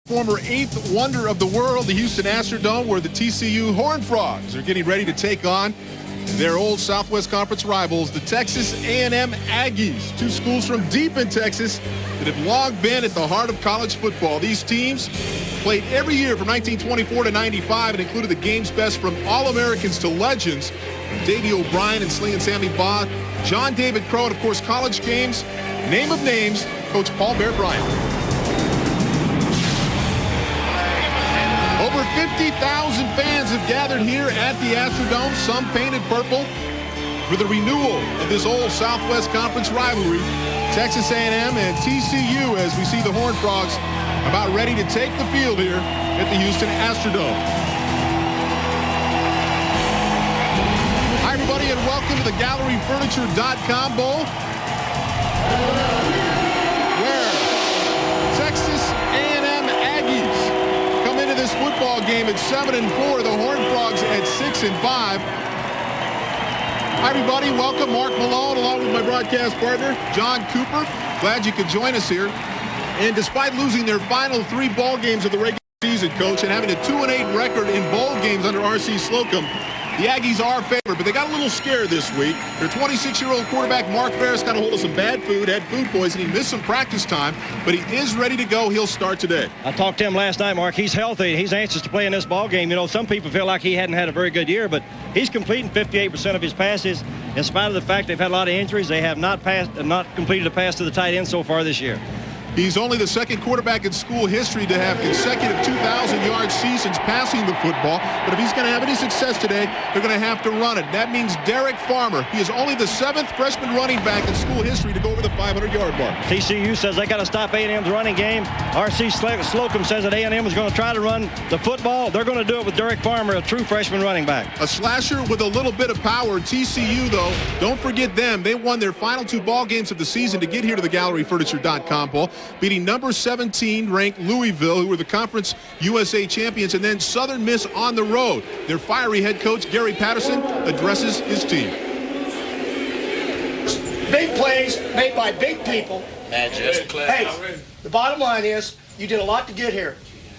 Former eighth wonder of the world, the Houston Astrodome, where the TCU Horned Frogs are getting ready to take on their old Southwest Conference rivals, the Texas A&M Aggies. Two schools from deep in Texas that have long been at the heart of college football. These teams played every year from 1924 to 95 and included the game's best from All-Americans to legends, from Davey O'Brien and Slingin' Sammy Baugh, John David Crow, and of course college games, name of names, Coach Paul Bear Bryant. Over 50,000 fans have gathered here at the Astrodome, some painted purple, for the renewal of this old Southwest Conference rivalry. Texas A&M and TCU, as we see the Horned Frogs about ready to take the field here at the Houston Astrodome. Hi, everybody, and welcome to the GalleryFurniture.com Bowl, where Texas A&M Aggies come into this football game at 7-4, the Horned Frogs at 6-5. Hi, everybody. Welcome. Mark Malone, along with my broadcast partner, John Cooper. Glad you could join us here. And despite losing their final 3 ball games of the regular season, Coach, and having a 2-8 record in bowl games under R.C. Slocum, the Aggies are favored, but they got a little scared this week. Their 26-year-old quarterback, Mark Ferris, got a hold of some bad food, had food poisoning, missed some practice time, but he is ready to go. He'll start today. I talked to him last night, Mark. He's healthy. He's anxious to play in this ball game. You know, some people feel like he hadn't had a very good year, but he's completing 58% of his passes. In spite of the fact they've had a lot of injuries, they have not completed a pass to the tight end so far this year. He's only the second quarterback in school history to have consecutive 2,000-yard seasons passing the football. But if he's going to have any success today, they're going to have to run it. That means Derek Farmer. He is only the 7th freshman running back in school history to go over the 500-yard mark. TCU says they got to stop A&M's running game. R.C. Slocum says that A&M is going to try to run the football. They're going to do it with Derek Farmer, a true freshman running back. A slasher with a little bit of power. TCU, though, don't forget them. They won their final 2 ball games of the season to get here to the GalleryFurniture.com Bowl, beating number 17 ranked Louisville, who were the Conference USA champions, and then Southern Miss on the road. Their fiery head coach, Gary Patterson, addresses his team. Big plays made by big people. Magic. Hey, the bottom line is you did a lot to get here.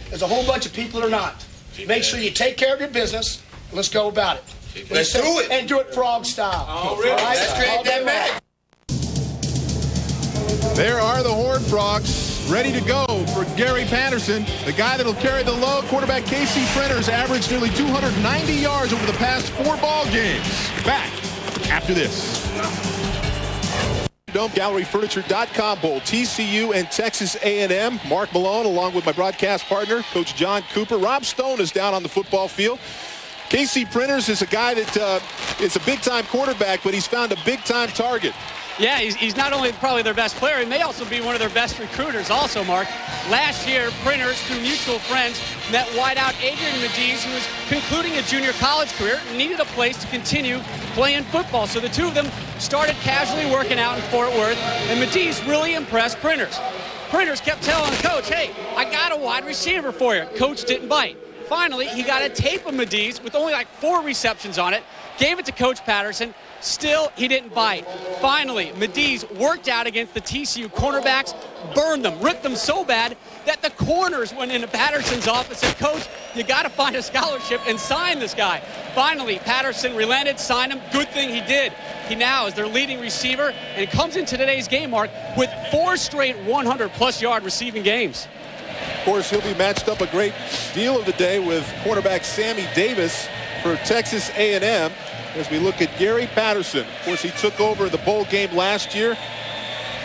There's a whole bunch of people that are not. Make sure you take care of your business. Let's go about it. Let's do it. And do it frog style. Oh, really? Right? Let's create that magic. There are the Horned Frogs, ready to go for Gary Patterson, the guy that'll carry the load. Quarterback Casey Printers averaged nearly 290 yards over the past 4 ball games. Back after this. GalleryFurniture.com Bowl, TCU and Texas A&M. Mark Malone, along with my broadcast partner, Coach John Cooper. Rob Stone is down on the football field. Casey Printers is a guy that is a big-time quarterback, but he's found a big-time target. Yeah, he's not only probably their best player, he may also be one of their best recruiters also, Mark. Last year, Printers, through mutual friends, met wideout Adrian Mediz, who was concluding a junior college career and needed a place to continue playing football. So the two of them started casually working out in Fort Worth, and Mediz really impressed Printers. Printers kept telling Coach, hey, I got a wide receiver for you. Coach didn't bite. Finally, he got a tape of Mediz with only like 4 receptions on it, gave it to Coach Patterson. Still, he didn't bite. Finally, Mediz worked out against the TCU cornerbacks, burned them, ripped them so bad that the corners went into Patterson's office and said, Coach, you got to find a scholarship and sign this guy. Finally, Patterson relented, signed him. Good thing he did. He now is their leading receiver and comes into today's game, Mark, with 4 straight 100-plus yard receiving games. Of course, he'll be matched up a great deal of the day with cornerback Sammy Davis for Texas A&M. As we look at Gary Patterson. Of course, he took over the bowl game last year,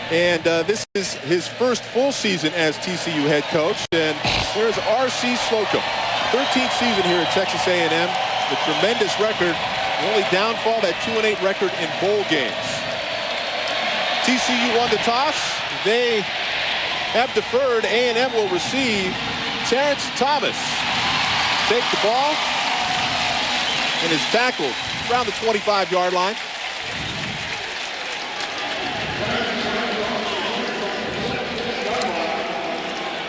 and this is his first full season as TCU head coach. And there's R.C. Slocum, 13th season here at Texas A&M. The tremendous record, the only downfall, that 2-8 record in bowl games. TCU won the toss. They have deferred. A&M will receive. Terrence Thomas take the ball and is tackled around the 25-yard line.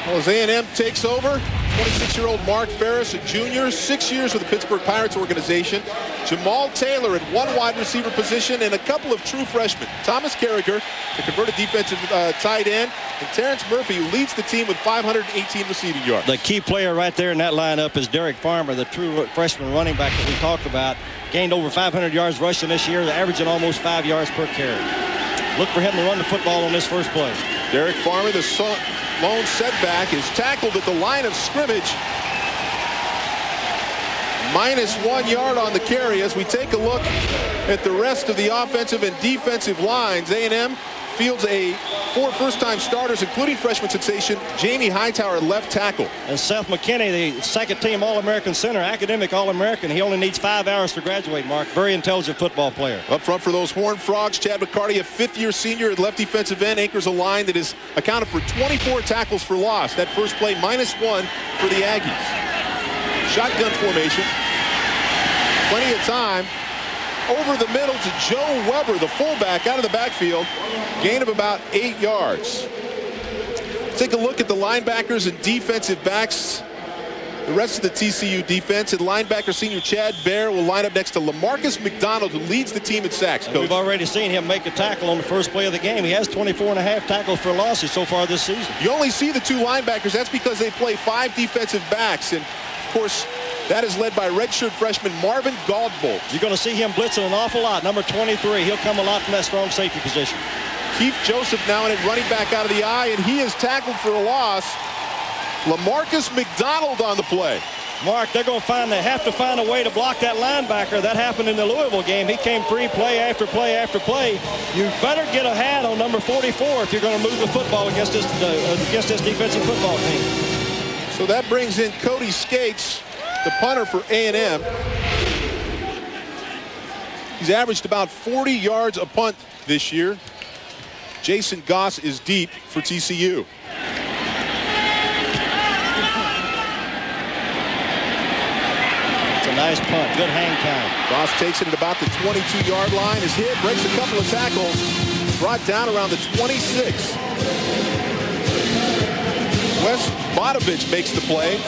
Well, as A&M takes over, 26-year-old Mark Ferris, a junior, 6 years with the Pittsburgh Pirates organization. Jamal Taylor at one wide receiver position and a couple of true freshmen. Thomas Carragher, the converted defensive tight end, and Terrence Murphy, who leads the team with 518 receiving yards. The key player right there in that lineup is Derek Farmer, the true freshman running back that we talked about. Gained over 500 yards rushing this year, averaging almost 5 yards per carry. Look for him to run the football on this first play. Derek Farmer, the lone setback, is tackled at the line of scrimmage. -1 yard on the carry. As we take a look at the rest of the offensive and defensive lines, A&M fields 4 first-time starters, including freshman sensation Jamie Hightower at left tackle. And Seth McKinney, the second-team All-American center, academic All-American. He only needs 5 hours to graduate, Mark. Very intelligent football player. Up front for those Horned Frogs, Chad McCarty, a 5th-year senior at left defensive end, anchors a line that is accounted for 24 tackles for loss. That first play, -1 for the Aggies. Shotgun formation. Plenty of time. Over the middle to Joe Weber, the fullback, out of the backfield. Gain of about 8 yards. Take a look at the linebackers and defensive backs. The rest of the TCU defense, and linebacker senior Chad Bear will line up next to LaMarcus McDonald, who leads the team in sacks. We've already seen him make a tackle on the first play of the game. He has 24.5 tackles for losses so far this season. You only see the 2 linebackers. That's because they play 5 defensive backs. And, of course, that is led by redshirt freshman Marvin Goldbolt. You're going to see him blitzing an awful lot. Number 23. He'll come a lot from that strong safety position. Keith Joseph now in it, running back out of the eye, and he is tackled for a loss. LaMarcus McDonald on the play. Mark, they're going to have to find a way to block that linebacker. That happened in the Louisville game. He came free play after play after play. You better get a hat on number 44 if you're going to move the football against this defensive football team. So that brings in Cody Skates, the punter for A&M. He's averaged about 40 yards a punt this year. Jason Goss is deep for TCU. It's a nice punt. Good hang time. Goss takes it at about the 22-yard line. Is hit, breaks a couple of tackles. Brought down around the 26. Wes Bodovich makes the play.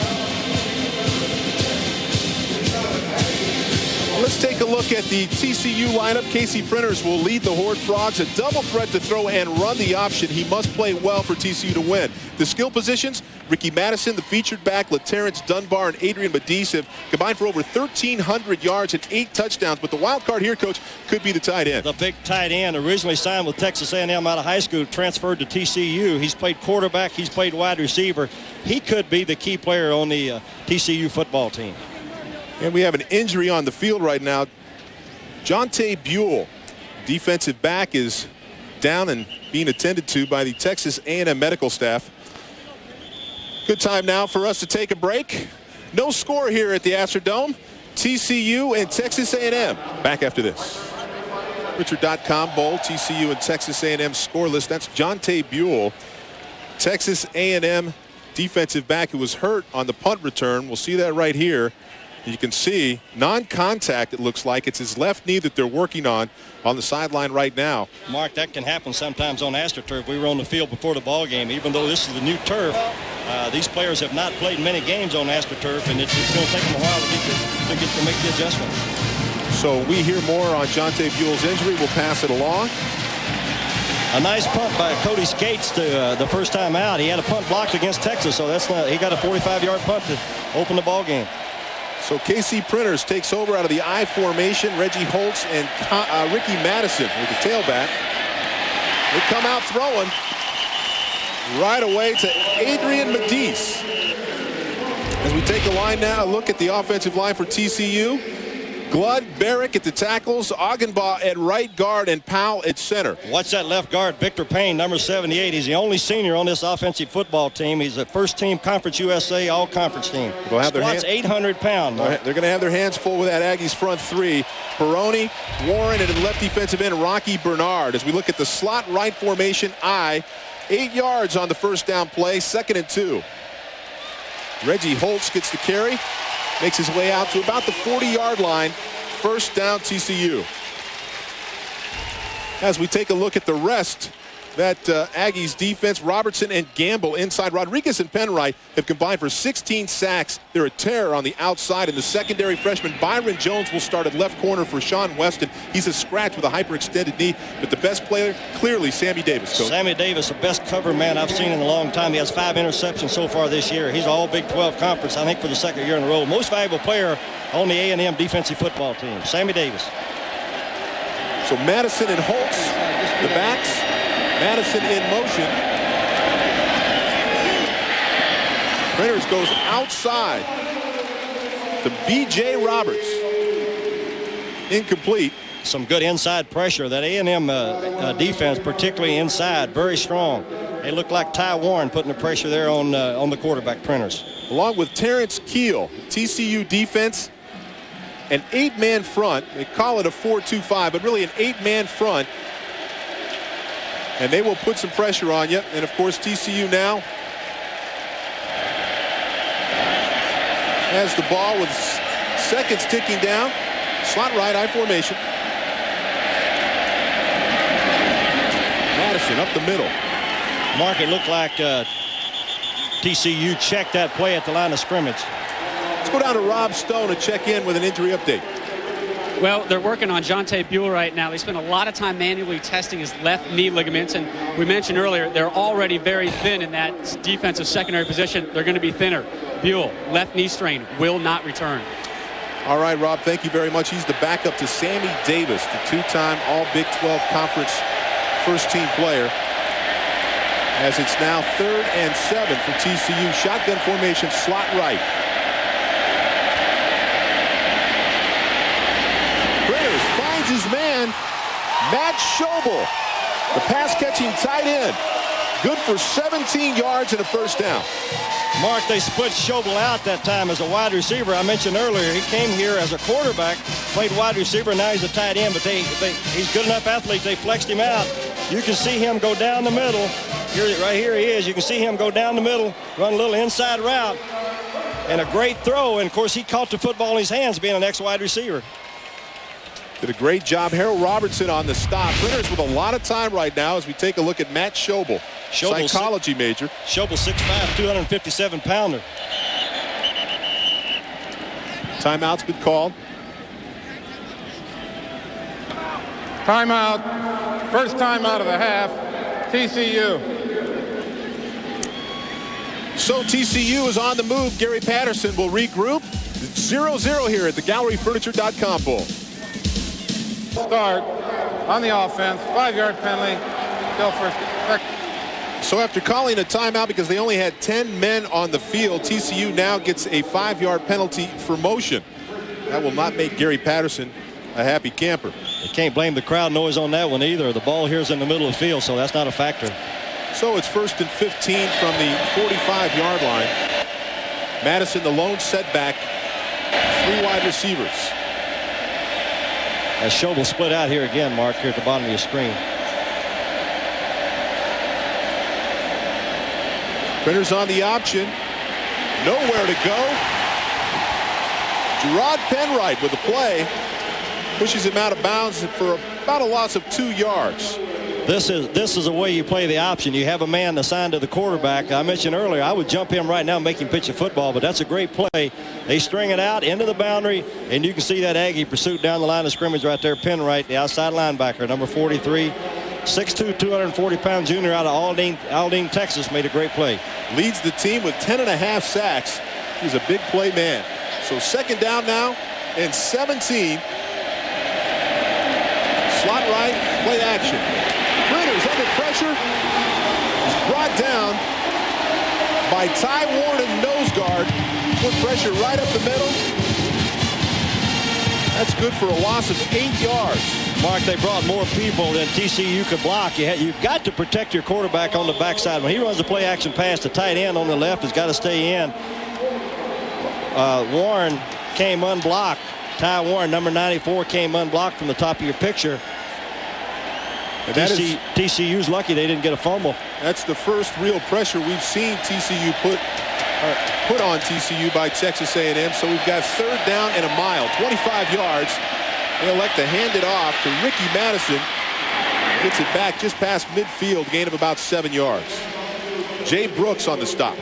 Let's take a look at the TCU lineup. Casey Printers will lead the Horned Frogs. A double threat to throw and run the option. He must play well for TCU to win. The skill positions, Ricky Madison, the featured back, LaTerrence Dunbar, and Adrian Medice have combined for over 1,300 yards and 8 touchdowns. But the wild card here, Coach, could be the tight end. The big tight end, originally signed with Texas A&M out of high school, transferred to TCU. He's played quarterback. He's played wide receiver. He could be the key player on the TCU football team. And we have an injury on the field right now. Jonte Buell, defensive back, is down and being attended to by the Texas A&M medical staff. Good time now for us to take a break. No score here at the Astrodome. TCU and Texas A&M. Back after this. Richard.com Bowl, TCU and Texas A&M scoreless. That's Jonte Buell, Texas A&M defensive back, who was hurt on the punt return. We'll see that right here. You can see non-contact, it looks like. It's his left knee that they're working on the sideline right now. Mark, that can happen sometimes on AstroTurf. We were on the field before the ball game. Even though this is the new turf, these players have not played many games on AstroTurf, and it's going to take them a while to make the adjustment. So we hear more on Jonte Buell's injury. We'll pass it along. A nice punt by Cody Skates to the first time out. He had a punt blocked against Texas, so he got a 45-yard punt to open the ball game. So KC Printers takes over out of the I formation. Reggie Holtz and Ricky Madison with the tailback. They come out throwing right away to Adrian Medice. As we take a look at the offensive line for TCU. Gludd, Barrick at the tackles, Augenbaugh at right guard, and Powell at center. Watch that left guard, Victor Payne, number 78. He's the only senior on this offensive football team. He's a first-team Conference USA all-conference team. Squats 800 pounds. They're going to have their hands full with that Aggies front three. Peroni, Warren, and at left defensive end, Rocky Bernard. As we look at the slot right formation, 8 yards on the first down play, 2nd and 2. Reggie Holtz gets the carry. Makes his way out to about the 40-yard line. First down, TCU. As we take a look at the rest that Aggies defense. Robertson and Gamble inside. Rodriguez and Penwright have combined for 16 sacks. They're a terror on the outside. In the secondary, freshman Byron Jones will start at left corner for Sean Weston. He's a scratch with a hyperextended knee, but the best player, clearly, Sammy Davis. Coach. Sammy Davis, the best cover man I've seen in a long time. He has 5 interceptions so far this year. He's all Big 12 conference, I think, for the second year in a row. Most valuable player on the A&M defensive football team, Sammy Davis. So Madison and Holtz, the backs. Madison in motion. Printers goes outside to B.J. Roberts. Incomplete. Some good inside pressure. That A&M defense, particularly inside, very strong. They look like Ty Warren putting the pressure there on the quarterback, Printers. Along with Terrence Keel, TCU defense, an 8-man front. They call it a 4-2-5, but really an 8-man front. And they will put some pressure on you. And, of course, TCU now has the ball with seconds ticking down. Slot right, I formation. Madison up the middle. Mark, it looked like TCU checked that play at the line of scrimmage. Let's go down to Rob Stone and check in with an injury update. Well, they're working on Jonte Buell right now. They spent a lot of time manually testing his left knee ligaments, and we mentioned earlier they're already very thin in that defensive secondary position. They're going to be thinner. Buell, left knee strain, will not return. All right, Rob, thank you very much. He's the backup to Sammy Davis, the 2-time All-Big 12 Conference first-team player. As it's now 3rd and 7 for TCU. Shotgun formation, slot right. Printers finds his man, Matt Schobel, the pass-catching tight end. Good for 17 yards and a first down. Mark, they split Schobel out that time as a wide receiver. I mentioned earlier he came here as a quarterback, played wide receiver, now he's a tight end, but he's good enough athlete. They flexed him out. You can see him go down the middle. Right here he is. You can see him go down the middle, run a little inside route, and a great throw. And, of course, he caught the football in his hands being an ex-wide receiver. Did a great job. Harold Robertson on the stop. Printers with a lot of time right now as we take a look at Matt Schobel, psychology major. Schobel 6'5", 257-pounder. Timeout's been called. Timeout. First timeout of the half. TCU. So TCU is on the move. Gary Patterson will regroup. 0-0 here at the GalleryFurniture.com Bowl. Start on the offense. 5-yard penalty. Still first. So after calling a timeout because they only had 10 men on the field, TCU now gets a 5-yard penalty for motion. That will not make Gary Patterson a happy camper. You can't blame the crowd noise on that one either. The ball here is in the middle of the field, so that's not a factor. So it's 1st and 15 from the 45-yard line. Madison, the lone setback. 3 wide receivers. As Schobel split out here again, Mark, here at the bottom of your screen. Printers on the option. Nowhere to go. Gerard Penwright with the play. Pushes him out of bounds for about a loss of 2 yards. This is the way you play the option. You have a man assigned to the quarterback. I mentioned earlier, I would jump him right now and make him pitch a football, but that's a great play. They string it out into the boundary, and you can see that Aggie pursuit down the line of scrimmage right there. Penwright, the outside linebacker, number 43, 6'2", 240-pound junior out of Aldine, Texas, made a great play. Leads the team with 10.5 sacks. He's a big play man. So 2nd down now and 17. Slot right, play action. Printers under pressure. Is brought down by Ty Warren and nose guard. Put pressure right up the middle. That's good for a loss of 8 yards. Mark, they brought more people than TCU could block. You've got to protect your quarterback on the backside. When he runs the play action pass, the tight end on the left has got to stay in. Warren came unblocked. Ty Warren, number 94, came unblocked from the top of your picture. TCU's lucky they didn't get a fumble. That's the first real pressure we've seen TCU put on TCU by Texas A&M. So we've got 3rd down and a mile, 25 yards. They elect to hand it off to Ricky Madison. Gets it back just past midfield, gain of about 7 yards. Jay Brooks on the stop.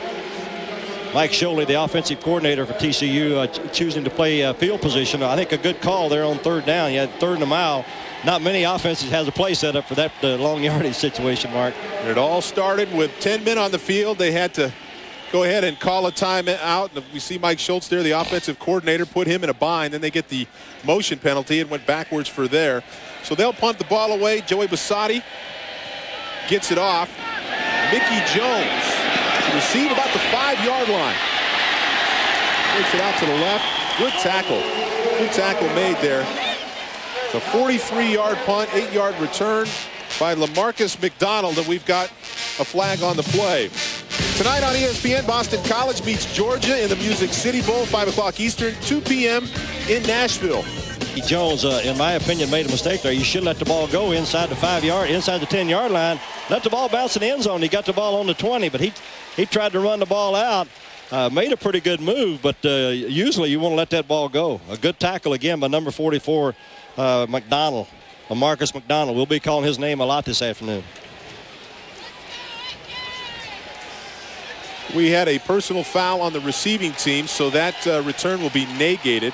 Mike Sholey, the offensive coordinator for TCU, choosing to play field position. I think a good call there on third down. You had third and a mile. Not many offenses has a play set up for that long yardage situation, Mark. And it all started with 10 men on the field. They had to go ahead and call a timeout. We see Mike Schultz there, the offensive coordinator, put him in a bind. Then they get the motion penalty and went backwards for there. So they'll punt the ball away. Joey Bassotti gets it off. Mickey Jones receive about the 5-yard line. Takes it out to the left. Good tackle. Good tackle made there. It's a 43-yard punt, 8-yard return by LaMarcus McDonald, and we've got a flag on the play. Tonight on ESPN, Boston College beats Georgia in the Music City Bowl, 5 o'clock Eastern, 2 p.m. in Nashville. Jones, in my opinion, made a mistake there. You should let the ball go inside the 10-yard line. Let the ball bounce in the end zone. He got the ball on the 20, but he tried to run the ball out. Made a pretty good move, but usually you want to let that ball go. A good tackle again by number 44, McDonald, Marcus McDonald. We'll be calling his name a lot this afternoon. We had a personal foul on the receiving team, so that return will be negated.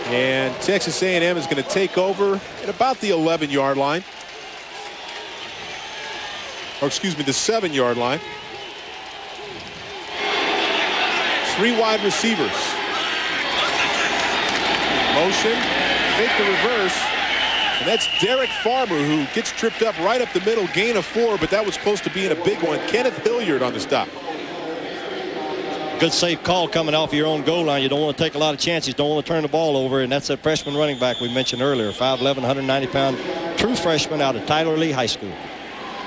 And Texas A&M is going to take over at about the 11-yard line. Or excuse me, the 7-yard line. 3 wide receivers. Motion, make the reverse. And that's Derek Farmer, who gets tripped up right up the middle, gain of 4, but that was close to being a big one. Kenneth Hilliard on the stop. Good safe call coming off your own goal line. You don't want to take a lot of chances. Don't want to turn the ball over, and that's that freshman running back we mentioned earlier, 5'11", 190-pound true freshman out of Tyler Lee High School.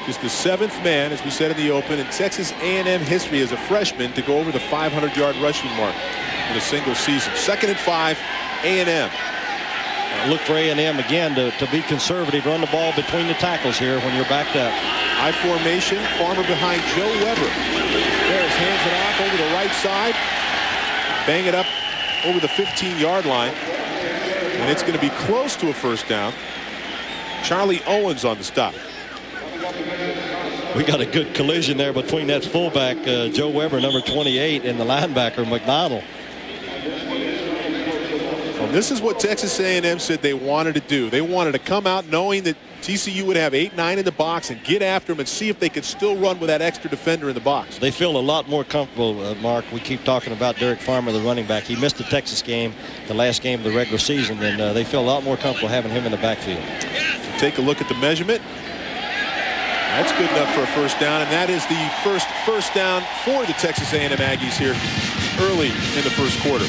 Just the 7th man, as we said in the open, in Texas A&M history as a freshman to go over the 500-yard rushing mark in a single season. 2nd and 5, A&M. Look for A&M again to be conservative, run the ball between the tackles here when you're backed up. High formation, Farmer behind Joe Weber. Harris hands it off over the right side. Bang it up over the 15-yard line. And it's going to be close to a first down. Charlie Owens on the stop. We got a good collision there between that fullback, Joe Weber, number 28, and the linebacker, McDonald. Well, this is what Texas A&M said they wanted to do. They wanted to come out knowing that TCU would have 8-9 in the box and get after them and see if they could still run with that extra defender in the box. They feel a lot more comfortable, Mark. We keep talking about Derek Farmer, the running back. He missed the Texas game, the last game of the regular season, and they feel a lot more comfortable having him in the backfield. So take a look at the measurement. That's good enough for a first down, and that is the first down for the Texas A&M Aggies here early in the first quarter.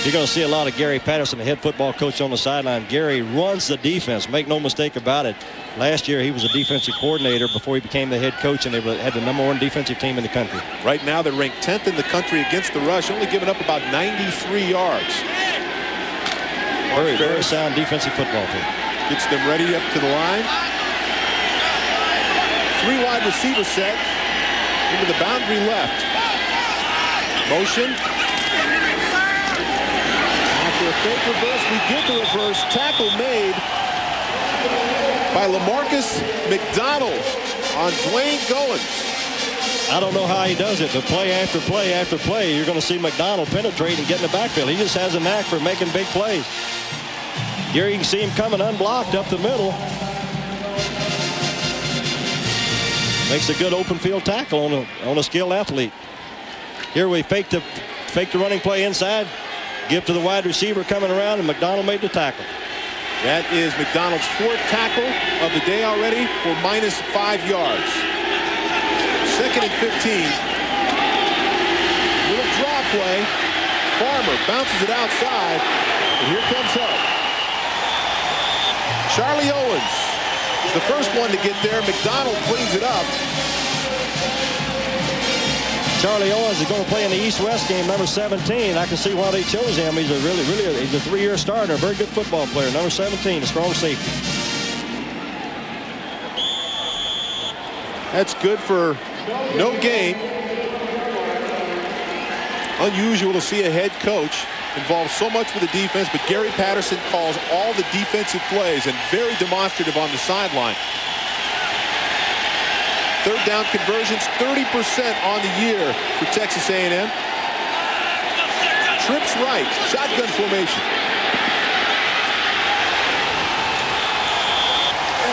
You're going to see a lot of Gary Patterson, the head football coach, on the sideline. Gary runs the defense. Make no mistake about it. Last year, he was a defensive coordinator before he became the head coach, and they had the #1 defensive team in the country. Right now, they're ranked 10th in the country against the rush, only giving up about 93 yards. Very sound defensive football team. Gets them ready up to the line. 3 wide receiver set into the boundary left. Motion. After a fake reverse, we get the reverse. Tackle made by LaMarcus McDonald on Dwayne Goins. I don't know how he does it, but play after play after play, you're going to see McDonald penetrate and get in the backfield. He just has a knack for making big plays. Here you can see him coming unblocked up the middle. Makes a good open field tackle on a skilled athlete. Here we fake the running play inside, give to the wide receiver coming around, and McDonald made the tackle. That is McDonald's 4th tackle of the day already for -5 yards. 2nd and 15. Little draw play. Farmer bounces it outside, and here comes help. Charlie Owens is the first one to get there. McDonald cleans it up. Charlie Owens is going to play in the East-West game, number 17. I can see why they chose him. He's he's a 3-year starter, a very good football player. Number 17, a strong safety. That's good for no gain. Unusual to see a head coach involved so much with the defense, but Gary Patterson calls all the defensive plays and very demonstrative on the sideline. Third down conversions, 30% on the year for Texas A&M. Trips right, shotgun formation.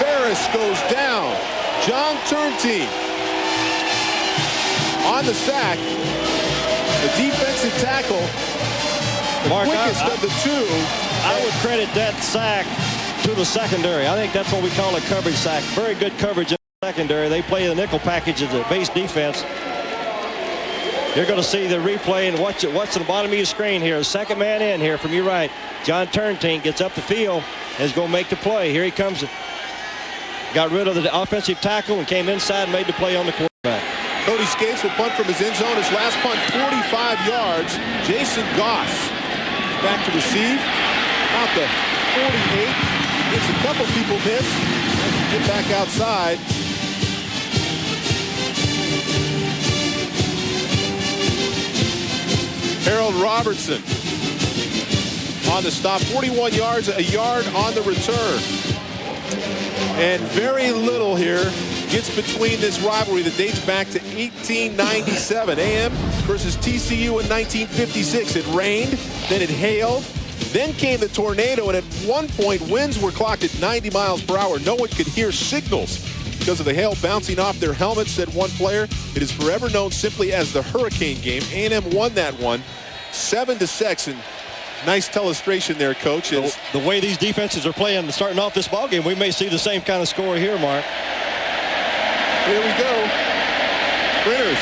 Ferris goes down. John Turntine on the sack. The defensive tackle, the Mark, quickest of the two. I would credit that sack to the secondary. I think that's what we call a coverage sack. Very good coverage in the secondary. They play the nickel package as a base defense. You're going to see the replay and watch the bottom of your screen here. Second man in here from your right. John Turntine gets up the field and is going to make the play. Here he comes. Got rid of the offensive tackle and came inside and made the play on the quarterback. Cody Skates will punt from his end zone. His last punt, 45 yards. Jason Goss back to receive. Out the 48. Gets a couple people miss. Get back outside. Harold Robertson on the stop. 41 yards, a yard on the return. And very little here gets between this rivalry that dates back to 1897. A&M versus TCU in 1956. It rained, then it hailed, then came the tornado, and at one point winds were clocked at 90 miles per hour. No one could hear signals because of the hail bouncing off their helmets, said one player. It is forever known simply as the Hurricane game. A&M won that one 7-6. And nice illustration there, Coach. The way these defenses are playing, starting off this ball game, we may see the same kind of score here, Mark. Here we go. Printers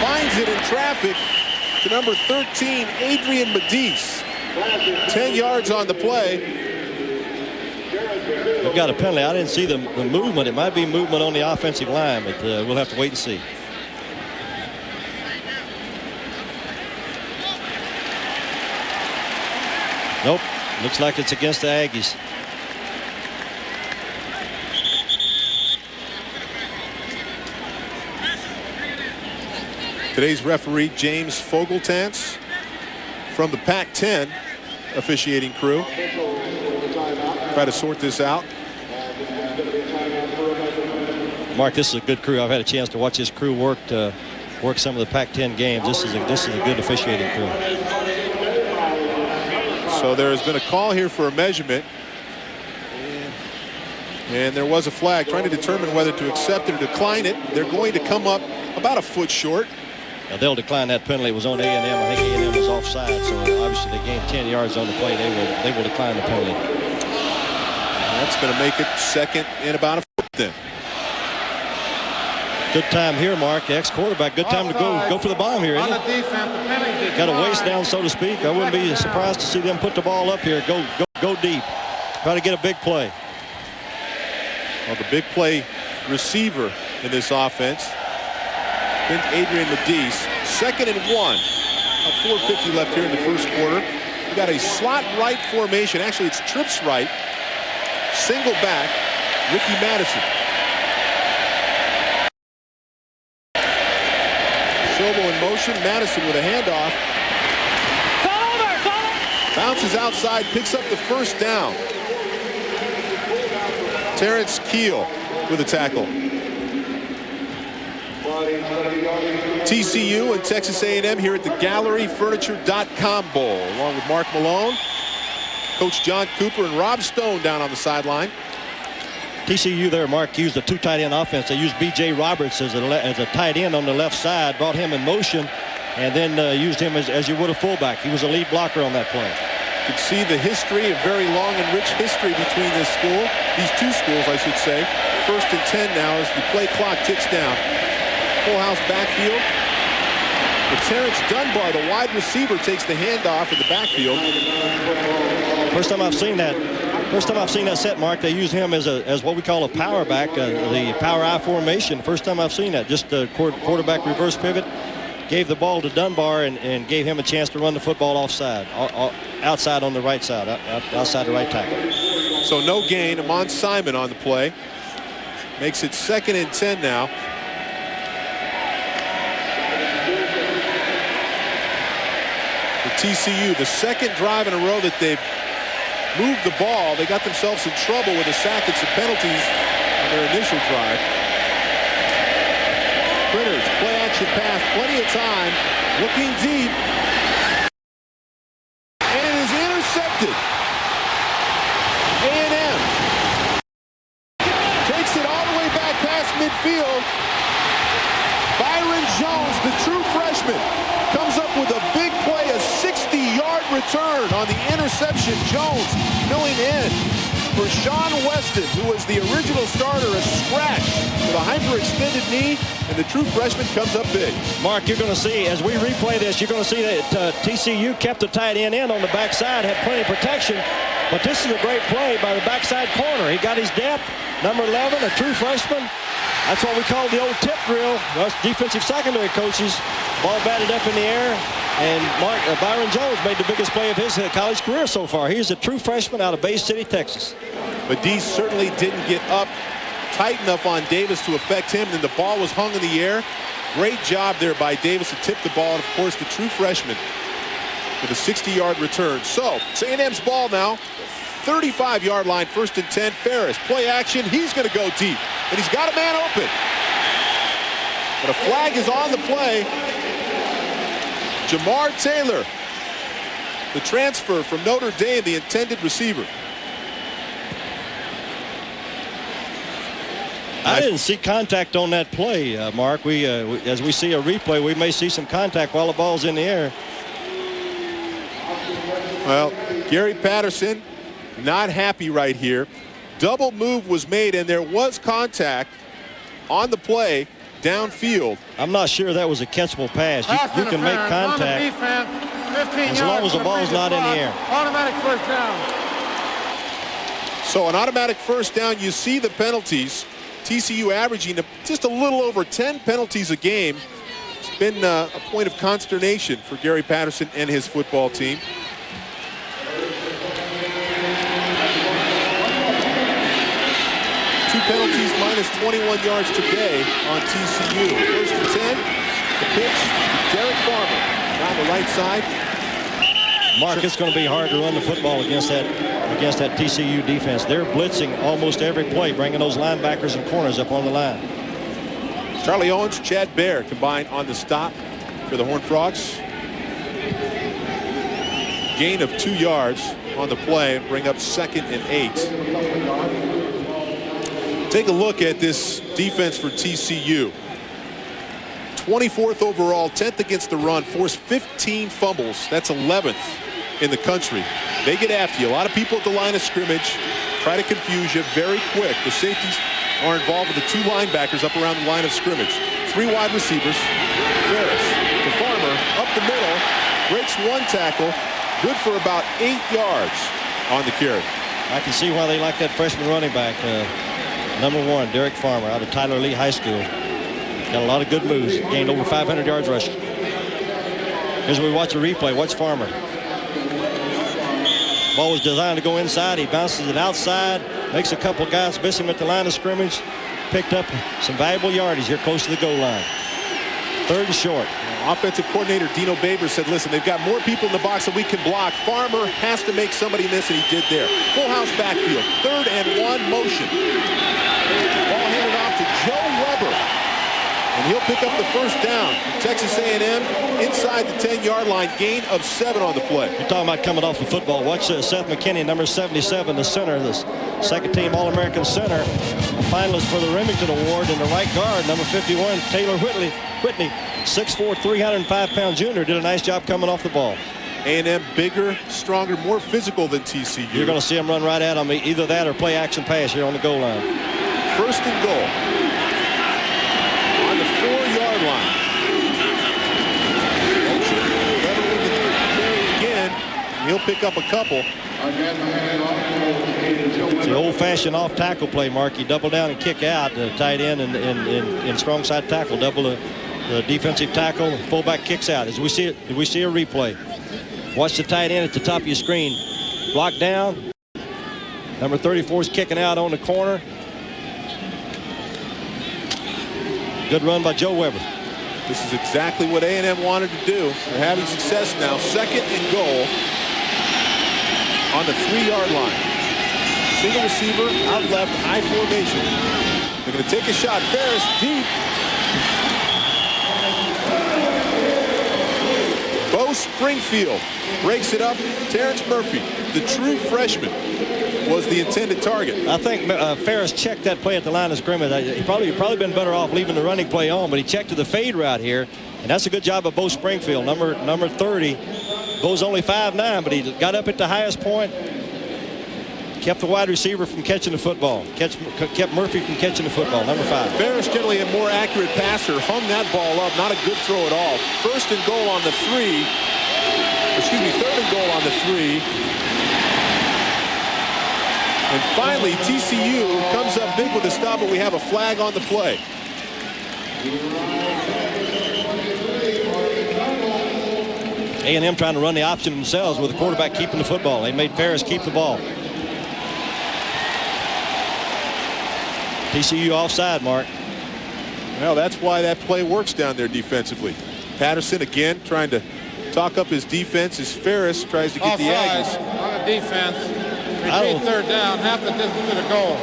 finds it in traffic to number 13, Adrian Medice. 10 yards on the play. They've got a penalty. I didn't see the movement. It might be movement on the offensive line, but we'll have to wait and see. Nope. Looks like it's against the Aggies. Today's referee, James Fogeltans, from the Pac-10 officiating crew. Try to sort this out. Mark, this is a good crew. I've had a chance to watch this crew work some of the Pac-10 games. This is a good officiating crew. So there has been a call here for a measurement. And there was a flag trying to determine whether to accept it or decline it. They're going to come up about a foot short. Now they'll decline that penalty. It was on A&M. I think A&M was offside, so obviously they gained 10 yards on the play. They will decline the penalty. That's going to make it second and about a foot then. Good time here, Mark. The ex-quarterback. Good time to go for the bomb here. On the defense, the penalty. Got a waist down, so to speak. I wouldn't be surprised to see them put the ball up here. Go deep. Try to get a big play. Well, the big play receiver in this offense, Adrian Medice. 2nd and 1. About 4:50 left here in the first quarter. We got a slot right formation. Actually, it's trips right. Single back, Ricky Madison. Shobo in motion. Madison with a handoff. Bounces outside, picks up the first down. Terrence Keel with a tackle. TCU and Texas A&M here at the GalleryFurniture.com Bowl, along with Mark Malone, Coach John Cooper, and Rob Stone down on the sideline. TCU there, Mark, used a 2 tight end offense. They used B.J. Roberts as a tight end on the left side, brought him in motion, and then used him as you would a fullback. He was a lead blocker on that play. You can see the history, a very long and rich history between these two schools, I should say. 1st and 10 now as the play clock ticks down. Full house backfield. But Terrence Dunbar, the wide receiver, takes the handoff in the backfield. First time I've seen that set, Mark. They use him as what we call a power back, the power I formation. First time I've seen that. Just a quarterback reverse pivot. Gave the ball to Dunbar and gave him a chance to run the football outside on the right side, outside the right tackle. So no gain. Amon Simon on the play. Makes it 2nd and 10 now. The TCU. The second drive in a row that they've moved the ball. They got themselves in trouble with a sack and some penalties on their initial drive. Printers, play action pass, plenty of time, looking deep. And it is intercepted. A&M takes it all the way back past midfield. Byron Jones, the true freshman, comes up with a big play, a 60-yard return on the interception. Jones filling in for Sean Weston, who was the original starter, a scratch with a hyperextended knee, and the true freshman comes up big. Mark, you're going to see, as we replay this, you're going to see that TCU kept the tight end in on the backside, had plenty of protection, but this is a great play by the backside corner. He got his depth, number 11, a true freshman. That's what we call the old tip drill. Us defensive secondary coaches, ball batted up in the air, and Byron Jones made the biggest play of his college career so far. He's a true freshman out of Bay City, Texas. But D certainly didn't get up tight enough on Davis to affect him, and the ball was hung in the air. Great job there by Davis to tip the ball, and of course the true freshman with a 60-yard return. So it's A&M's ball now. 35-yard line, 1st and 10. Ferris, play action. He's going to go deep, and he's got a man open. But a flag is on the play. Jamar Taylor, the transfer from Notre Dame, the intended receiver. I didn't see contact on that play, Mark. As we see a replay, we may see some contact while the ball's in the air. Well, Gary Patterson not happy right here. Double move was made, and there was contact on the play downfield. I'm not sure that was a catchable pass. You can make contact as long as the ball's not in the air. Automatic first down. So an automatic first down. You see the penalties. TCU averaging just a little over 10 penalties a game. It's been a point of consternation for Gary Patterson and his football team. Two penalties minus 21 yards today on TCU. 1st and 10. The pitch, Derek Farmer down the right side. Mark, it's going to be hard to run the football against that TCU defense. They're blitzing almost every play, bringing those linebackers and corners up on the line. Charlie Owens, Chad Baer combined on the stop for the Horned Frogs. Gain of 2 yards on the play, bring up 2nd and 8. Take a look at this defense for TCU. 24th overall, 10th against the run, forced 15 fumbles. That's 11th in the country. They get after you. A lot of people at the line of scrimmage try to confuse you very quick. The safeties are involved with the 2 linebackers up around the line of scrimmage. 3 wide receivers. Ferris to Farmer, up the middle, breaks 1 tackle, good for about 8 yards on the carry. I can see why they like that freshman running back. Number 1, Derek Farmer, out of Tyler Lee High School. Got a lot of good moves. Gained over 500 yards rushing. As we watch a replay, watch Farmer. Ball was designed to go inside. He bounces it outside. Makes a couple guys miss him at the line of scrimmage. Picked up some valuable yardage here close to the goal line. 3rd and short. Offensive coordinator Dino Baber said, listen, they've got more people in the box than we can block. Farmer has to make somebody miss, and he did there. Full house backfield. 3rd and 1 motion. Ball handed off to Joe Weber. And he'll pick up the first down from Texas A&M inside the 10-yard line. Gain of 7 on the play. You're talking about coming off the football. Watch Seth McKinney, number 77, the center, this second-team All-American center, a finalist for the Remington Award, and the right guard, number 51, Taylor Whitney, 6'4", 305-pound junior, did a nice job coming off the ball. A&M bigger, stronger, more physical than TCU. You're going to see them run right at them, either that or play action pass here on the goal line. 1st and goal. On the 4-yard line. Again, he'll pick up a couple. It's the old-fashioned off-tackle play, Mark. You double down and kick out, the tight end and strong side tackle, double the defensive tackle, fullback kicks out. As we see it, we see a replay. Watch the tight end at the top of your screen. Block down. Number 34 is kicking out on the corner. Good run by Joe Weber. This is exactly what A&M wanted to do. They're having success now. 2nd and goal on the 3-yard line. Single receiver, out left, high formation. They're going to take a shot. Ferris deep. Bo Springfield breaks it up. Terrence Murphy, the true freshman, was the intended target. I think Ferris checked that play at the line of scrimmage. He probably been better off leaving the running play on, but he checked to the fade route here, and that's a good job of Bo Springfield, number 30. Bo's only 5'9", but he got up at the highest point, kept the wide receiver from catching the football, kept Murphy from catching the football, number 5. Ferris, generally a more accurate passer, hung that ball up. Not a good throw at all. 1st and goal on the 3. Excuse me, 3rd and goal on the 3. And finally, TCU comes up big with a stop, but we have a flag on the play. A&M trying to run the option themselves with the quarterback keeping the football. They made Ferris keep the ball. TCU offside, Mark. Well, that's why that play works down there defensively. Patterson again trying to talk up his defense as Ferris tries to get the Aggies. On the defense. Retreat 3rd down, half the distance to the goal.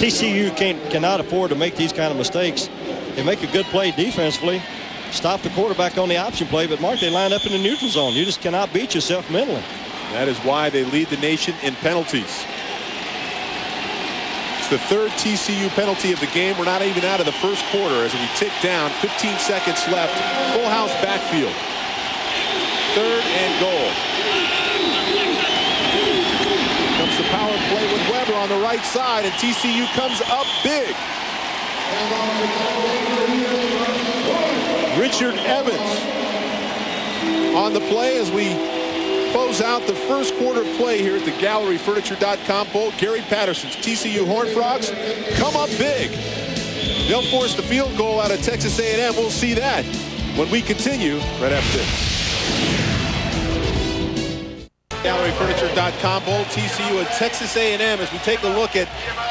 TCU cannot afford to make these kind of mistakes. They make a good play defensively, stop the quarterback on the option play, but Mark, they line up in the neutral zone. You just cannot beat yourself mentally. That is why they lead the nation in penalties. It's the 3rd TCU penalty of the game. We're not even out of the 1st quarter as we tick down. 15 seconds left. Full house backfield. 3rd and goal. Comes the power play with Weber on the right side, and TCU comes up big. Richard Evans on the play as we close out the 1st quarter play here at the GalleryFurniture.com Bowl. Gary Patterson's TCU Horned Frogs come up big. They'll force the field goal out of Texas A&M. We'll see that when we continue right after this. GalleryFurniture.com Bowl, TCU and Texas A&M as we take a look at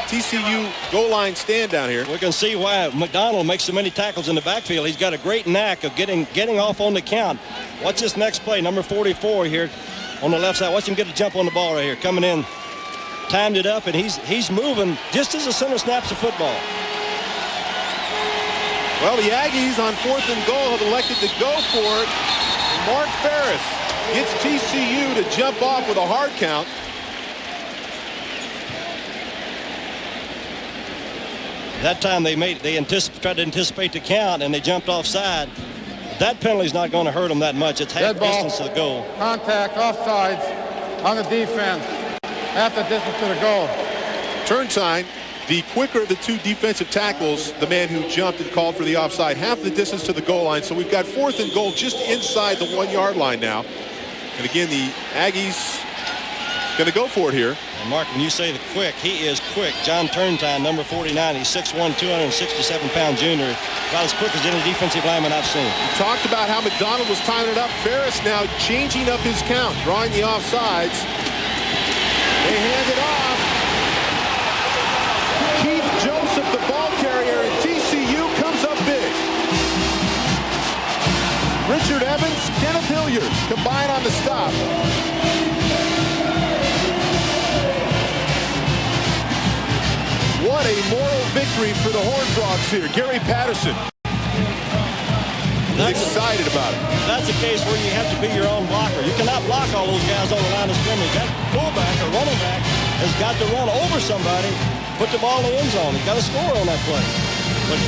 TCU goal line stand down here. We can see why McDonald makes so many tackles in the backfield. He's got a great knack of getting off on the count. Watch this next play, number 44 here on the left side. Watch him get a jump on the ball right here. Coming in, timed it up, and he's moving just as the center snaps the football. Well, the Aggies on 4th and goal have elected to go for it. Mark Ferris gets TCU to jump off with a hard count. That time they tried to anticipate the count, and they jumped offside. That penalty's not going to hurt them that much. It's half distance to the goal. Contact, offsides on the defense. Half the distance to the goal. Turn sign. The quicker of the 2 defensive tackles, the man who jumped and called for the offside, half the distance to the goal line. So we've got 4th and goal just inside the 1-yard line now. And again, the Aggies going to go for it here. And Mark, when you say the quick, he is quick. John Turntine, number 49. He's 6'1", 267-pound junior. About as quick as any defensive lineman I've seen. We talked about how McDonald was timing it up. Ferris now changing up his count, drawing the offsides. They hand it off. Keith Joseph, the ball carrier, and TCU comes up big. Richard Evans, Kenneth Hilliard combine on the stop. What a moral victory for the Horned Frogs here. Gary Patterson is excited about it. That's a case where you have to be your own blocker. You cannot block all those guys on the line of scrimmage. That fullback or running back has got to run over somebody, put the ball in the end zone. He's got to score on that play.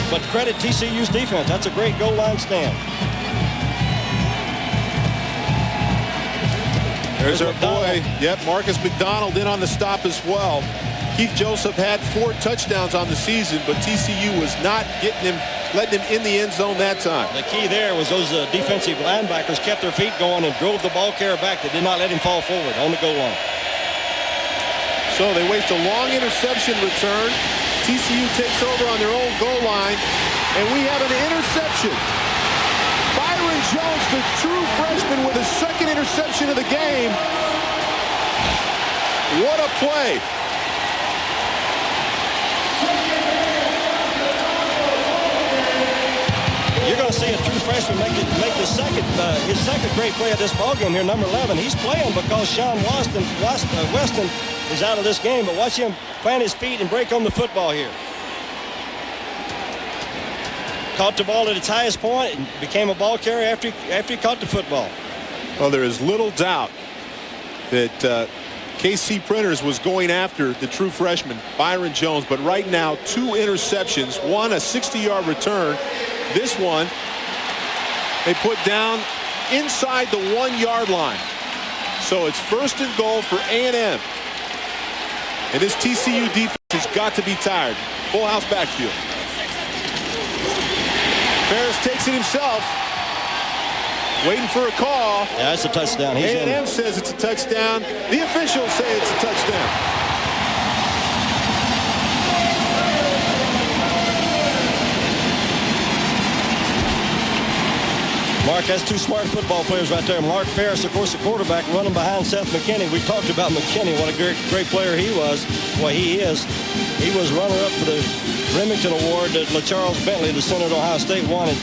But credit TCU's defense. That's a great goal line stand. There's our boy. Yep, Marcus McDonald in on the stop as well. Keith Joseph had 4 touchdowns on the season, but TCU was not letting him in the end zone that time. The key there was those defensive linebackers kept their feet going and drove the ball carrier back. They did not let him fall forward on the goal line. So they waste a long interception return. TCU takes over on their own goal line, and we have an interception. Byron Jones, the true freshman, with his 2nd interception of the game. What a play. freshman make the second his second great play of this ball game here, number 11. He's playing because Sean Weston is out of this game, but watch him plant his feet and break on the football here. Caught the ball at its highest point and became a ball carrier after he caught the football. Well, there is little doubt that KC Printers was going after the true freshman, Byron Jones, but right now 2 interceptions, one a 60-yard return. This one they put down inside the 1-yard line. So it's 1st and goal for A&M. And this TCU defense has got to be tired. Full house backfield. Ferris takes it himself. Waiting for a call. Yeah, that's a touchdown. A&M says it's a touchdown. The officials say it's a touchdown. Mark, that's 2 smart football players right there. Mark Ferris, of course, the quarterback, running behind Seth McKinney. We talked about McKinney, what a great player he was. Well, he is. He was runner-up for the Remington Award that LaCharles Bentley, the center at Ohio State, wanted.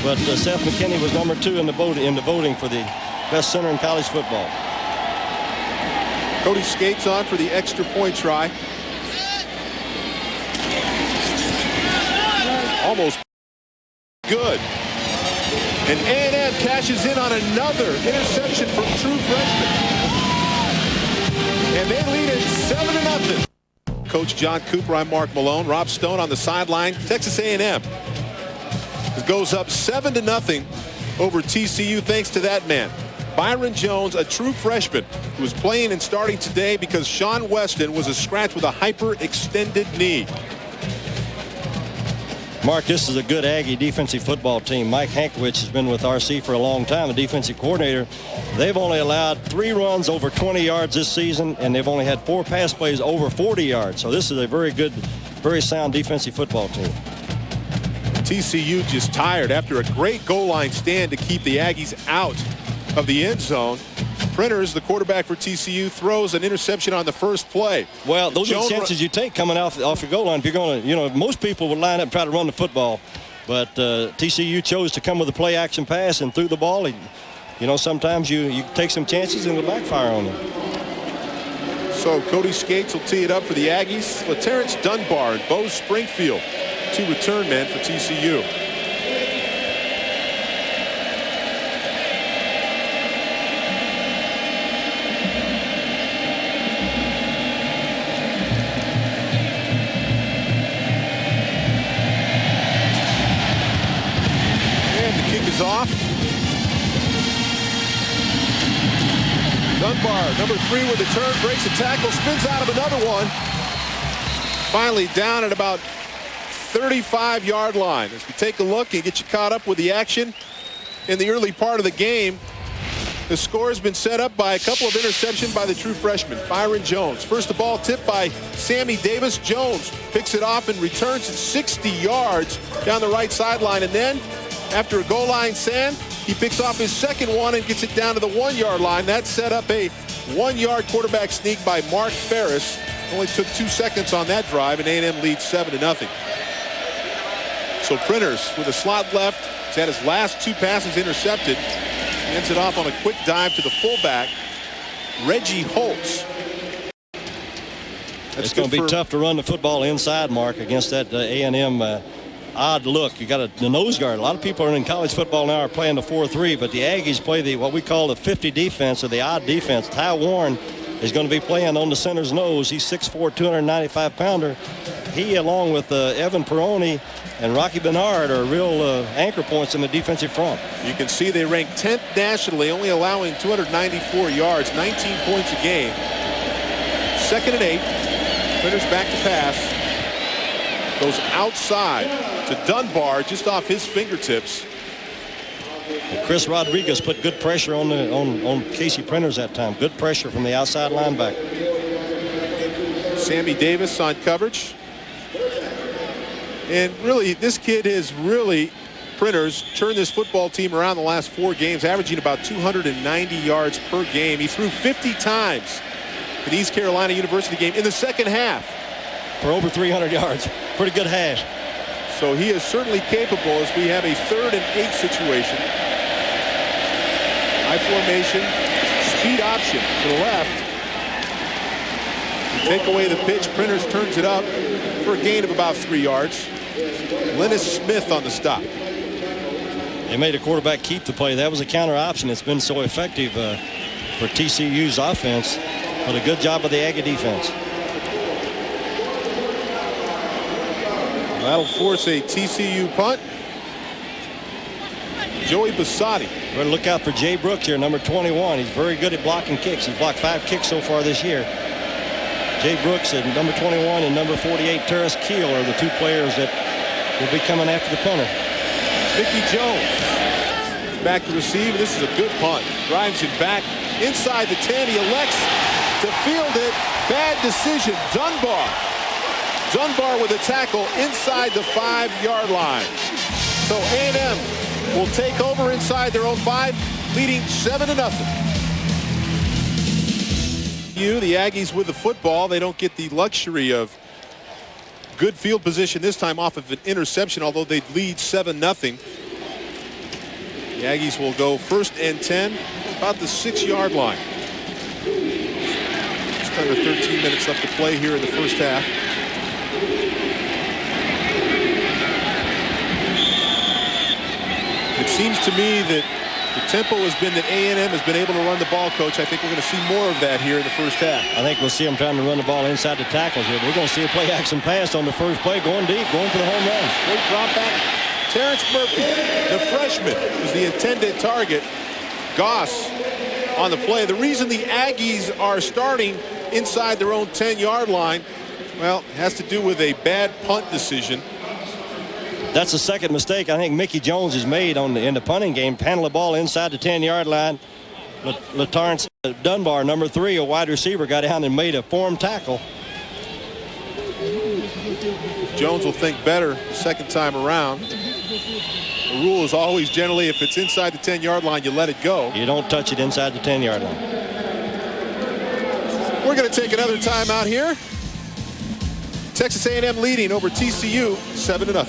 But Seth McKinney was number 2 in the voting for the best center in college football. Cody Skates on for the extra point try. Almost good. And A&M cashes in on another interception from true freshman. And they lead it 7-0. Coach John Cooper, I'm Mark Malone. Rob Stone on the sideline. Texas A&M goes up 7-0 over TCU thanks to that man, Byron Jones, a true freshman who was playing and starting today because Sean Weston was a scratch with a hyperextended knee. Mark, this is a good Aggie defensive football team. Mike Hankwich has been with RC for a long time, the defensive coordinator. They've only allowed 3 runs over 20 yards this season, and they've only had 4 pass plays over 40 yards. So this is a very good, very sound defensive football team. TCU just tired after a great goal line stand to keep the Aggies out of the end zone. Printers, the quarterback for TCU, throws an interception on the first play. Well, those are the chances you take coming off your goal line. If you're going to, most people would line up and try to run the football, but TCU chose to come with a play action pass and threw the ball. Sometimes you take some chances and it'll backfire on them. So Cody Skates will tee it up for the Aggies. Terrence Dunbar and Bo Springfield, 2 return men for TCU. And the kick is off. Dunbar, number 3 with a turn, breaks a tackle, spins out of another one. Finally down at about 35-yard line. As we take a look and get you caught up with the action in the early part of the game, the score has been set up by a couple of interceptions by the true freshman, Byron Jones. First, the ball tipped by Sammy Davis. Jones picks it off and returns it 60 yards down the right sideline. And then, after a goal line stand, he picks off his second one and gets it down to the 1-yard line. That set up a 1-yard quarterback sneak by Mark Ferris. Only took 2 seconds on that drive, and A&M leads 7-0. So Printers with a slot left. He's had his last 2 passes intercepted. He ends it off on a quick dive to the fullback, Reggie Holtz. It's going to be tough to run the football inside, Mark, against that A&M odd look. You got the nose guard. A lot of people in college football now are playing the 4-3, but the Aggies play what we call the 50 defense, or the odd defense. Ty Warren is going to be playing on the center's nose. He's 6'4", 295-pounder. He, along with Evan Peroni and Rocky Bernard, are real anchor points in the defensive front. You can see they rank 10th nationally, only allowing 294 yards, 19 points a game. 2nd and 8. Printers back to pass. Goes outside to Dunbar, just off his fingertips. And Chris Rodriguez put good pressure on Casey Printers that time. Good pressure from the outside linebacker. Sammy Davis on coverage. And really, this kid has really, Printers, turned this football team around the last 4 games, averaging about 290 yards per game. He threw 50 times in the East Carolina University game in the second half. For over 300 yards. Pretty good hash. So he is certainly capable as we have a 3rd and 8 situation. High formation, speed option to the left. Take away the pitch. Printers turns it up for a gain of about 3 yards. Lennis Smith on the stop. They made a quarterback keep the play. That was a counter option. It's been so effective for TCU's offense. But a good job of the Aggie defense. That'll force a TCU punt. Joey Bassotti. We're going to look out for Jay Brooks here, number 21. He's very good at blocking kicks. He's blocked 5 kicks so far this year. Jay Brooks and number 21 and number 48, Terrace Keel, are the 2 players that will be coming after the punter. Mickey Jones back to receive. This is a good punt. Drives it back inside the 10. He elects to field it. Bad decision. Dunbar with a tackle inside the 5-yard line. So A&M will take over inside their own 5, leading 7-0. The Aggies with the football. They don't get the luxury of good field position this time off of an interception, although they lead 7-0. The Aggies will go 1st and 10, about the 6-yard line. Just under 13 minutes left to play here in the first half. It seems to me that the tempo has been that A&M has been able to run the ball, Coach. I think we're going to see more of that here in the first half. I think we'll see them trying to run the ball inside the tackles here. We're going to see a play action pass on the first play, going deep, going for the home run. Great drop back. Terrence Murphy, the freshman, was the intended target. Goss on the play. The reason the Aggies are starting inside their own 10-yard line, well, has to do with a bad punt decision. That's the second mistake I think Mickey Jones has made in the punting game. Handle the ball inside the 10-yard line. Latarence Dunbar, number 3, a wide receiver, got down and made a form tackle. Jones will think better the second time around. The rule is always generally if it's inside the 10-yard line, you let it go. You don't touch it inside the 10-yard line. We're going to take another time out here. Texas A&M leading over TCU 7-0.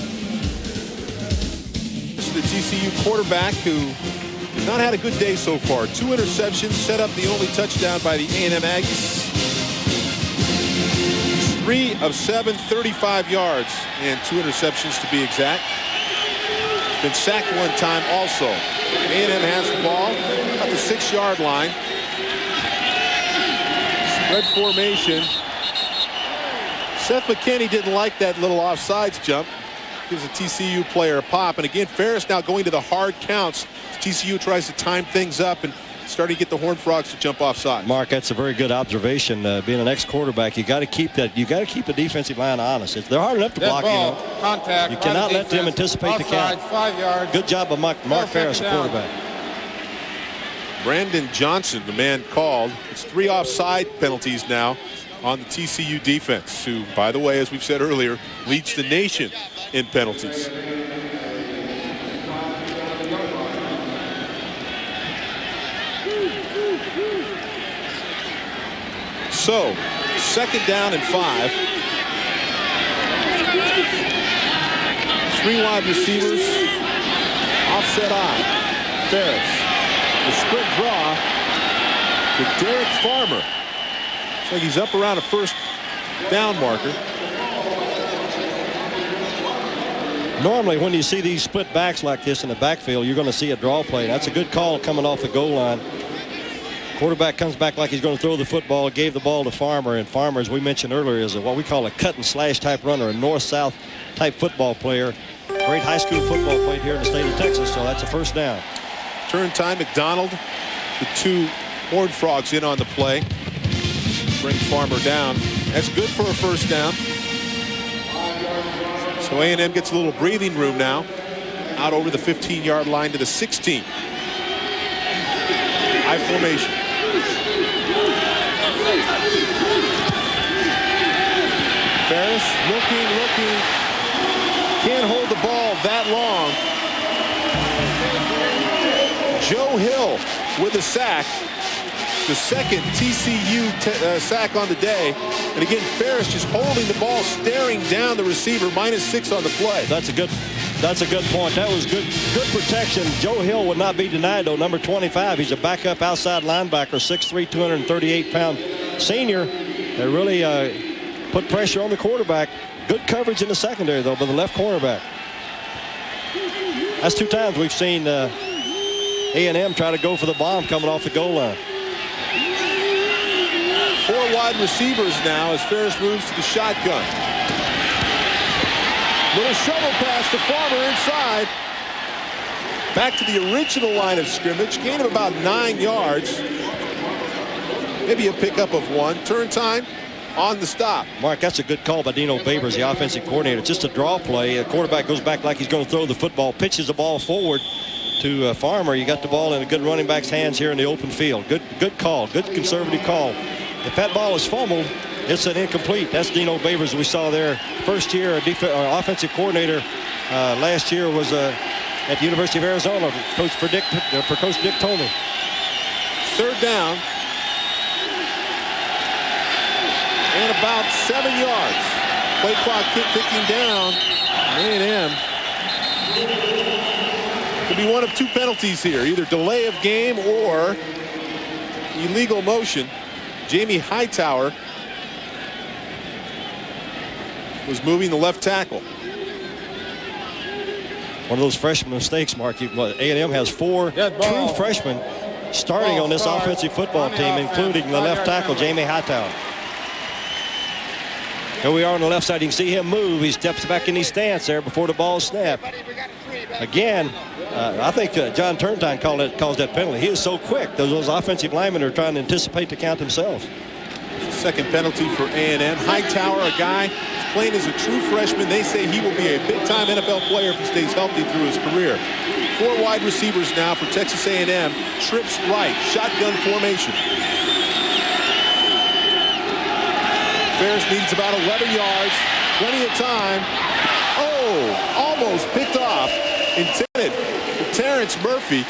This is the TCU quarterback who has not had a good day so far. 2 interceptions, set up the only touchdown by the A&M Aggies. 3 of 7, 35 yards, and 2 interceptions to be exact. He's been sacked 1 time also. A&M has the ball at the 6-yard line. Spread formation. Seth McKinney didn't like that little offsides jump. Gives a TCU player a pop. And again, Ferris now going to the hard counts. TCU tries to time things up and starting to get the Horned Frogs to jump offside. Mark, that's a very good observation. Being an ex-quarterback, you got to keep that. You got to keep the defensive line honest. They're hard enough to block. Ball, contact. You cannot let them anticipate offside, the count. 5 yards. Good job of Mark Ferris, the quarterback. Brandon Johnson, the man called. It's 3 offside penalties now on the TCU defense, who, by the way, as we've said earlier, leads the nation in penalties. So, 2nd down and 5. 3 wide receivers. Offset eye. Ferris. The sprint draw to Derek Farmer. Looks like he's up around a 1st down marker. Normally, when you see these split backs like this in the backfield, you're going to see a draw play. That's a good call coming off the goal line. Quarterback comes back like he's going to throw the football, gave the ball to Farmer, and Farmer, as we mentioned earlier, is what we call a cut and slash type runner, a north-south type football player. Great high school football played here in the state of Texas, so that's a 1st down. Turn time, McDonald, the 2 Horned Frogs in on the play. Bring Farmer down. That's good for a 1st down. So A&M gets a little breathing room now. Out over the 15-yard line to the 16. High formation. Ferris looking. Can't hold the ball that long. Joe Hill with the sack. the second TCU sack on the day. And again, Ferris just holding the ball, staring down the receiver, -6 on the play. That's a good point. That was good protection. Joe Hill would not be denied, though. Number 25, he's a backup outside linebacker, 6'3", 238-pound senior. They really put pressure on the quarterback. Good coverage in the secondary, though, by the left cornerback. That's 2 times we've seen A&M try to go for the bomb coming off the goal line. 4 wide receivers now as Ferris moves to the shotgun. Little shovel pass to Farmer inside. Back to the original line of scrimmage. Gain of about 9 yards. Maybe a pickup of 1. Turn time on the stop. Mark, that's a good call by Dino Babers, the offensive coordinator. Just a draw play. The quarterback goes back like he's going to throw the football, pitches the ball forward to Farmer. You got the ball in a good running back's hands here in the open field. Good call. Good conservative call. If that ball is fumbled, it's an incomplete. That's Dino Babers we saw there. First year offensive coordinator last year was at the University of Arizona for Coach Dick Tomey. 3rd down. And about 7 yards. Play clock ticking down. A&M could be one of 2 penalties here. Either delay of game or illegal motion. Jamie Hightower was moving the left tackle. One of those freshman mistakes, Mark. A&M has 4 true freshmen starting on this offensive football team, including the left tackle, Jamie Hightower. Here we are on the left side. You can see him move. He steps back in his stance there before the ball snapped. Again, I think John Turntine calls that penalty. He is so quick. Those offensive linemen are trying to anticipate the count themselves. Second penalty for A&M. Hightower, a guy who's playing as a true freshman. They say he will be a big-time NFL player if he stays healthy through his career. 4 wide receivers now for Texas A&M. Trips right. Shotgun formation. Ferris needs about 11 yards. Plenty of time. Oh, almost picked off. Intended for Terrence Murphy.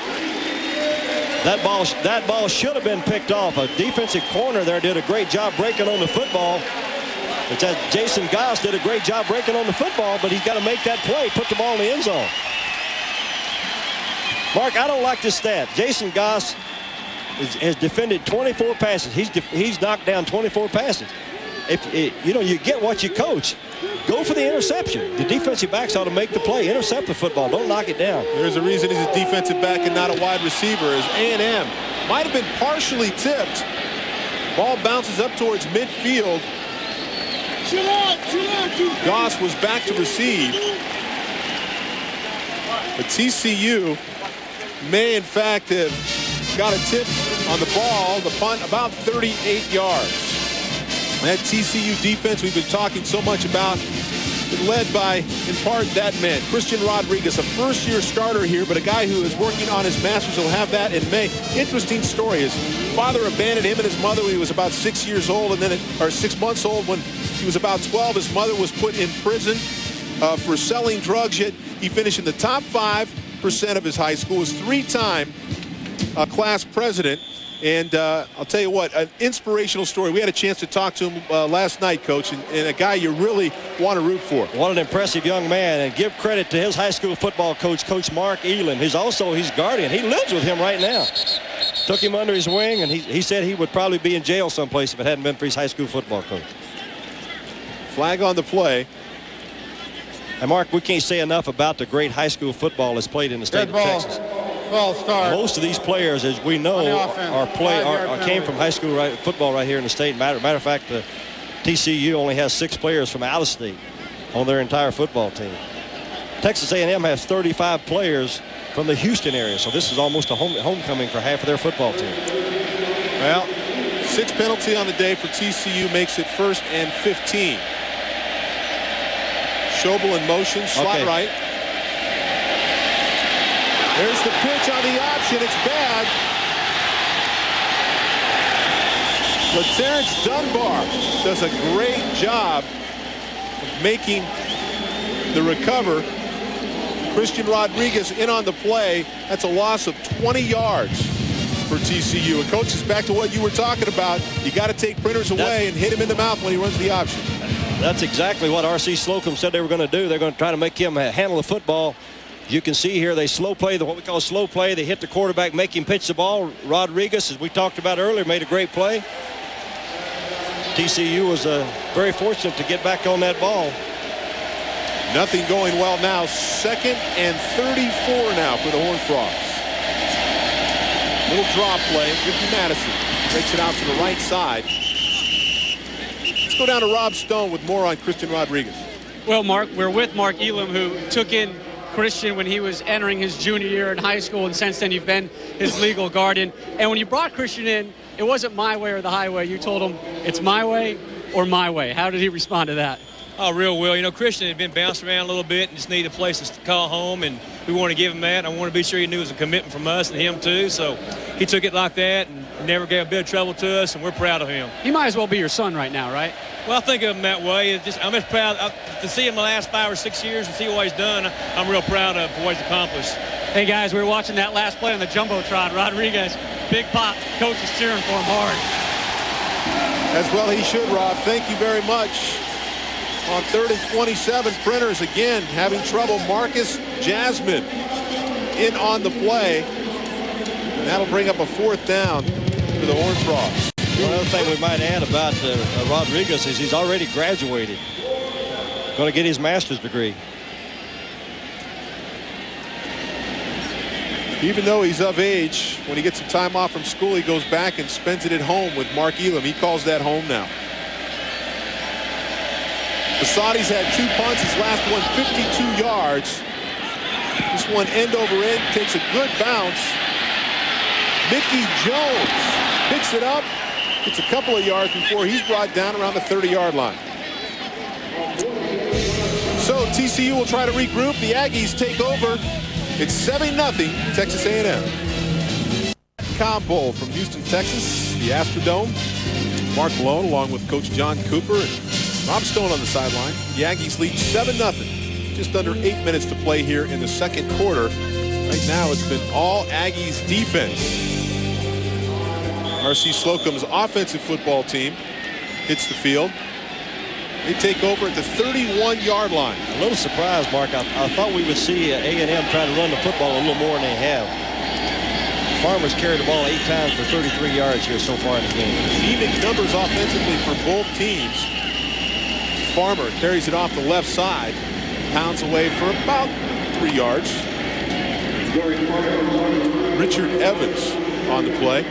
That ball should have been picked off. A defensive corner there did a great job breaking on the football. It's that Jason Goss did a great job breaking on the football, but he's got to make that play, put the ball in the end zone. Mark, I don't like this stat. Jason Goss has defended 24 passes. He's knocked down 24 passes. You get what you coach. Go for the interception. The defensive backs ought to make the play. Intercept the football. Don't knock it down. There's a reason he's a defensive back and not a wide receiver, as A&M might have been partially tipped. Ball bounces up towards midfield. Goss was back to receive. But TCU may, in fact, have got a tip on the ball. The punt about 38 yards. That TCU defense we've been talking so much about, been led by, in part, that man, Christian Rodriguez, a first-year starter here, but a guy who is working on his master's. He'll have that in May. Interesting story. His father abandoned him and his mother when he was about 6 years old, and then, or 6 months old. When he was about 12, his mother was put in prison for selling drugs. Yet he finished in the top 5% of his high school. Was 3-time class president. And I'll tell you what, an inspirational story. We had a chance to talk to him last night, Coach, and a guy you really want to root for. What an impressive young man, and give credit to his high school football coach, Coach Mark Elam. He's also his guardian. He lives with him right now. Took him under his wing, and he said he would probably be in jail someplace if it hadn't been for his high school football coach. Flag on the play. And, Mark, we can't say enough about the great high school football that's played in the state of Texas. Most of these players, as we know, came from high school football right here in the state. Matter of fact, the TCU only has 6 players from out of state on their entire football team. Texas A&M has 35 players from the Houston area, so this is almost a homecoming for half of their football team. Well, 6 penalty on the day for TCU makes it 1st and 15. Schobel in motion, slot right. There's the pitch on the option. It's bad. Terrence Dunbar does a great job of making the recover. Christian Rodriguez in on the play. That's a loss of 20 yards. for TCU. And coaches, back to what you were talking about, you got to take Printers away and hit him in the mouth when he runs the option. That's exactly what R.C. Slocum said they were going to do. They're going to try to make him handle the football. You can see here they slow play, what we call slow play. They hit the quarterback, make him pitch the ball. Rodriguez, as we talked about earlier, made a great play. TCU was very fortunate to get back on that ball. Nothing going well now. 2nd and 34 now for the Horned Frogs. Little drop play. Ricky Madison takes it out to the right side. Let's go down to Rob Stone with more on Christian Rodriguez. Well, Mark, we're with Mark Elam, who took in Christian when he was entering his junior year in high school, and since then you've been his legal guardian. And when you brought Christian in, it wasn't my way or the highway. You told him it's my way or my way. How did he respond to that? Oh, real well. You know, Christian had been bounced around a little bit and just needed a place to call home, and we want to give him that. I want to be sure he knew it was a commitment from us and him too. So he took it like that and never gave a bit of trouble to us, and we're proud of him. He might as well be your son right now, right? Well, I think of him that way. I'm just proud to see him the last 5 or 6 years and see what he's done. I'm real proud of what he's accomplished. Hey, guys, we were watching that last play on the Jumbotron. Rodriguez, big pop. Coach is cheering for him hard. As well he should, Rob. Thank you very much. On 3rd and 27, Printers again having trouble. Marcus Jasmine in on the play. And that'll bring up a 4th down for the Horned Frogs. One other thing we might add about Rodriguez is he's already graduated. Going to get his master's degree. Even though he's of age, when he gets some time off from school, he goes back and spends it at home with Mark Elam. He calls that home now. Basadi's had 2 punts. His last one 52 yards. This one end over end takes a good bounce. Mickey Jones picks it up. Gets a couple of yards before he's brought down around the 30-yard line. So TCU will try to regroup. The Aggies take over. It's 7-0 Texas A&M. Bowl from Houston, Texas, the Astrodome. Mark Malone along with Coach John Cooper and Rob Stone on the sideline. The Aggies lead 7-0. Just under 8 minutes to play here in the 2nd quarter. Right now it's been all Aggies defense. R.C. Slocum's offensive football team hits the field. They take over at the 31-yard line. A little surprised, Mark. I thought we would see A&M try to run the football a little more than they have. Farmer's carried the ball 8 times for 33 yards here so far in the game. Even numbers offensively for both teams. Farmer carries it off the left side. Pounds away for about 3 yards. Richard Evans on the play.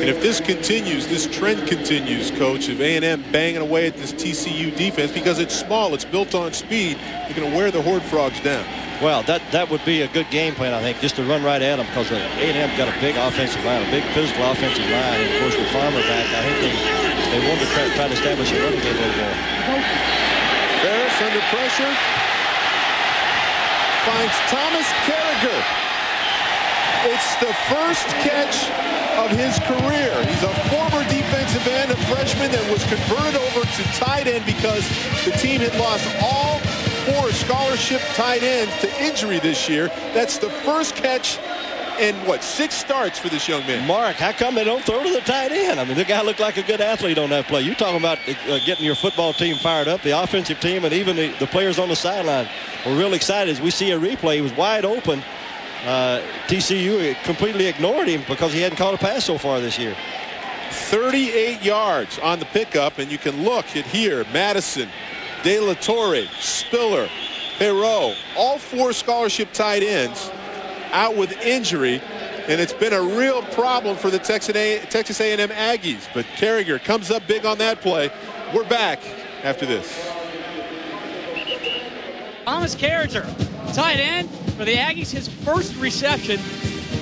And if this continues, this trend continues, Coach, of A&M banging away at this TCU defense, because it's small, it's built on speed, they're going to wear the Horned Frogs down. Well, that would be a good game plan, I think, just to run right at them, because A&M got a big offensive line, a big physical offensive line. And, of course, with Farmer back, I think they wanted to try to establish a running game a little more. Ferris under pressure. Finds Thomas Carragher. It's the first catch of his career. He's a former defensive end, a freshman that was converted over to tight end because the team had lost all 4 scholarship tight ends to injury this year. That's the first catch in, 6 starts for this young man. Mark, how come they don't throw to the tight end? I mean, the guy looked like a good athlete on that play. You're talking about getting your football team fired up, the offensive team, and even the players on the sideline were real excited. As we see a replay, he was wide open. TCU completely ignored him because he hadn't caught a pass so far this year. 38 yards on the pickup, and you can look at here. Madison, De La Torre, Spiller, Perot, all 4 scholarship tight ends out with injury, and it's been a real problem for the Texas A&M Aggies. But Carragher comes up big on that play. We're back after this. Thomas Carragher, tight end for the Aggies, his first reception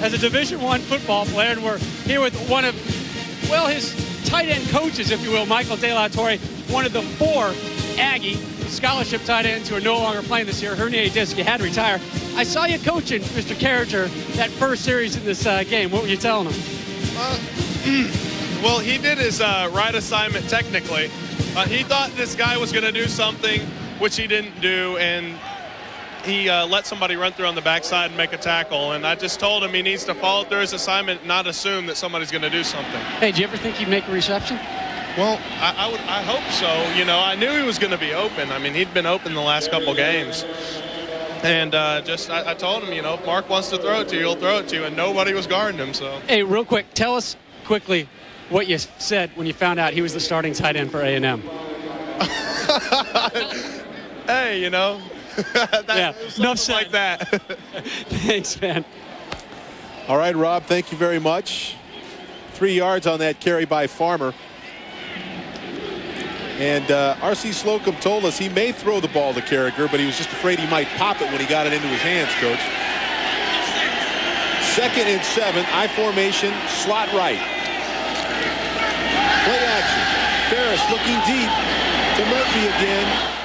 as a Division I football player, and we're here with one of, his tight end coaches, if you will, Michael De La Torre, one of the 4 Aggie scholarship tight ends who are no longer playing this year. Herniated disc, you had to retire. I saw you coaching Mr. Carragher that first series in this game. What were you telling him? Well, he did his right assignment technically. He thought this guy was going to do something which he didn't do, and he let somebody run through on the backside and make a tackle. And I just told him he needs to follow through his assignment and not assume that somebody's going to do something. Hey, do you ever think he'd make a reception? Well, I hope so. You know, I knew he was going to be open. I mean, he'd been open the last couple games. And I told him, you know, if Mark wants to throw it to you, he'll throw it to you. And nobody was guarding him. So. Hey, real quick, tell us quickly what you said when you found out he was the starting tight end for A&M. Hey, you know. Yeah, enough said. Like that. Thanks, man. All right, Rob, thank you very much. 3 yards on that carry by Farmer. And R.C. Slocum told us he may throw the ball to Carragher, but he was just afraid he might pop it when he got it into his hands, Coach. 2nd and 7, I formation, slot right. Play action. Ferris looking deep to Murphy again.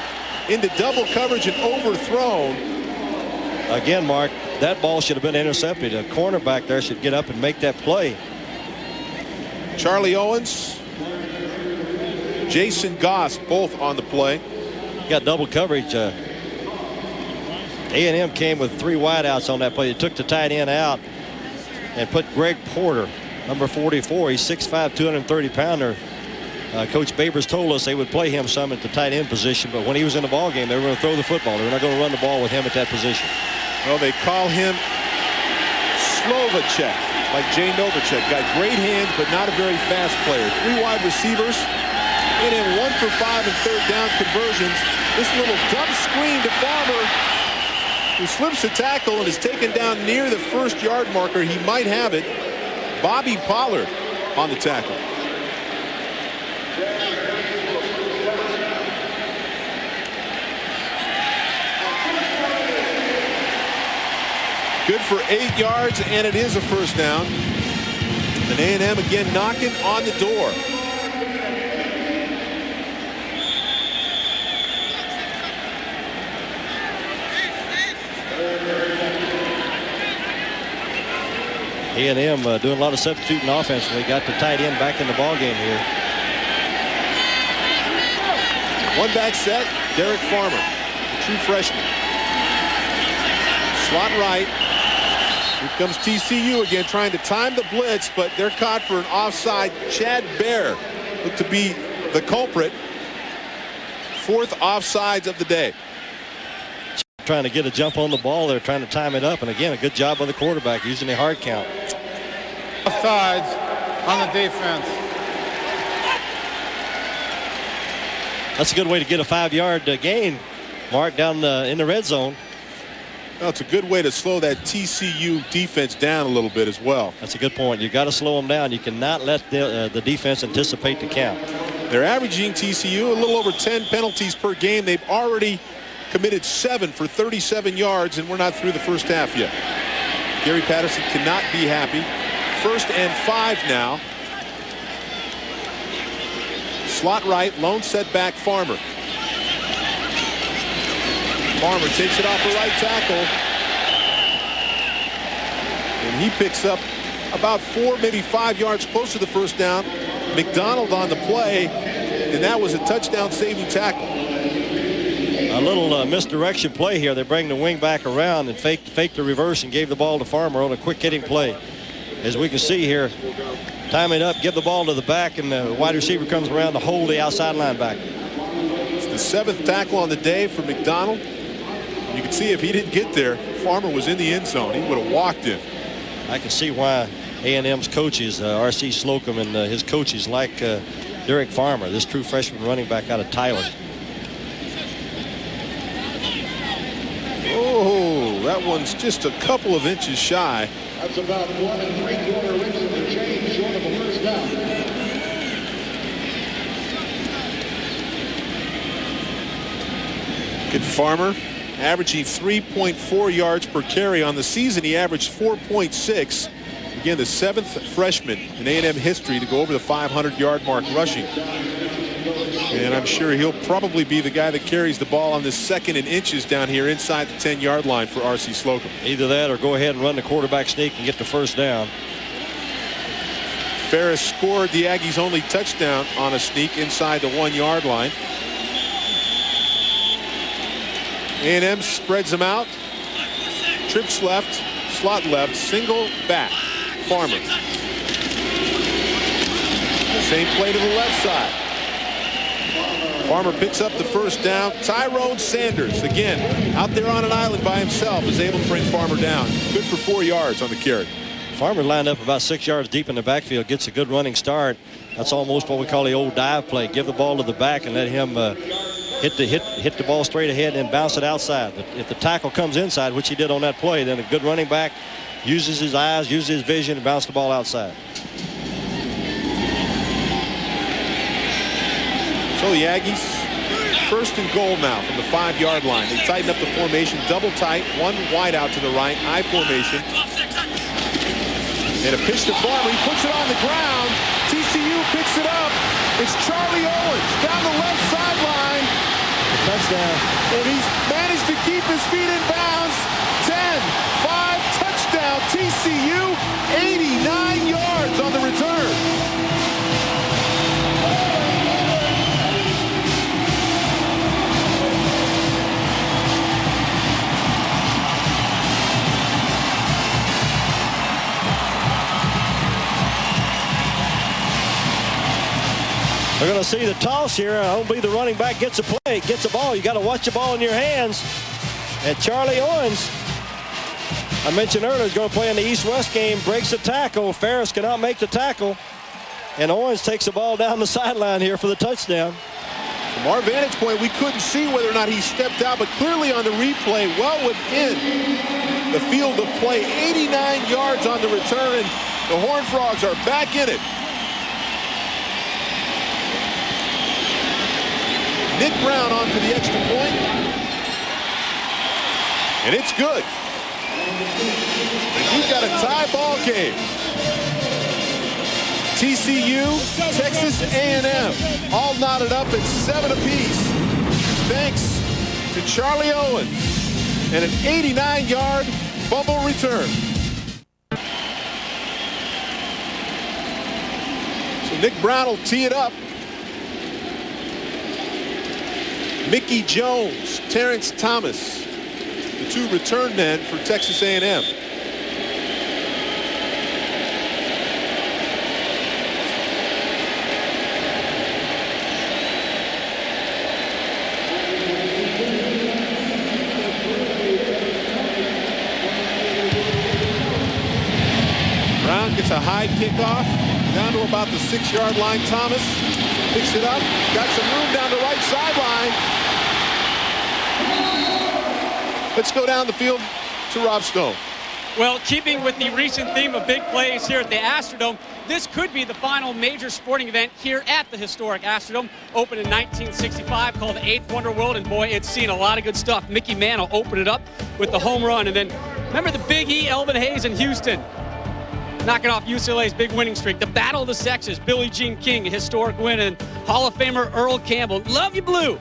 Into double coverage and overthrown. Again, Mark, that ball should have been intercepted. A cornerback there should get up and make that play. Charlie Owens, Jason Goss, both on the play. Got double coverage. A&M came with 3 wideouts on that play. They took the tight end out and put Greg Porter, number 44. He's 6'5", 230-pounder. Coach Babers told us they would play him some at the tight end position, but when he was in the ball game, they were going to throw the football. They were not going to run the ball with him at that position. Well, they call him Slovacek, like Jay Novacek. Got great hands, but not a very fast player. 3 wide receivers, and then 1 for 5 in third down conversions. This little dump screen to Farmer, who slips a tackle and is taken down near the 1st-yard marker. He might have it. Bobby Pollard on the tackle. Good for 8 yards, and it is a first down. And A&M again knocking on the door. A&M doing a lot of substituting offensively. Got the tight end back in the ball game here. One back set, Derek Farmer, the true freshman. Slot right. Here comes TCU again, trying to time the blitz, but they're caught for an offside. Chad Bear looked to be the culprit. 4th offsides of the day. Trying to get a jump on the ball. They're trying to time it up. And again, a good job by the quarterback using a hard count. Offsides on the defense. That's a good way to get a 5-yard gain, Mark, down in the red zone. Well, it's a good way to slow that TCU defense down a little bit as well. That's a good point. You got to slow them down. You cannot let the defense anticipate the count. They're averaging TCU a little over 10 penalties per game. They've already committed 7 for 37 yards, and we're not through the first half yet. Gary Patterson cannot be happy. 1st and 5 now. Slot right, lone setback Farmer. Farmer takes it off the right tackle. And he picks up about 4, maybe 5 yards close to the first down. McDonald on the play, and that was a touchdown-saving tackle. A little misdirection play here. They bring the wing back around and faked the reverse and gave the ball to Farmer on a quick-hitting play. As we can see here, time it up, give the ball to the back, and the wide receiver comes around to hold the outside linebacker. It's the 7th tackle on the day for McDonald. You can see if he didn't get there, Farmer was in the end zone. He would have walked in. I can see why A&M's coaches, R.C. Slocum and his coaches, like Derek Farmer, this true freshman running back out of Tyler. Oh, that one's just a couple of inches shy. That's about 1 3/4 inches of change short of a first down. Good Farmer, averaging 3.4 yards per carry. On the season, he averaged 4.6. Again, the 7th freshman in A&M history to go over the 500-yard mark rushing. And I'm sure he'll probably be the guy that carries the ball on this 2nd and inches down here inside the 10-yard line for R.C. Slocum. Either that or go ahead and run the quarterback sneak and get the first down. Ferris scored the Aggies' only touchdown on a sneak inside the 1-yard line. A&M spreads them out. Trips left, slot left, single back. Farmer. Same play to the left side. Farmer picks up the first down. Tyrone Sanders, again, out there on an island by himself, is able to bring Farmer down. Good for 4 yards on the carry. Farmer lined up about 6 yards deep in the backfield, gets a good running start. That's almost what we call the old dive play. Give the ball to the back and let him hit the ball straight ahead and bounce it outside. But if the tackle comes inside, which he did on that play, then a good running back uses his eyes, uses his vision, and bounce the ball outside. So the Aggies, first and goal now from the 5-yard line. They tighten up the formation, double tight, one wide out to the right, I formation. And a pitch to Farmer. He puts it on the ground. TCU picks it up. It's Charlie Owens down the left sideline. Touchdown. And he's managed to keep his feet in bounds. 10-5 touchdown. TCU, 89 yards on the return. We're going to see the toss here. I don't believe the running back gets a play, gets a ball. You got to watch the ball in your hands. And Charlie Owens, I mentioned earlier, is going to play in the East-West game, breaks the tackle. Ferris cannot make the tackle. And Owens takes the ball down the sideline here for the touchdown. From our vantage point, we couldn't see whether or not he stepped out, but clearly on the replay, well within the field of play. 89 yards on the return, and the Horned Frogs are back in it. Nick Brown on for the extra point. And it's good. We've got a tie ball game. TCU, Texas A&M, all knotted up at 7 apiece. Thanks to Charlie Owens and an 89-yard fumble return. So Nick Brown will tee it up. Mickey Jones, Terrence Thomas, the two return men for Texas A&M. Brown gets a high kickoff down to about the 6-yard line. Thomas picks it up, got some room down the right sideline. Let's go down the field to Rob Stone. Well, keeping with the recent theme of big plays here at the Astrodome, this could be the final major sporting event here at the historic Astrodome. Opened in 1965, called the Eighth Wonder World, and boy, it's seen a lot of good stuff. Mickey Mantle opened it up with the home run, and then remember the Big E, Elvin Hayes in Houston, knocking off UCLA's big winning streak. The Battle of the Sexes, Billie Jean King, a historic win, and Hall of Famer Earl Campbell. Love you, Blue.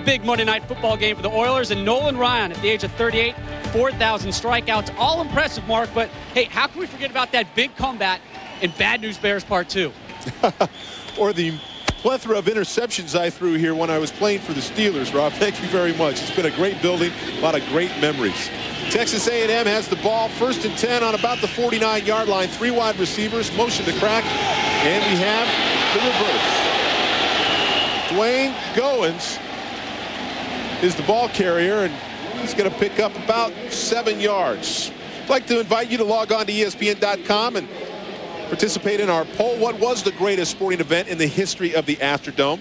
Big Monday Night Football game for the Oilers, and Nolan Ryan at the age of 38, 4,000 strikeouts. All impressive, Mark, but hey, how can we forget about that big comeback in Bad News Bears Part 2? Or the plethora of interceptions I threw here when I was playing for the Steelers, Rob. Thank you very much. It's been a great building, a lot of great memories. Texas A&M has the ball, 1st and 10 on about the 49-yard line. 3 wide receivers, motion to crack, and we have the reverse. Dwayne Goins is the ball carrier, and he's going to pick up about 7 yards. I'd like to invite you to log on to ESPN.com and participate in our poll. What was the greatest sporting event in the history of the Astrodome?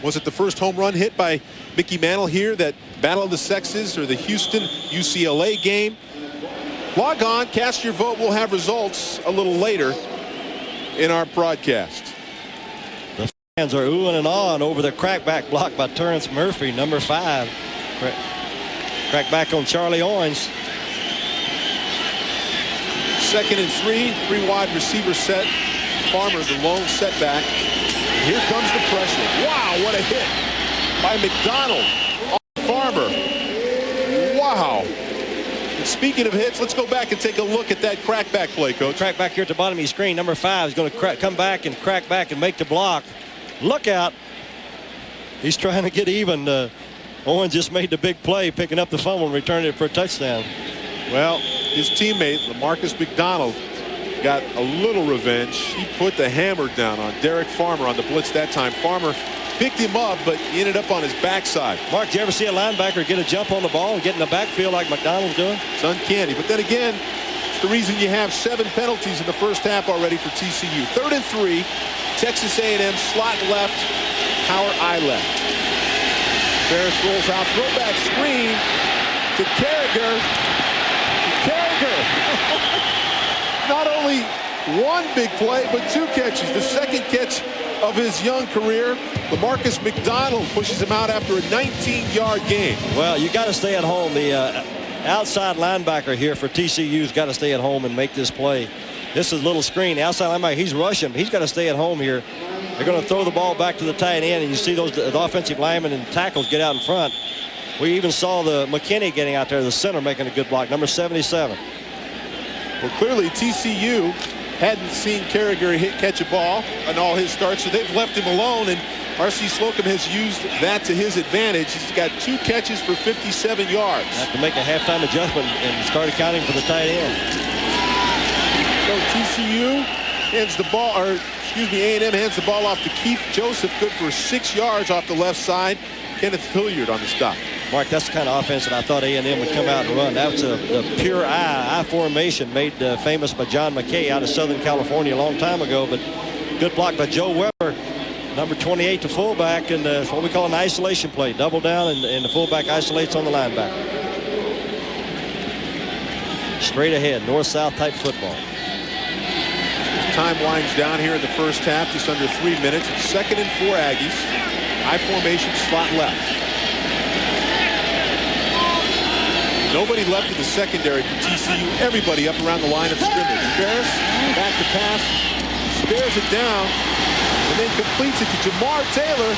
Was it the first home run hit by Mickey Mantle here, that Battle of the Sexes, or the Houston-UCLA game? Log on, cast your vote. We'll have results a little later in our broadcast. The fans are oohing and ahhing over the crackback block by Terrence Murphy, number 5. Crackback on Charlie Owens. 2nd and 3, 3 wide receiver set. Farmer, the lone setback. Here comes the pressure. Wow, what a hit by McDonald on Farmer. Wow. And speaking of hits, let's go back and take a look at that crackback play, Coach. Crackback here at the bottom of your screen. Number 5 is going to come back and crack back and make the block. Look out. He's trying to get even. Owens just made the big play, picking up the fumble and returning it for a touchdown. Well, his teammate, Lamarcus McDonald, got a little revenge. He put the hammer down on Derek Farmer on the blitz that time. Farmer picked him up, but he ended up on his backside. Mark, did you ever see a linebacker get a jump on the ball and get in the backfield like McDonald's doing? It's uncanny. But then again, it's the reason you have 7 penalties in the first half already for TCU. 3rd and 3, Texas A&M slot left, power I left. Ferris rolls out, throwback screen to Carragher. Not only one big play, but 2 catches. The second catch of his young career. Lamarcus McDonald pushes him out after a 19-yard gain. Well, you got to stay at home. The outside linebacker here for TCU's got to stay at home and make this play. This is a little screen. The outside linebacker, he's rushing. He's got to stay at home here. They're going to throw the ball back to the tight end, and you see those the offensive linemen and tackles get out in front. We even saw the McKinney getting out there, the center, making a good block, number 77. Well, clearly TCU hadn't seen Carragher catch a ball on all his starts, so they've left him alone, and R.C. Slocum has used that to his advantage. He's got 2 catches for 57 yards. Have to make a halftime adjustment and start accounting for the tight end. So TCU hands the ball, or excuse me, A&M hands the ball off to Keith Joseph, good for 6 yards off the left side. Kenneth Hilliard on the stop. Mark, that's the kind of offense that I thought A&M would come out and run. That was a pure I formation made famous by John McKay out of Southern California a long time ago. But good block by Joe Weber, number 28 to fullback, and it's what we call an isolation play. Double down, and the fullback isolates on the linebacker. Straight ahead, north-south type football. Time winds down here in the first half, just under 3 minutes. It's 2nd and 4 Aggies. I formation, slot left. Nobody left in the secondary for TCU. Everybody up around the line of scrimmage. Ferris back to pass, spares it down, and then completes it to Jamar Taylor,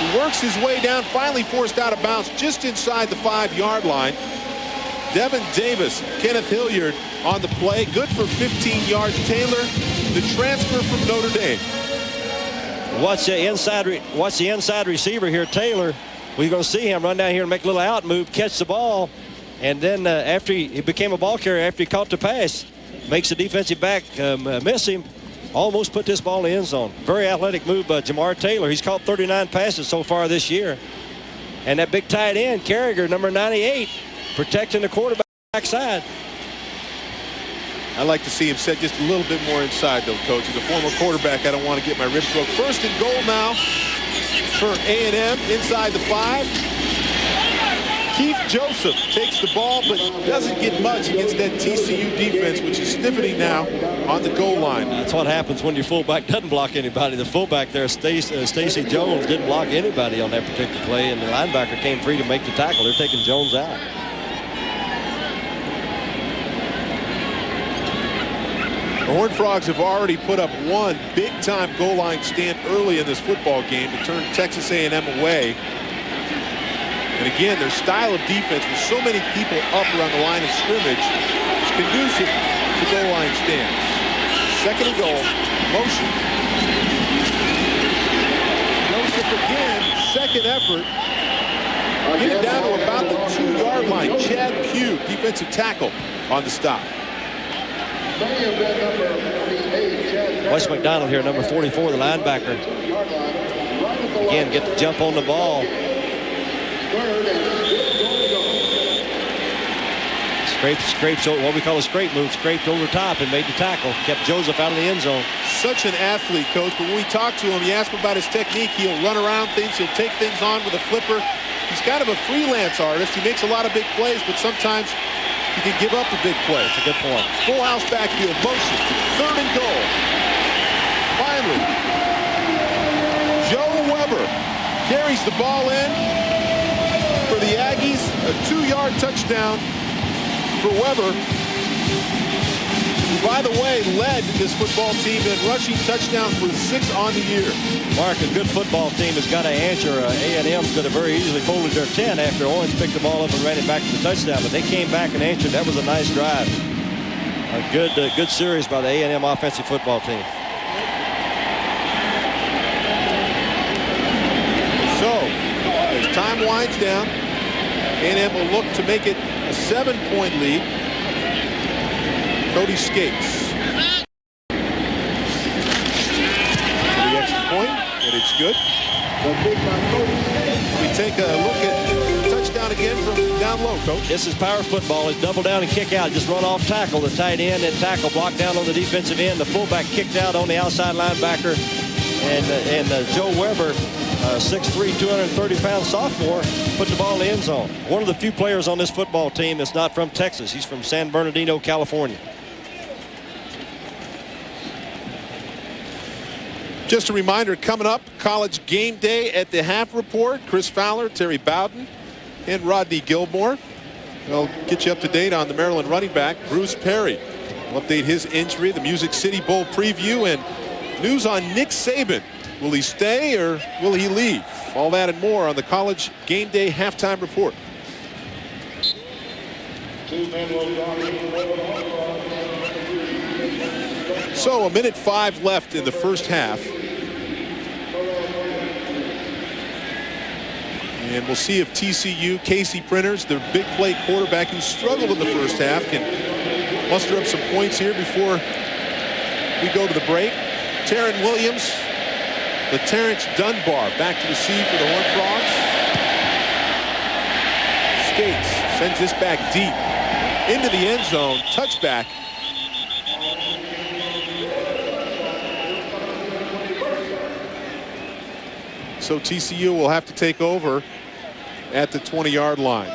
who works his way down, finally forced out of bounds just inside the 5-yard line. Devin Davis, Kenneth Hilliard on the play, good for 15 yards. Taylor, the transfer from Notre Dame. Watch the inside receiver here, Taylor. We're going to see him run down here and make a little out move, catch the ball, and then after he became a ball carrier, after he caught the pass, makes the defensive back miss him, almost put this ball in the end zone. Very athletic move by Jamar Taylor. He's caught 39 passes so far this year. And that big tight end, Carragher, number 98, protecting the quarterback side. I'd like to see him set just a little bit more inside, though, Coach. As a former quarterback, I don't want to get my ribs broke. 1st and goal now for A&M inside the 5. Keith Joseph takes the ball, but doesn't get much against that TCU defense, which is stiffening now on the goal line. That's what happens when your fullback doesn't block anybody. The fullback there, Stacey Jones, didn't block anybody on that particular play, and the linebacker came free to make the tackle. They're taking Jones out. The Horned Frogs have already put up one big-time goal line stand early in this football game to turn Texas A&M away. And again, their style of defense with so many people up around the line of scrimmage is conducive to goal line stands. 2nd and goal, motion. Joseph again, 2nd effort. Get it down to about the 2-yard line. Chad Pugh, defensive tackle, on the stop. Wes McDonald here, number 44, the linebacker. Again, get the jump on the ball. Scrapes, what we call a scrape move, scraped over top and made the tackle. Kept Joseph out of the end zone. Such an athlete, Coach, but when we talk to him, you ask him about his technique, he'll run around things, he'll take things on with a flipper. He's kind of a freelance artist. He makes a lot of big plays, but sometimes he can give up a big play. That's a good point. Full house backfield, motion, 3rd and goal. Finally, Joe Weber carries the ball in for the Aggies. A 2-yard touchdown for Weber, who, by the way, led this football team in rushing touchdowns with 6 on the year. Mark, a good football team has got to answer. A&M could have very easily folded their 10 after Owens picked the ball up and ran it back to the touchdown, but they came back and answered. That was a nice drive. A good series by the A&M offensive football team. So, there's Halftime winds down. A&M will look to make it a 7-point lead. Cody skates. The extra point, and it's good. We take a look at touchdown again from down low, Coach. This is power football. It's double down and kick out. Just run off tackle. The tight end and tackle blocked down on the defensive end. The fullback kicked out on the outside linebacker. And Joe Weber, 6'3", 230-pound sophomore, put the ball in the end zone. One of the few players on this football team that's not from Texas. He's from San Bernardino, California. Just a reminder, coming up, College Game Day at the Half Report. Chris Fowler, Terry Bowden, and Rodney Gilmore. They'll get you up to date on the Maryland running back, Bruce Perry. We'll update his injury, the Music City Bowl preview, and news on Nick Saban. Will he stay or will he leave? All that and more on the College Game Day Halftime Report. So 1:05 left in the first half. And we'll see if TCU, Casey Printers, their big play quarterback who struggled in the first half, can muster up some points here before we go to the break. Taryn Williams, the Terrence Dunbar back to receive for the Horned Frogs. Skates, sends this back deep into the end zone, touchback. So TCU will have to take over at the 20-yard line.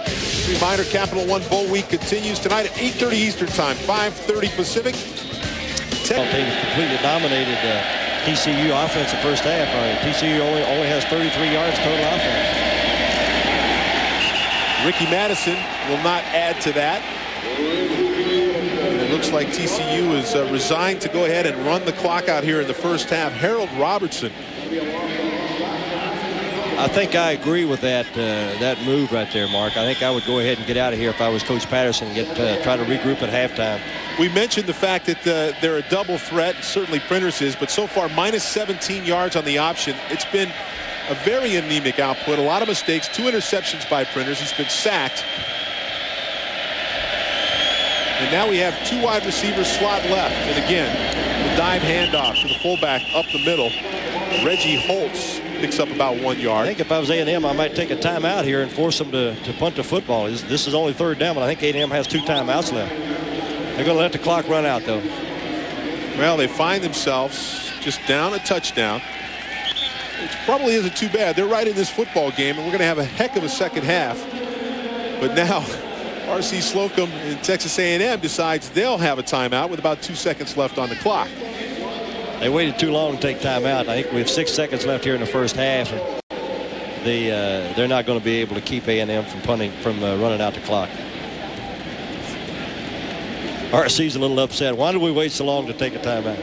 Reminder, Capital One Bowl Week continues tonight at 8:30 Eastern Time, 5:30 Pacific. The team completely dominated TCU offense the first half. TCU only has 33 yards total offense. Ricky Madison will not add to that. And it looks like TCU is resigned to go ahead and run the clock out here in the first half. Harold Robertson. I think I agree with that move right there, Mark. I think I would go ahead and get out of here if I was Coach Patterson and try to regroup at halftime. We mentioned the fact that they're a double threat. Certainly Printers is, but so far minus 17 yards on the option. It's been a very anemic output. A lot of mistakes. 2 interceptions by Printers. He's been sacked. And now we have 2 wide receivers slot left. And again, the dive handoff to the fullback up the middle. Reggie Holtz picks up about 1 yard. I think if I was A&M, I might take a timeout here and force them to punt the football. This is only 3rd down, but I think A&M has 2 timeouts left. They're going to let the clock run out, though. Well, they find themselves just down a touchdown, which probably isn't too bad. They're right in this football game, and we're going to have a heck of a second half. But now R.C. Slocum and Texas A&M decides they'll have a timeout with about 2 seconds left on the clock. They waited too long to take timeout. I think we have 6 seconds left here in the first half. And they're not going to be able to keep A&M from running out the clock. RC's a little upset. Why did we wait so long to take a timeout?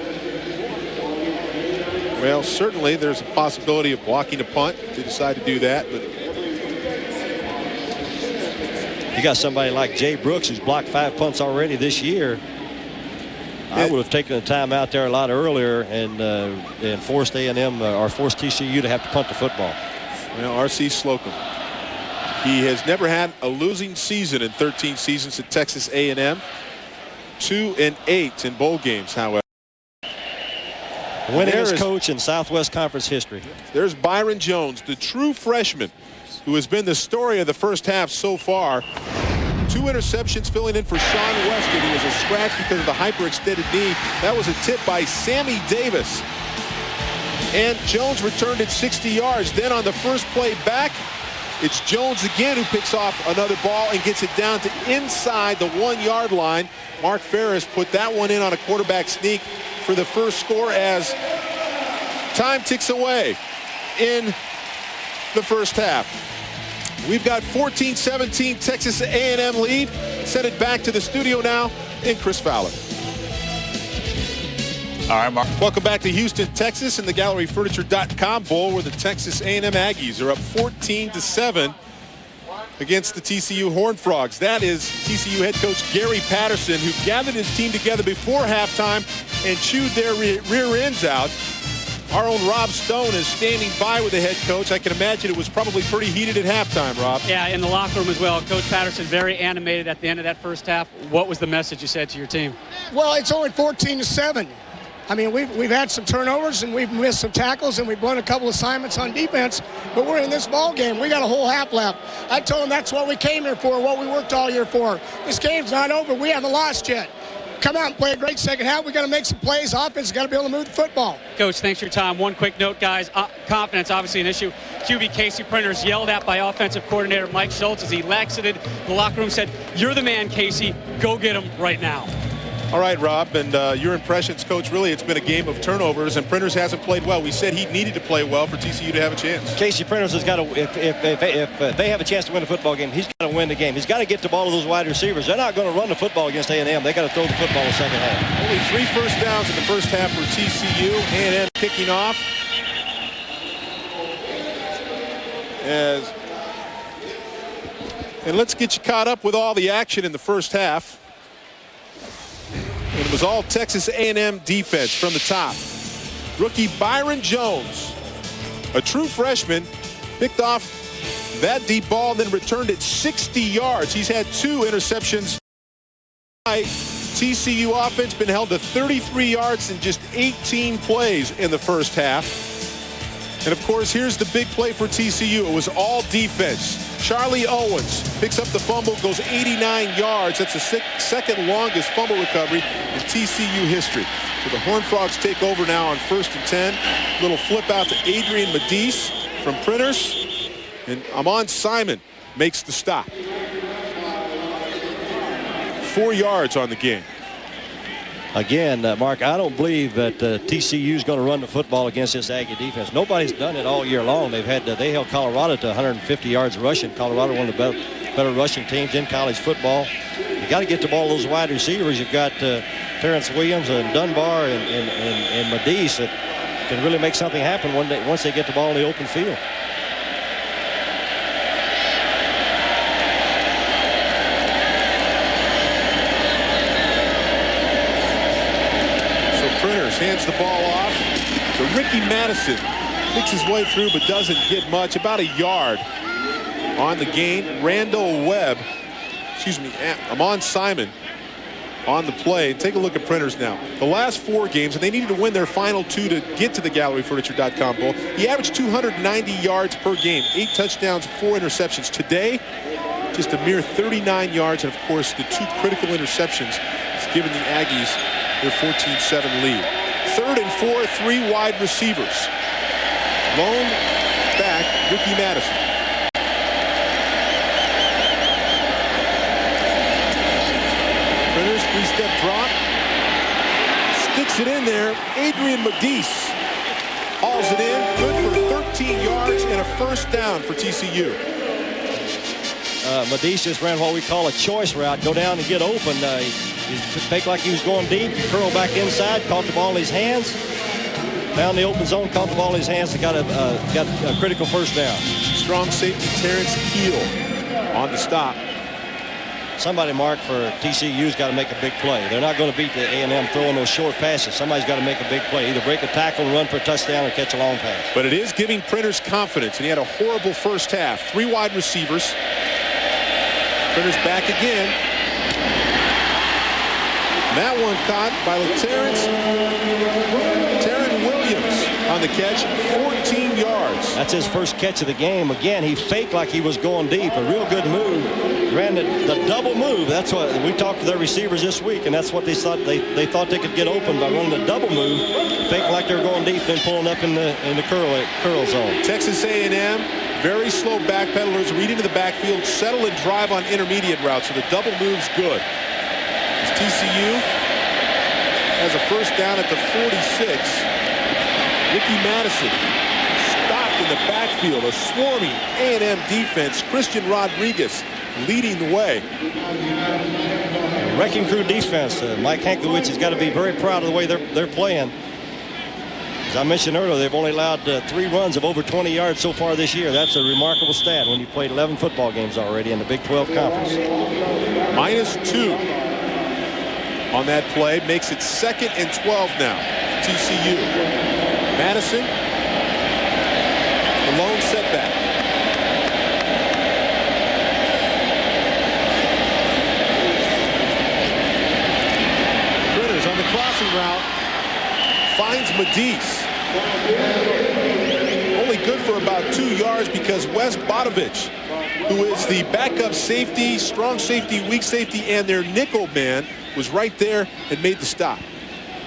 Well, certainly there's a possibility of blocking a punt if they decide to do that. But you got somebody like Jay Brooks who's blocked 5 punts already this year. I would have taken a time out there a lot earlier and forced A&M or forced TCU to have to punt the football. Well, R.C. Slocum, he has never had a losing season in 13 seasons at Texas A&M. 2-8 in bowl games, however. Winningest coach in Southwest Conference history. There's Byron Jones, the true freshman, who has been the story of the first half so far. 2 interceptions, filling in for Sean Weston, who was a scratch because of the hyperextended knee. That was a tip by Sammy Davis. And Jones returned it 60 yards. Then on the first play back, it's Jones again who picks off another ball and gets it down to inside the 1-yard line. Mark Ferris put that one in on a quarterback sneak for the first score as time ticks away in the first half. We've got 14-17 Texas A&M lead. Send it back to the studio now in Chris Fowler. All right, Mark. Welcome back to Houston, Texas, in the GalleryFurniture.com Bowl, where the Texas A&M Aggies are up 14-7 against the TCU Horned Frogs. That is TCU head coach Gary Patterson, who gathered his team together before halftime and chewed their rear ends out Our own Rob Stone is standing by with the head coach. I can imagine it was probably pretty heated at halftime, Rob. Yeah, in the locker room as well. Coach Patterson very animated at the end of that first half. What was the message you said to your team? Well, it's only 14-7. I mean, we've had some turnovers and we've missed some tackles and we've won a couple assignments on defense, but we're in this ball game. We got a whole half left. I told them that's what we came here for, what we worked all year for. This game's not over. We haven't lost yet. Come out and play a great second half. We got to make some plays. Offense has got to be able to move the football. Coach, thanks for your time. One quick note, guys. Confidence, obviously an issue. QB Casey Printers yelled at by offensive coordinator Mike Schultz as he exited the locker room, said, "You're the man, Casey. Go get him right now." All right, Rob, and your impressions, Coach. Really, it's been a game of turnovers, and Printers hasn't played well. We said he needed to play well for TCU to have a chance. Casey Printers has got to, if they have a chance to win a football game, he's got to win the game. He's got to get the ball to those wide receivers. They're not going to run the football against A&M. They got to throw the football in the second half. Only 3 first downs in the first half for TCU. A&M kicking off. And let's get you caught up with all the action in the first half. And it was all Texas A&M defense from the top. Rookie Byron Jones, a true freshman, picked off that deep ball, then returned it 60 yards. He's had 2 interceptions. TCU offense been held to 33 yards in just 18 plays in the first half. And of course, here's the big play for TCU. It was all defense. Charlie Owens picks up the fumble, goes 89 yards. That's the second longest fumble recovery in TCU history. So the Horned Frogs take over now on 1st and 10. Little flip out to Adrian Medice from Printers. And Amon Simon makes the stop. 4 yards on the game. Again, Mark, I don't believe that TCU is going to run the football against this Aggie defense. Nobody's done it all year long. They held Colorado to 150 yards rushing. Colorado, one of the better rushing teams in college football. You got to get the ball to those wide receivers. You've got Terrence Williams and Dunbar and Medice that can really make something happen once they get the ball in the open field. Printers hands the ball off to Ricky Madison. Picks his way through but doesn't get much. About a yard on the gain. Randall Webb, Amon Simon on the play. Take a look at Printers now. The last 4 games, and they needed to win their final 2 to get to the GalleryFurniture.com Bowl. He averaged 290 yards per game, 8 touchdowns, 4 interceptions. Today, just a mere 39 yards, and of course the 2 critical interceptions has given the Aggies their 14-7 lead. 3rd and 4, 3 wide receivers. Lone back, Ricky Madison. Printers, 3-step drop. Sticks it in there. Adrian Medice hauls it in. Good for 13 yards and a first down for TCU. Medice just ran what we call a choice route. Go down and get open. He faked like he was going deep. He curled back inside, caught the ball in his hands, found the open zone, caught the ball in his hands, and got a critical first down. Strong safety Terrence Heel on the stop. Somebody, Mark, for TCU's got to make a big play. They're not going to beat the A&M throwing those short passes. Somebody's got to make a big play. Either break a tackle, run for a touchdown, or catch a long pass. But it is giving Printers confidence, and he had a horrible first half. 3 wide receivers. Printers back again. That one caught by Terran Williams on the catch, 14 yards. That's his first catch of the game. Again, he faked like he was going deep. A real good move. Ran the double move. That's what we talked to their receivers this week, and that's what they thought. They thought they could get open by running the double move, fake like they were going deep, then pulling up in the curl zone. Texas A&M, very slow backpedalers, read into the backfield, settle and drive on intermediate routes, so the double move's good. TCU has a first down at the 46. Ricky Madison stopped in the backfield. A swarming A&M defense. Christian Rodriguez leading the way. Wrecking crew defense. Mike Hankiewicz has got to be very proud of the way they're playing. As I mentioned earlier, they've only allowed 3 runs of over 20 yards so far this year. That's a remarkable stat when you played 11 football games already in the Big 12 Conference. -2 on that play, makes it 2nd and 12 now. TCU. Madison, the lone setback. Printers on the crossing route finds Medice. Only good for about 2 yards because Wes Bodovich, who is the backup safety, strong safety, weak safety, and their nickel man, was right there and made the stop.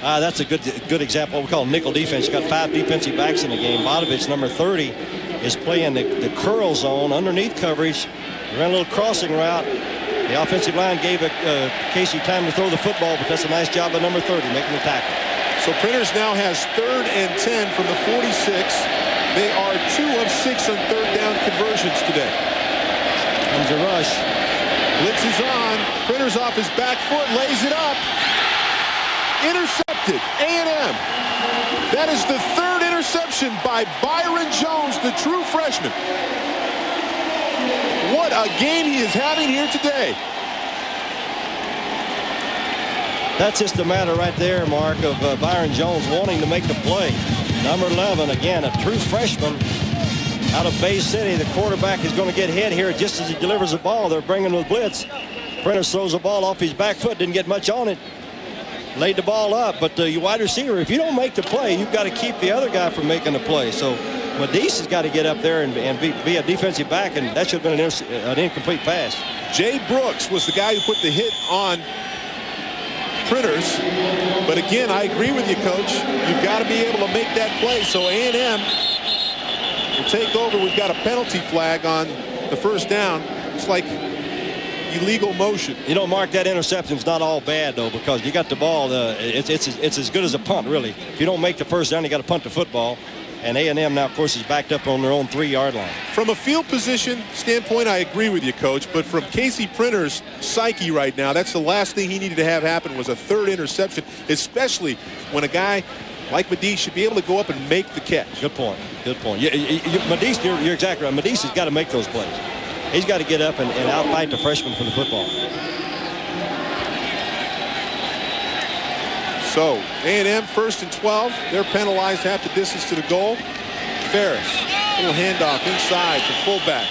That's a good example. We call nickel defense. You've got 5 defensive backs in the game. Bodovich, number 30, is playing the curl zone underneath coverage. Ran a little crossing route. The offensive line gave Casey time to throw the football, but that's a nice job by number 30 making the tackle. So Printers now has 3rd and 10 from the 46. They are 2 of 6 on 3rd down conversions today. Comes a rush. Blitz is on. Printers off his back foot, lays it up. Intercepted. A&M. That is the 3rd interception by Byron Jones, the true freshman. What a game he is having here today. That's just a matter right there, Mark, of Byron Jones wanting to make the play. Number 11, again, a true freshman out of Bay City. The quarterback is going to get hit here just as he delivers the ball. They're bringing the blitz. Prentice throws the ball off his back foot. Didn't get much on it. Laid the ball up. But the wide receiver, if you don't make the play, you've got to keep the other guy from making the play. So Medice has got to get up there and be a defensive back, and that should have been an incomplete pass. Jay Brooks was the guy who put the hit on Printers. But again, I agree with you, Coach. You've got to be able to make that play. So A&M will take over. We've got a penalty flag on the first down. It's like illegal motion. You know, Mark, that interception's not all bad, though, because you got the ball. It's as good as a punt, really. If you don't make the first down, you got to punt the football. And A&M now, of course, is backed up on their own 3-yard line. From a field position standpoint, I agree with you, Coach. But from Casey Printers' psyche right now, that's the last thing he needed to have happen was a 3rd interception, especially when a guy like Medice should be able to go up and make the catch. Good point. Good point. Medice, you're exactly right. Medice has got to make those plays. He's got to get up and outfight the freshman for the football. So A&M 1st and 12. They're penalized half the distance to the goal. Ferris, little handoff inside to fullback.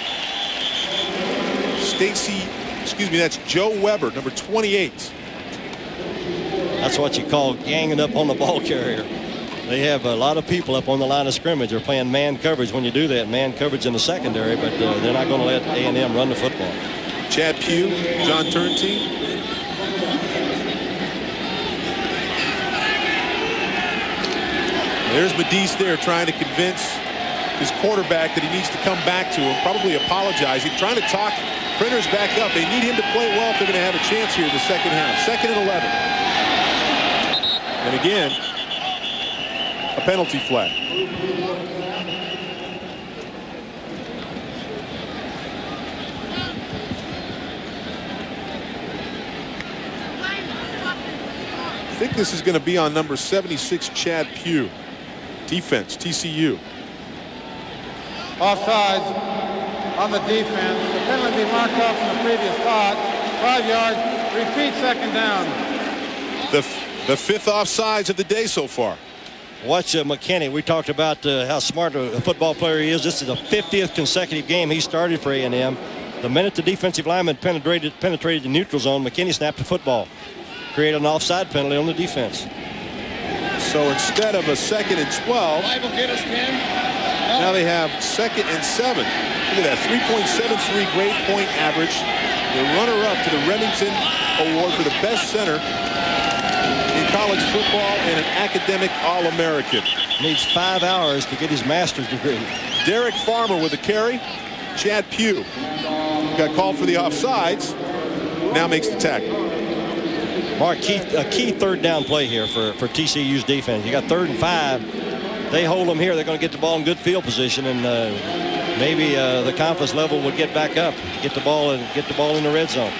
That's Joe Weber, number 28. That's what you call ganging up on the ball carrier. They have a lot of people up on the line of scrimmage. They're playing man coverage when you do that. Man coverage in the secondary, but they're not going to let A&M run the football. Chad Pugh, John Turntine. There's Medice there trying to convince his quarterback that he needs to come back to him, probably apologizing, trying to talk Printers back up. They need him to play well if they're going to have a chance here in the second half. 2nd and 11. And again, a penalty flag. I think this is going to be on number 76, Chad Pugh. Defense, TCU. Offsides on the defense. The penalty marked off in the previous spot. 5 yards. Repeat, 2nd down. The 5th offsides of the day so far. Watch McKinney. We talked about how smart a football player he is. This is the 50th consecutive game he started for A&M. The minute the defensive lineman penetrated the neutral zone, McKinney snapped the football. Created an offside penalty on the defense. So instead of a 2nd and 12, now they have 2nd and 7. Look at that, 3.73 grade point average. The runner-up to the Remington Award for the best center in college football and an academic All-American. Needs 5 hours to get his master's degree. Derek Farmer with a carry. Chad Pugh got called for the offsides. Now makes the tackle. Mark, a key 3rd down play here for TCU's defense. You got 3rd and 5. They hold them here. They're going to get the ball in good field position, and maybe the confidence level would get back up. Get the ball in the red zone.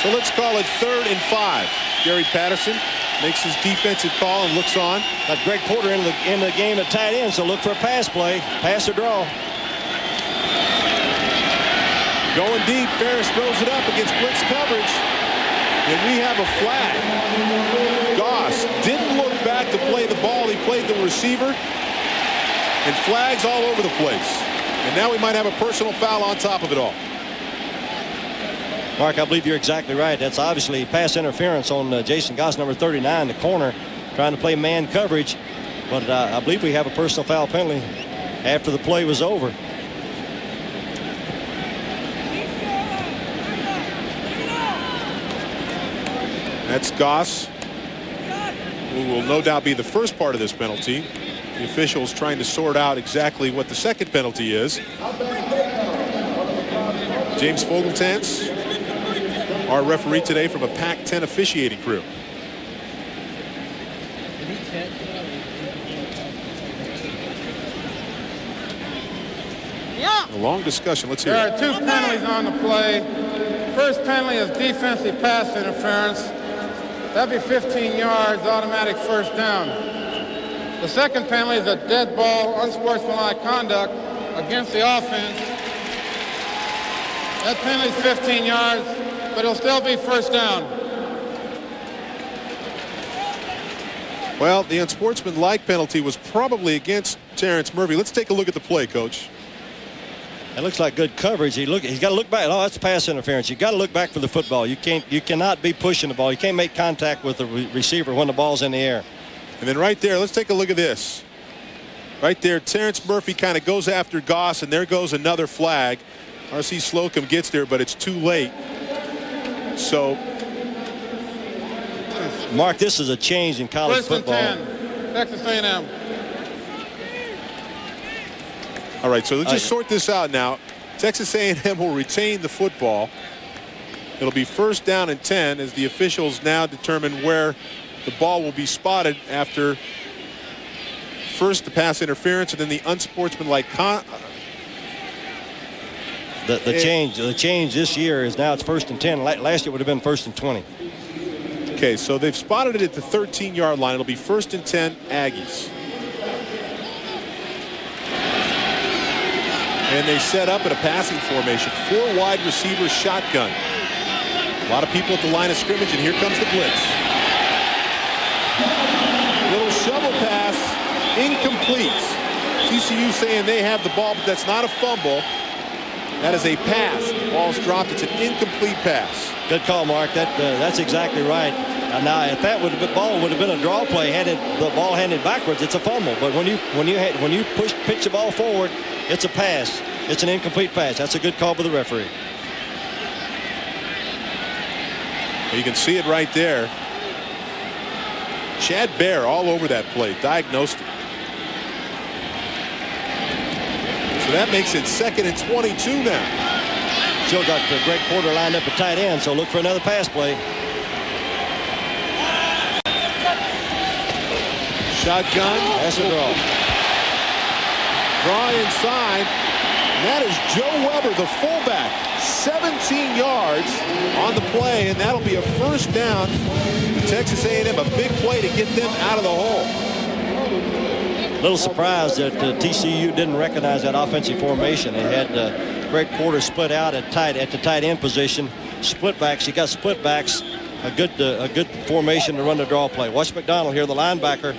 So let's call it 3rd and 5. Gary Patterson makes his defensive call and looks on. Got Greg Porter in the game at tight end, so look for a pass play. Pass or draw. Going deep, Ferris throws it up against blitz coverage. And we have a flag. Goss didn't look back back to play the ball. He played the receiver. And flags all over the place. And now we might have a personal foul on top of it all. Mark, I believe you're exactly right. That's obviously pass interference on Jason Goss, number 39, the corner, trying to play man coverage. But I believe we have a personal foul penalty after the play was over. That's Goss, who will no doubt be the first part of this penalty. The officials trying to sort out exactly what the second penalty is. James Fogeltans, our referee today from a Pac-10 officiating crew. A long discussion. Let's hear it. There are 2 penalties on the play. First penalty is defensive pass interference. That'd be 15 yards, automatic first down. The second penalty is a dead ball, unsportsmanlike conduct against the offense. That penalty is 15 yards, but it'll still be first down. Well, the unsportsmanlike penalty was probably against Terrence Murphy. Let's take a look at the play, Coach. It looks like good coverage. He's got to look back. Oh, that's pass interference. You got to look back for the football. You cannot be pushing the ball. You can't make contact with the receiver when the ball's in the air. And then right there, let's take a look at this. Right there, Terrence Murphy kind of goes after Goss, and there goes another flag. R.C. Slocum gets there, but it's too late. So, Mark, this is a change in college football. 10, Texas A&M. All right, so let's just sort this out now. Texas A&M will retain the football. It'll be first down and 10 as the officials now determine where the ball will be spotted after first the pass interference and then the unsportsmanlike the change this year is now it's first and 10. Last year would have been first and 20. Okay, so they've spotted it at the 13-yard line. It'll be first and 10 Aggies. And they set up in a passing formation. 4 wide receivers shotgun. A lot of people at the line of scrimmage, and here comes the blitz. Little shovel pass, incomplete. TCU saying they have the ball, but that's not a fumble. That is a pass. The ball's dropped. It's an incomplete pass. Good call, Mark. That's exactly right. Now, if that ball would have been a draw play, had the ball handed backwards, it's a fumble. But when you pitch the ball forward, it's a pass. It's an incomplete pass. That's a good call by the referee. You can see it right there. Chad Bear all over that play, diagnosed it. So that makes it 2nd and 22 now. Still got Greg Porter lined up at tight end, so look for another pass play. Shotgun. That's a draw. Draw inside. And that is Joe Weber, the fullback. 17 yards on the play, and that'll be a first down. Texas A&M, a big play to get them out of the hole. A little surprised that TCU didn't recognize that offensive formation. They had Greg Porter split out at the tight end position. Split backs. He got split backs. A good formation to run the draw play. Watch McDonald here, the linebacker.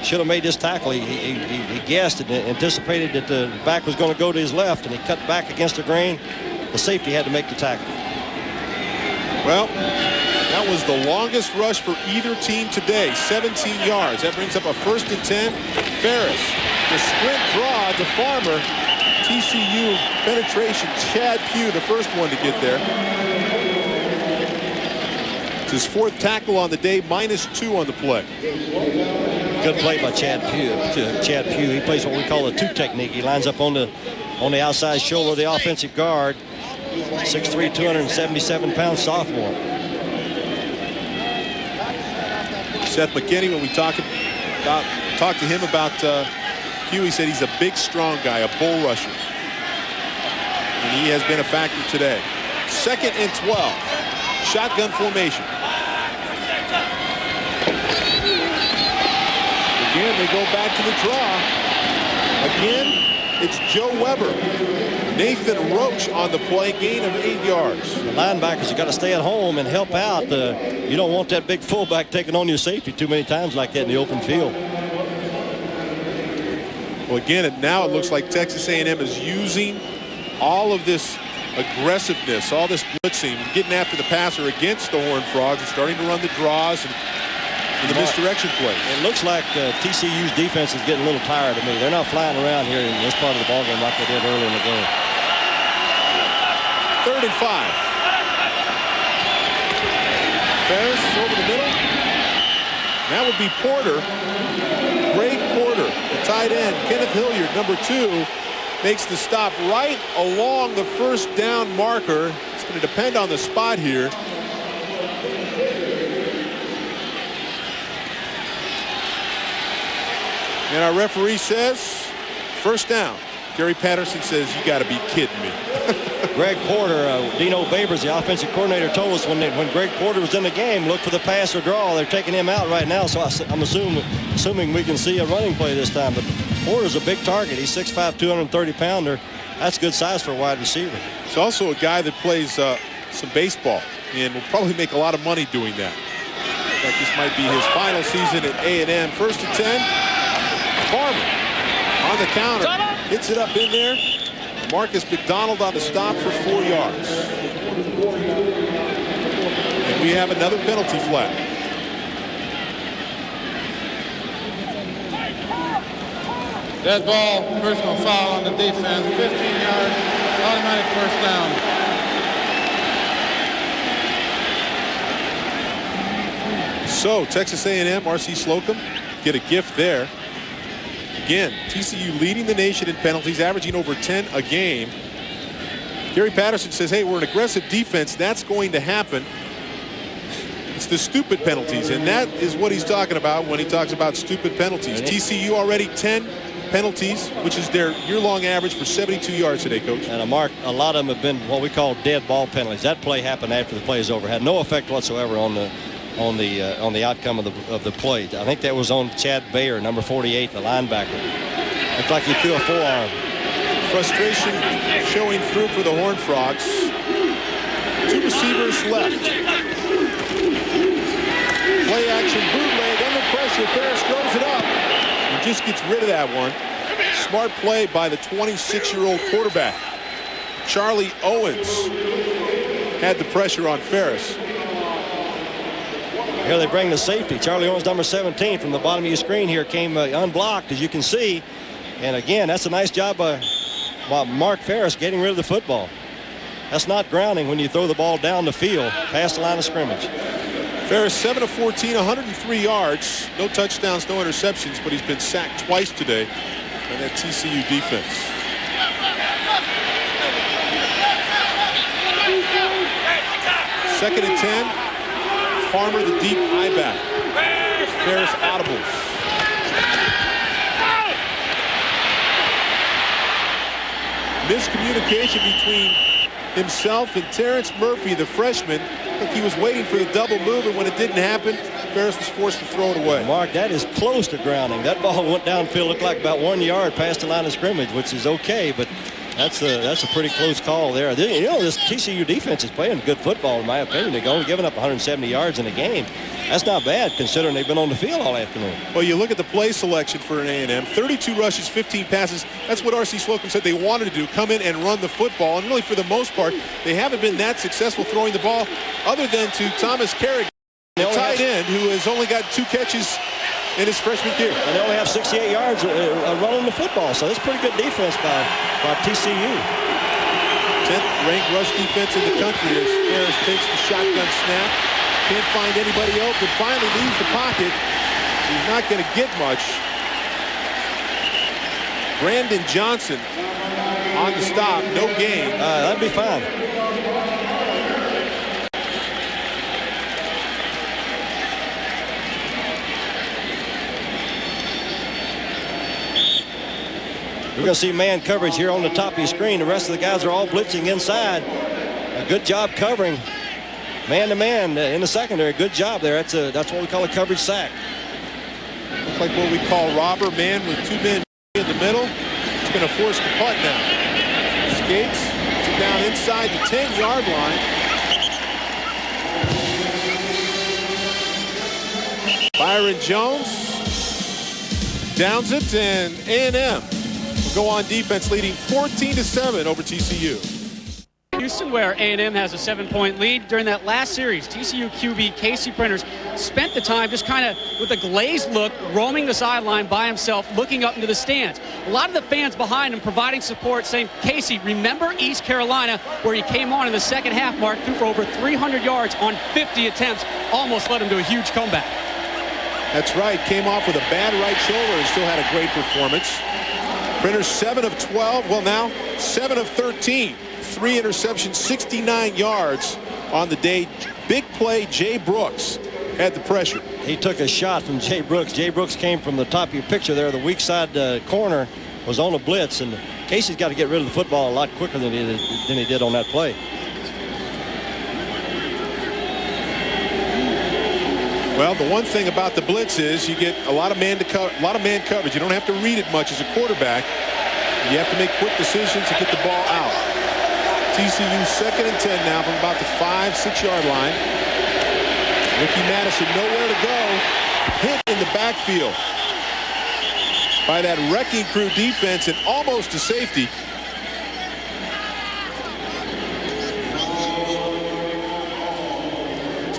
Should have made this tackle. He guessed and anticipated that the back was going to go to his left, and he cut back against the grain. The safety had to make the tackle. Well, that was the longest rush for either team today, 17 yards. That brings up a first and 10. Ferris, the sprint draw to Farmer. TCU penetration. Chad Pugh, the first one to get there. It's his 4th tackle on the day, -2 on the play. Good play by Chad Pugh. Chad Pugh, he plays what we call a 2 technique. He lines up on the outside shoulder of the offensive guard. 6'3", 277-pound sophomore. Seth McKinney, when we talked to him about Pugh, he said he's a big, strong guy, a bull rusher. And he has been a factor today. 2nd and 12. Shotgun formation. Again, they go back to the draw. Again, It's Joe Weber. Nathan Roach on the play, gain of 8 yards. The linebackers, you got to stay at home and help out. You don't want that big fullback taking on your safety too many times like that in the open field. Well, again, now it looks like Texas A&M is using all of this aggressiveness, all this blitzing, getting after the passer against the Horned Frogs and starting to run the draws and the misdirection play. It looks like TCU's defense is getting a little tired of me. They're not flying around here in this part of the ballgame like they did early in the game. 3rd and 5. Ferris over the middle. That would be Porter. Greg Porter, the tight end. Kenneth Hilliard, number 2, makes the stop right along the first down marker. It's going to depend on the spot here. And our referee says, first down. Gary Patterson says, you got to be kidding me. Greg Porter, Dino Babers, the offensive coordinator, told us when Greg Porter was in the game, look for the pass or draw. They're taking him out right now, so I'm assuming we can see a running play this time. But Porter's a big target. He's 6'5", 230-pounder. That's good size for a wide receiver. He's also a guy that plays some baseball and will probably make a lot of money doing that. In fact, this might be his final season at A&M. 1st and 10. Farmer on the counter, hits it up in there. Marcus McDonald on the stop for 4 yards. And we have another penalty flag. Dead ball, personal foul on the defense, 15 yards, automatic first down. So Texas A&M, R.C. Slocum get a gift there. Again, TCU leading the nation in penalties, averaging over 10 a game. Gary Patterson says, hey, we're an aggressive defense. That's going to happen. It's the stupid penalties, and that is what he's talking about when he talks about stupid penalties. TCU already 10 penalties, which is their year-long average for 72 yards today, Coach. And Mark, a lot of them have been what we call dead ball penalties. That play happened after the play is over. Had no effect whatsoever on the outcome of the play. I think that was on Chad Bayer, number 48, the linebacker. Looked like he threw a forearm. Frustration showing through for the Horned Frogs. 2 receivers left. Play action bootleg under pressure. Ferris throws it up and just gets rid of that one. Smart play by the 26-year-old quarterback. Charlie Owens had the pressure on Ferris. Here they bring the safety. Charlie Owens, number 17, from the bottom of your screen here, came unblocked, as you can see. And again, that's a nice job by Mark Ferris getting rid of the football. That's not grounding when you throw the ball down the field past the line of scrimmage. Ferris 7 of 14, 103 yards. No touchdowns, no interceptions, but he's been sacked twice today by that TCU defense. Second and 10. Farmer, the deep I-back. Ferris audibles. Miscommunication between himself and Terrence Murphy, the freshman. I think he was waiting for the double move, and when it didn't happen, Ferris was forced to throw it away. Mark, that is close to grounding. That ball went downfield, looked like about 1 yard past the line of scrimmage, which is okay, but that's a pretty close call there. You know, this TCU defense is playing good football, in my opinion. They're only giving up 170 yards in a game. That's not bad, considering they've been on the field all afternoon. Well, you look at the play selection for an A&M. 32 rushes, 15 passes. That's what R.C. Slocum said they wanted to do, come in and run the football. And really, for the most part, they haven't been that successful throwing the ball, other than to Thomas Carrick, the tight end, who has only got 2 catches in his freshman year. And they only have 68 yards running the football, so that's pretty good defense by TCU. 10th ranked rush defense in the country as Ferris takes the shotgun snap. Can't find anybody open. Finally leaves the pocket. He's not going to get much. Brandon Johnson on the stop. No gain. That'd be fine. We're going to see man coverage here on the top of your screen. The rest of the guys are all blitzing inside. A good job covering man-to-man in the secondary. Good job there. That's what we call a coverage sack. Looks like what we call robber man with 2 men in the middle. going to force the punt now. Skates down inside the 10-yard line. Byron Jones downs it, and A&M will go on defense, leading 14-7 over TCU. Houston, where A&M has a 7-point lead. During that last series, TCU QB Casey Printers spent the time just kind of with a glazed look, roaming the sideline by himself, looking up into the stands. A lot of the fans behind him providing support, saying, Casey, remember East Carolina, where he came on in the second half, Mark, threw for over 300 yards on 50 attempts, almost led him to a huge comeback. That's right. Came off with a bad right shoulder and still had a great performance. Printers 7 of 12. Well, now 7 of 13. 3 interceptions, 69 yards on the day. Big play, Jay Brooks had the pressure. He took a shot from Jay Brooks. Jay Brooks came from the top of your picture there. The weak side corner was on a blitz, and Casey's got to get rid of the football a lot quicker than he did on that play. Well, the one thing about the blitz is you get a lot of man coverage. You don't have to read it much as a quarterback. You have to make quick decisions to get the ball out. TCU 2nd and 10 now from about the 5-6 yard line. Ricky Madison nowhere to go. Hit in the backfield by that wrecking crew defense and almost a safety.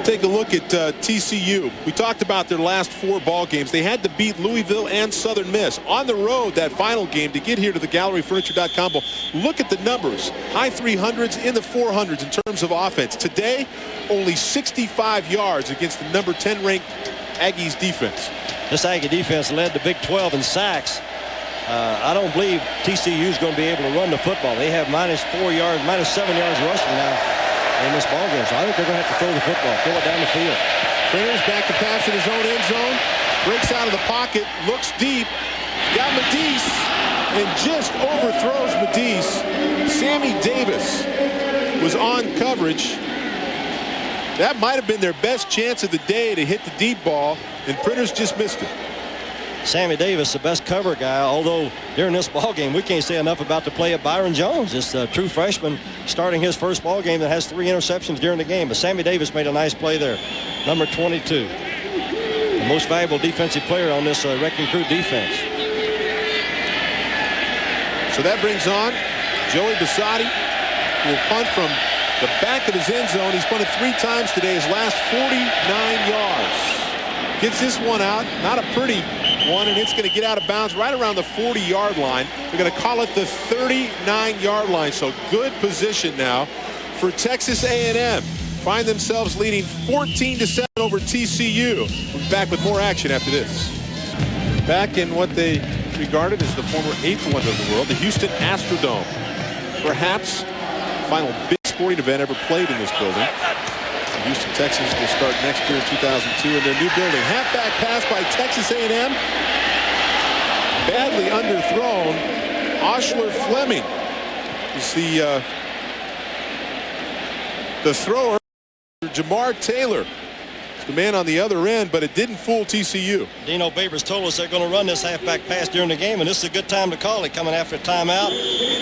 Take a look at TCU. We talked about their last 4 ball games. They had to beat Louisville and Southern Miss on the road that final game to get here to the GalleryFurniture.com Bowl. Look at the numbers. High 300s, in the 400s in terms of offense. Today, only 65 yards against the number 10 ranked Aggies defense. This Aggie defense led the Big 12 in sacks. I don't believe TCU is going to be able to run the football. They have -7 yards rushing now in this ball game. So I think they're going to have to throw the football, throw it down the field. Printers back to pass in his own end zone. Breaks out of the pocket, looks deep. Got Medise and just overthrows Medise. Sammy Davis was on coverage. That might have been their best chance of the day to hit the deep ball, and Printers just missed it. Sammy Davis, the best cover guy, although during this ball game we can't say enough about the play of Byron Jones. It's a true freshman starting his first ball game that has 3 interceptions during the game. But Sammy Davis made a nice play there. Number 22. The most valuable defensive player on this wrecking crew defense. So that brings on Joey Basati, who will punt from the back of his end zone. He's punted 3 times today, his last 49 yards. Gets this one out, not a pretty one, and it's going to get out of bounds right around the 40-yard line. They're going to call it the 39-yard line. So good position now for Texas A&M. Find themselves leading 14-7 over TCU. We'll be back with more action after this. Back in what they regarded as the former 8th wonder of the world, the Houston Astrodome. Perhaps the final big sporting event ever played in this building. Houston Texans will start next year in 2002 in their new building. Halfback pass by Texas A&M. Badly underthrown. Oshler Fleming is the thrower. Jamar Taylor is the man on the other end, but it didn't fool TCU. Dino Babers told us they're going to run this halfback pass during the game, and this is a good time to call it, coming after a timeout.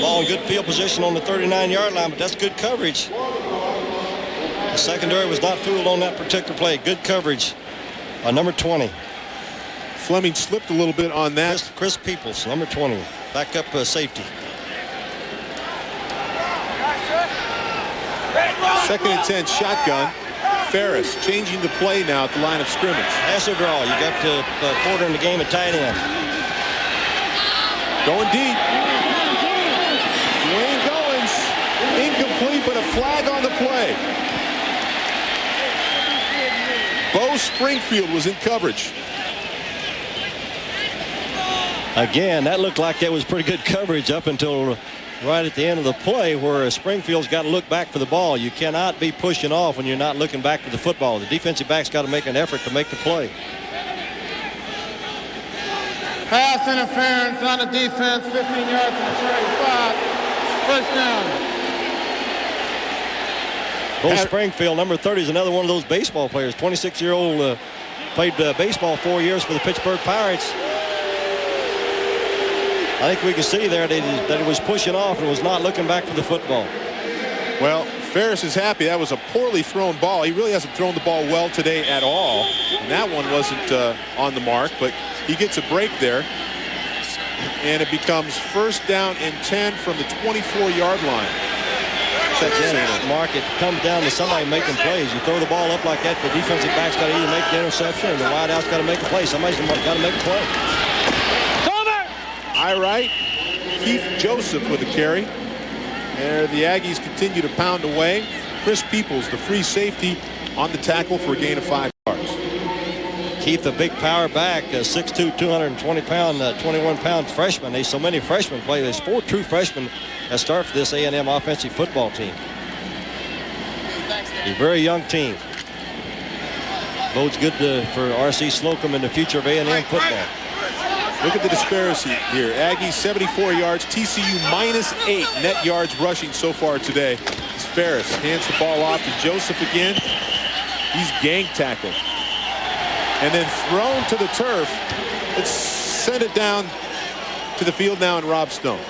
Ball in good field position on the 39-yard line, but that's good coverage. The secondary was not fooled on that particular play. Good coverage on number 20. Fleming slipped a little bit on that. Chris Peoples, number 20, backup safety. 2nd and 10 shotgun. Ferris changing the play now at the line of scrimmage. Pass or draw. You got Porter in the game at tight end. Going deep. Wayne Goins incomplete, but a flag on the play. Bo Springfield was in coverage. Again, that looked like that was pretty good coverage up until right at the end of the play, where Springfield's got to look back for the ball. You cannot be pushing off when you're not looking back for the football. The defensive back's got to make an effort to make the play. Pass interference on the defense, 15 yards from the 35. First down. Bo Springfield, number 30, is another one of those baseball players. 26-year-old, played baseball 4 years for the Pittsburgh Pirates. I think we can see there that he was pushing off and was not looking back for the football. Well, Ferris is happy. That was a poorly thrown ball. He really hasn't thrown the ball well today at all. And that one wasn't on the mark, but he gets a break there. And it becomes first down and 10 from the 24-yard line. Again, Mark, it comes down to somebody making plays. You throw the ball up like that, the defensive back's got to either make the interception or the wideout's got to make a play. Somebody's got to make a play. High right, Keith Joseph with a carry. There the Aggies continue to pound away. Chris Peoples, the free safety, on the tackle for a gain of 5 yards. Keith, a big power back, 6'2", 220-pound, 21-pound freshman. There's so many freshmen play. There's 4 true freshmen that start for this A&M offensive football team. A very young team. Bodes good for R.C. Slocum in the future of A&M football. Look at the disparity here. Aggies 74 yards, TCU -8 net yards rushing so far today. It's Ferris hands the ball off to Joseph again. He's gang tackled. And then thrown to the turf. Let's send it down to the field now, and Rob Stone.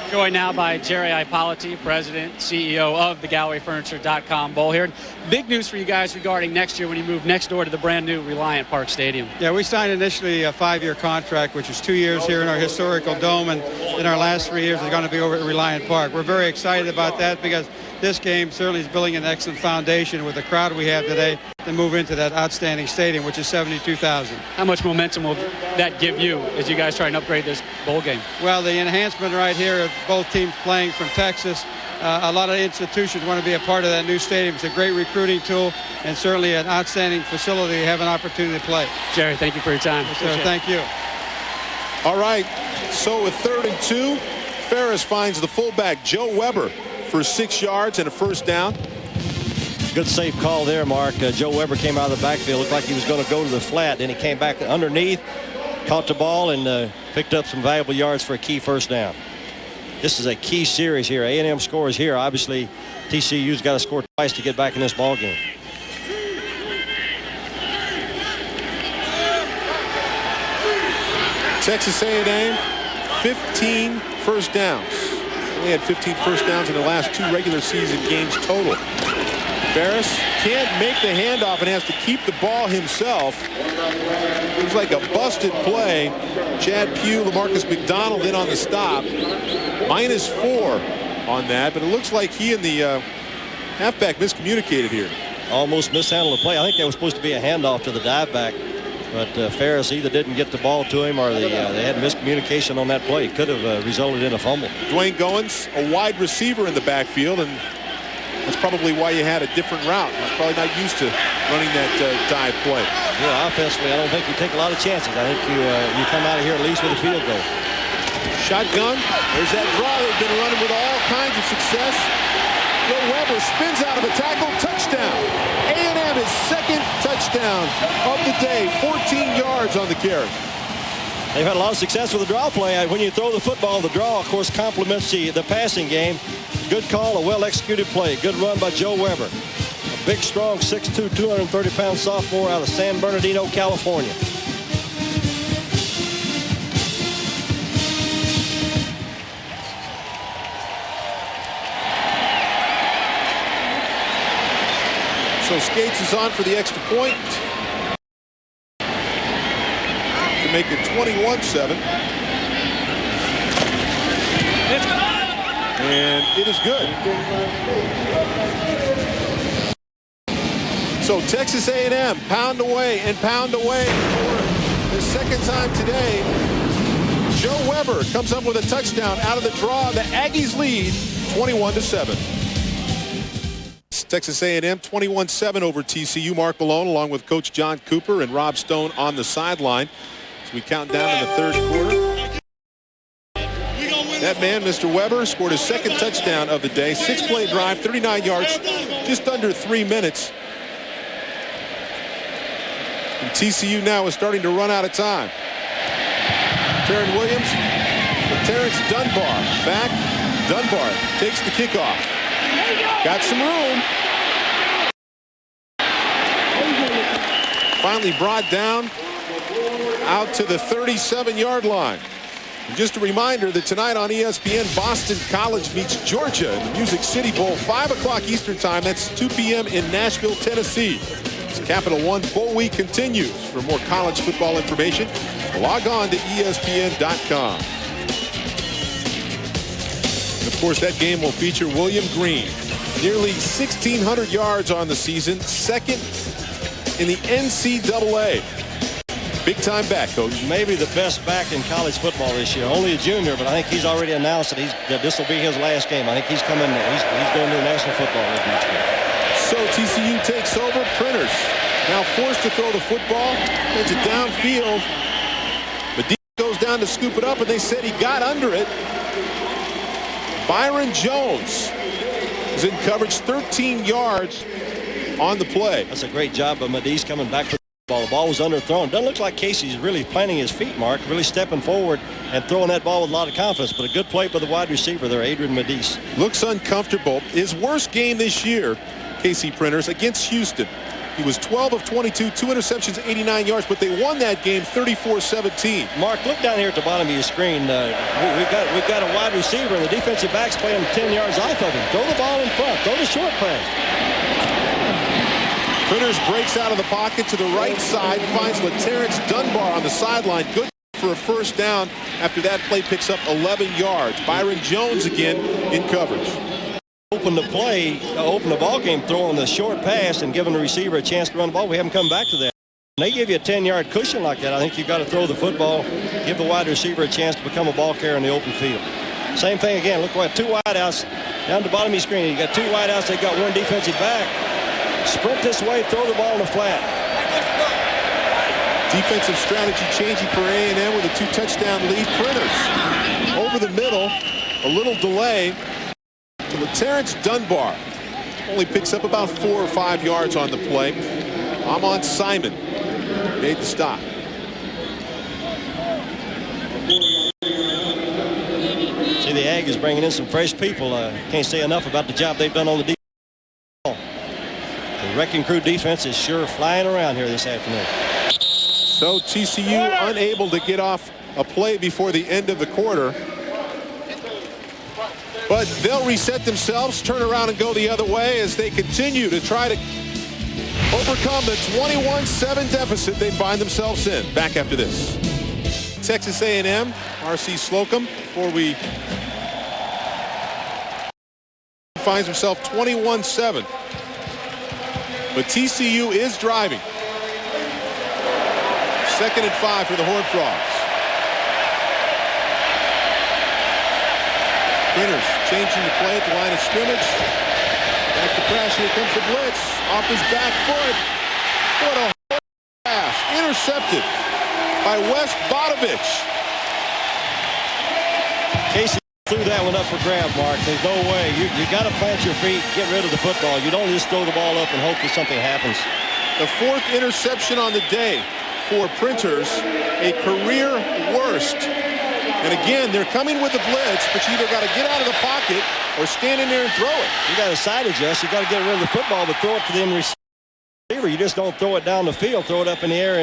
Joined now by Jerry Ippoliti, President, CEO of the GallowayFurniture.com Bowl here. Big news for you guys regarding next year when you move next door to the brand new Reliant Park Stadium. Yeah, we signed initially a 5-year contract, which is 2 years here in our historical dome, and in our last 3 years is going to be over at Reliant Park. We're very excited about that because this game certainly is building an excellent foundation with the crowd we have today to move into that outstanding stadium, which is 72,000. How much momentum will that give you as you guys try and upgrade this bowl game? Well, the enhancement right here of both teams playing from Texas, a lot of institutions want to be a part of that new stadium. It's a great recruiting tool and certainly an outstanding facility to have an opportunity to play. Jerry, thank you for your time. Yes, sir, thank you. All right, so with 3rd and 2, Ferris finds the fullback, Joe Weber, for 6 yards and a first down. Good safe call there, Mark. Joe Weber came out of the backfield. Looked like he was going to go to the flat. Then he came back underneath, caught the ball, and picked up some valuable yards for a key first down. This is a key series here. A&M scores here. Obviously, TCU's got to score twice to get back in this ball game. Texas A&M, 15 first downs. They had 15 first downs in the last 2 regular season games total. Ferris can't make the handoff and has to keep the ball himself. It was like a busted play. Chad Pugh, LaMarcus McDonald in on the stop. -4 on that, but it looks like he and the halfback miscommunicated here. Almost mishandled the play. I think that was supposed to be a handoff to the dive back, but Ferris either didn't get the ball to him or they had miscommunication on that play. It could have resulted in a fumble. Dwayne Goins, a wide receiver in the backfield, and that's probably why you had a different route. He's probably not used to running that dive play. Yeah, offensively, I don't think you take a lot of chances. I think you come out of here at least with a field goal. Shotgun. There's that draw they've been running with all kinds of success. Joe Weber spins out of a tackle. Touchdown. A&M is 2nd touchdown of the day. 14 yards on the carry. They've had a lot of success with the draw play. When you throw the football, the draw, of course, complements the passing game. Good call, a well-executed play. Good run by Joe Weber. A big, strong, 6'2", 230-pound sophomore out of San Bernardino, California. So Skates is on for the extra point to make it 21-7. And it is good. So Texas A&M pound away and pound away for the 2nd time today. Joe Weber comes up with a touchdown out of the draw. The Aggies lead 21-7. Texas A&M 21-7 over TCU. Mark Malone along with Coach John Cooper and Rob Stone on the sideline as we count down to the 3rd quarter. That man, Mr. Weber, scored his 2nd touchdown of the day. 6-play drive, 39 yards, just under 3 minutes. And TCU now is starting to run out of time. Taryn Williams, Terrence Dunbar back. Dunbar takes the kickoff. Got some room. Finally brought down out to the 37-yard line. Just a reminder that tonight on ESPN, Boston College meets Georgia in the Music City Bowl, 5 o'clock Eastern Time. That's 2 p.m. in Nashville, Tennessee. As Capital One Bowl Week continues. For more college football information, log on to ESPN.com. Of course, that game will feature William Green. Nearly 1,600 yards on the season, second in the NCAA. Big-time back, Coach. Maybe the best back in college football this year. Only a junior, but I think he's already announced that this will be his last game. I think he's coming. He's going to the National Football League next year. So TCU takes over. Printers now forced to throw the football. It's it downfield. Medina goes down to scoop it up, and they said he got under it. Byron Jones is in coverage, 13 yards on the play. That's a great job by Medina coming back for the ball was underthrown. Doesn't look like Casey's really planting his feet, Mark, really stepping forward and throwing that ball with a lot of confidence, but a good play by the wide receiver there, Adrian Medis. Looks uncomfortable. His worst game this year, Casey Printers, against Houston. He was 12 of 22, 2 interceptions, 89 yards, but they won that game 34-17. Mark, look down here at the bottom of your screen. We've got a wide receiver, and the defensive back's playing 10 yards off of him. Throw the ball in front. Throw the short pass. Printers breaks out of the pocket to the right side, finds Terrence Dunbar on the sideline. Good for a first down. After that play picks up 11 yards. Byron Jones again in coverage. Open the play, open the ball game, throwing the short pass and giving the receiver a chance to run the ball. We haven't come back to that. When they give you a 10-yard cushion like that, I think you've got to throw the football, give the wide receiver a chance to become a ball carrier in the open field. Same thing again. Look what, 2 wideouts down the bottom of your screen. You got 2 wideouts. They got 1 defensive back. Sprint this way, throw the ball in the flat. Defensive strategy changing for A&M with a 2-touchdown lead. Printers over the middle, a little delay to Terrence Dunbar. Only picks up about 4 or 5 yards on the play. Amon Simon made the stop. See, the Aggies bringing in some fresh people. Can't say enough about the job they've done on the defense. The Wrecking Crew defense is sure flying around here this afternoon. So TCU unable to get off a play before the end of the quarter. But they'll reset themselves, turn around and go the other way as they continue to try to overcome the 21-7 deficit they find themselves in. Back after this. Texas A&M, R.C. Slocum, before we finds himself 21-7. But TCU is driving. 2nd and 5 for the Horned Frogs. Printers changing the play at the line of scrimmage. Back to crash. Here comes the blitz. Off his back foot. What a pass. Intercepted by Wes Bodovich. Casey threw that one up for grab, Mark. There's no way. You got to plant your feet, get rid of the football. You don't just throw the ball up and hope that something happens. The 4th interception on the day for Printers, a career worst. And again, they're coming with the blitz, but you either got to get out of the pocket or stand in there and throw it. You got to side adjust. You got to get rid of the football, but throw it to the end receiver. You just don't throw it down the field. Throw it up in the air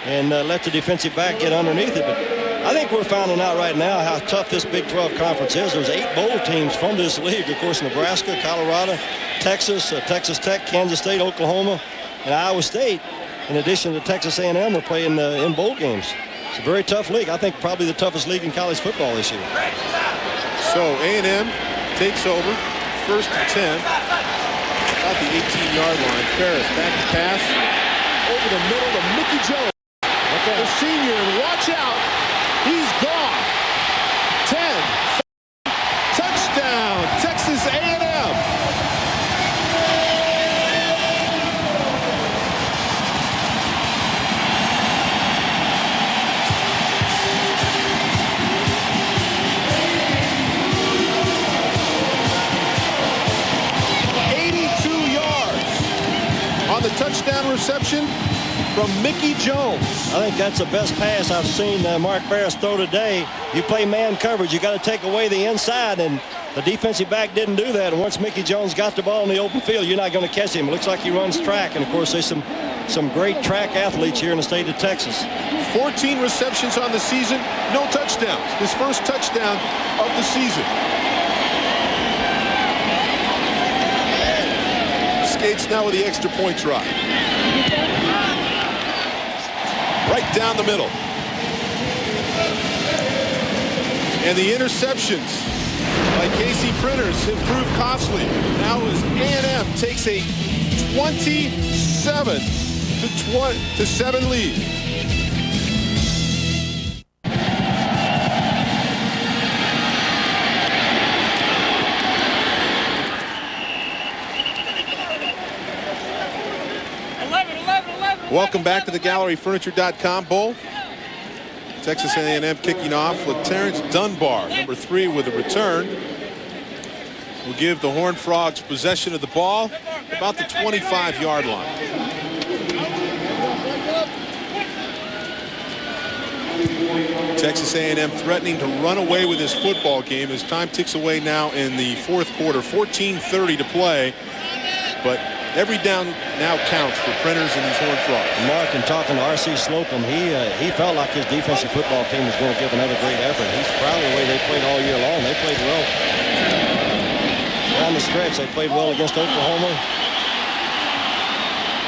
and let the defensive back get underneath it. But I think we're finding out right now how tough this Big 12 conference is. There's 8 bowl teams from this league. Of course, Nebraska, Colorado, Texas, Texas Tech, Kansas State, Oklahoma, and Iowa State. In addition to Texas A&M, are playing in bowl games. It's a very tough league. I think probably the toughest league in college football this year. So A&M takes over. 1st and 10. About the 18-yard line. Ferris back to pass. Over the middle to Mickey Jones. The senior, and watch out. He's gone. 10. Touchdown. Texas A&M. The touchdown reception from Mickey Jones. I think that's the best pass I've seen Mark Ferris throw today. You play man coverage, you got to take away the inside, and the defensive back didn't do that. And once Mickey Jones got the ball in the open field, you're not going to catch him. It looks like he runs track, and of course there's some great track athletes here in the state of Texas. 14 receptions on the season, no touchdowns. His first touchdown of the season. Skates now with the extra point try. Right down the middle. And the interceptions by Casey Printers improve costly. Now as A&M takes a 27-7 lead. Welcome back to the GalleryFurniture.com Bowl. Texas A&M kicking off with Terrence Dunbar, number 3, with a return. Will give the Horned Frogs possession of the ball about the 25-yard line. Texas A&M threatening to run away with this football game as time ticks away now in the fourth quarter. 14:30 to play, but every down now counts for Printers and these Horned Frogs. Mark, and talking to R.C. Slocum, he felt like his defensive football team was going to give another great effort. He's proud of the way they played all year long. They played well. Down the stretch, they played well against Oklahoma.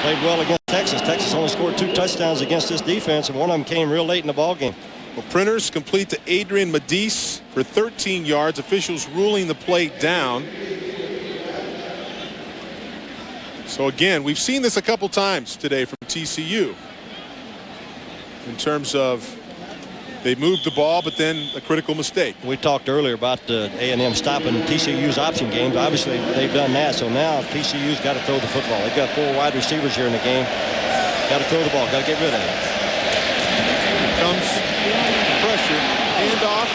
Played well against Texas. Texas only scored 2 touchdowns against this defense, and one of them came real late in the ball game. Well, Printers complete to Adrian Medice for 13 yards. Officials ruling the play down. So again, we've seen this a couple times today from TCU. In terms of they moved the ball, but then a critical mistake. We talked earlier about A&M stopping TCU's option games. Obviously, they've done that. So now TCU's got to throw the football. They've got 4 wide receivers here in the game. Got to throw the ball. Got to get rid of it. Here comes pressure. Handoff.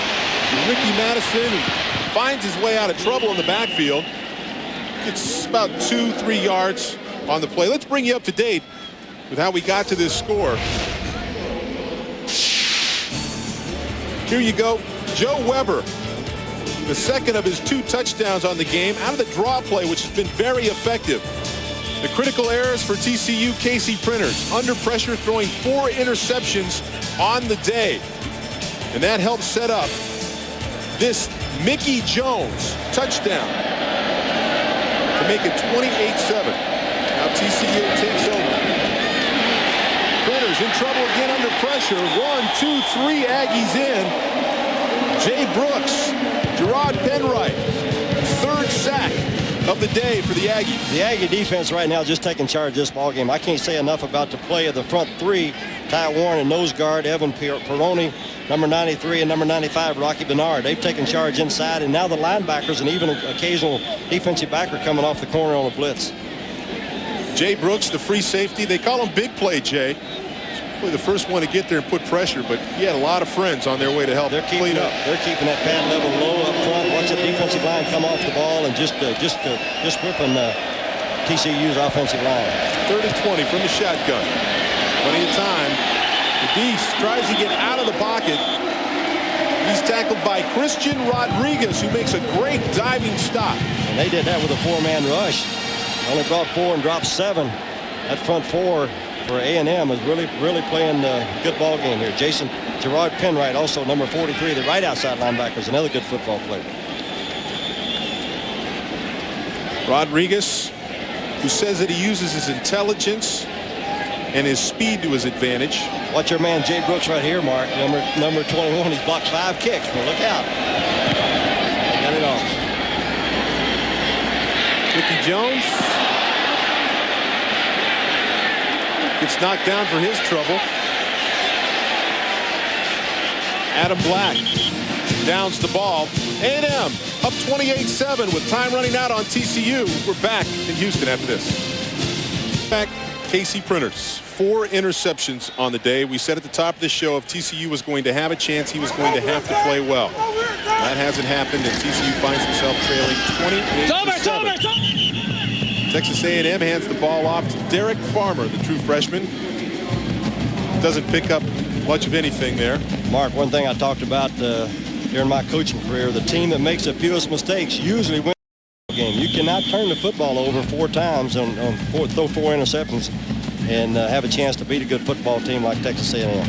Ricky Madison finds his way out of trouble in the backfield. It's about 2-3 yards on the play. Let's bring you up to date with how we got to this score. Here you go. Joe Weber, the second of his 2 touchdowns on the game, out of the draw play, which has been very effective. The critical errors for TCU, Casey Printers, under pressure, throwing 4 interceptions on the day. And that helped set up this Mickey Jones touchdown to make it 28-7. Now TCU takes over. Printers in trouble again under pressure. 1, 2, 3 Aggies in. Jay Brooks, Gerard Penwright, 3rd sack of the day for the Aggies. The Aggie defense right now just taking charge of this ball game. I can't say enough about the play of the front 3. Ty Warren and nose guard Evan Peroni, number 93, and number 95 Rocky Bernard. They've taken charge inside, and now the linebackers and even an occasional defensive backer coming off the corner on a blitz. Jay Brooks, the free safety. They call him Big Play Jay. Probably the first one to get there and put pressure, but he had a lot of friends on their way to help clean up. They're keeping that pad level low up front. Watch the defensive line come off the ball and just whipping TCU's offensive line. 3rd and 20 from the shotgun. Plenty of time. Medice tries to get out of the pocket. He's tackled by Christian Rodriguez, who makes a great diving stop. And they did that with a 4-man rush. Only brought 4 and dropped 7. That front 4 for A&M is really playing a good ball game here. Gerard Penwright, also number 43, the right outside linebacker, is another good football player. Rodriguez, who says that he uses his intelligence and his speed to his advantage. Watch your man Jay Brooks right here, Mark. Number 21. He's blocked 5 kicks. Well, look out. They got it off. Mickey Jones gets knocked down for his trouble. Adam Black downs the ball. A&M up 28-7 with time running out on TCU. We're back in Houston after this. Back. Casey Printers, 4 interceptions on the day. We said at the top of the show if TCU was going to have a chance, he was going to have to play well. That hasn't happened, and TCU finds himself trailing 28-7. Texas A&M hands the ball off to Derek Farmer, the true freshman. Doesn't pick up much of anything there. Mark, one thing I talked about during my coaching career, the team that makes the fewest mistakes usually wins the game. You cannot turn the football over 4 times throw 4 interceptions and have a chance to beat a good football team like Texas A&M.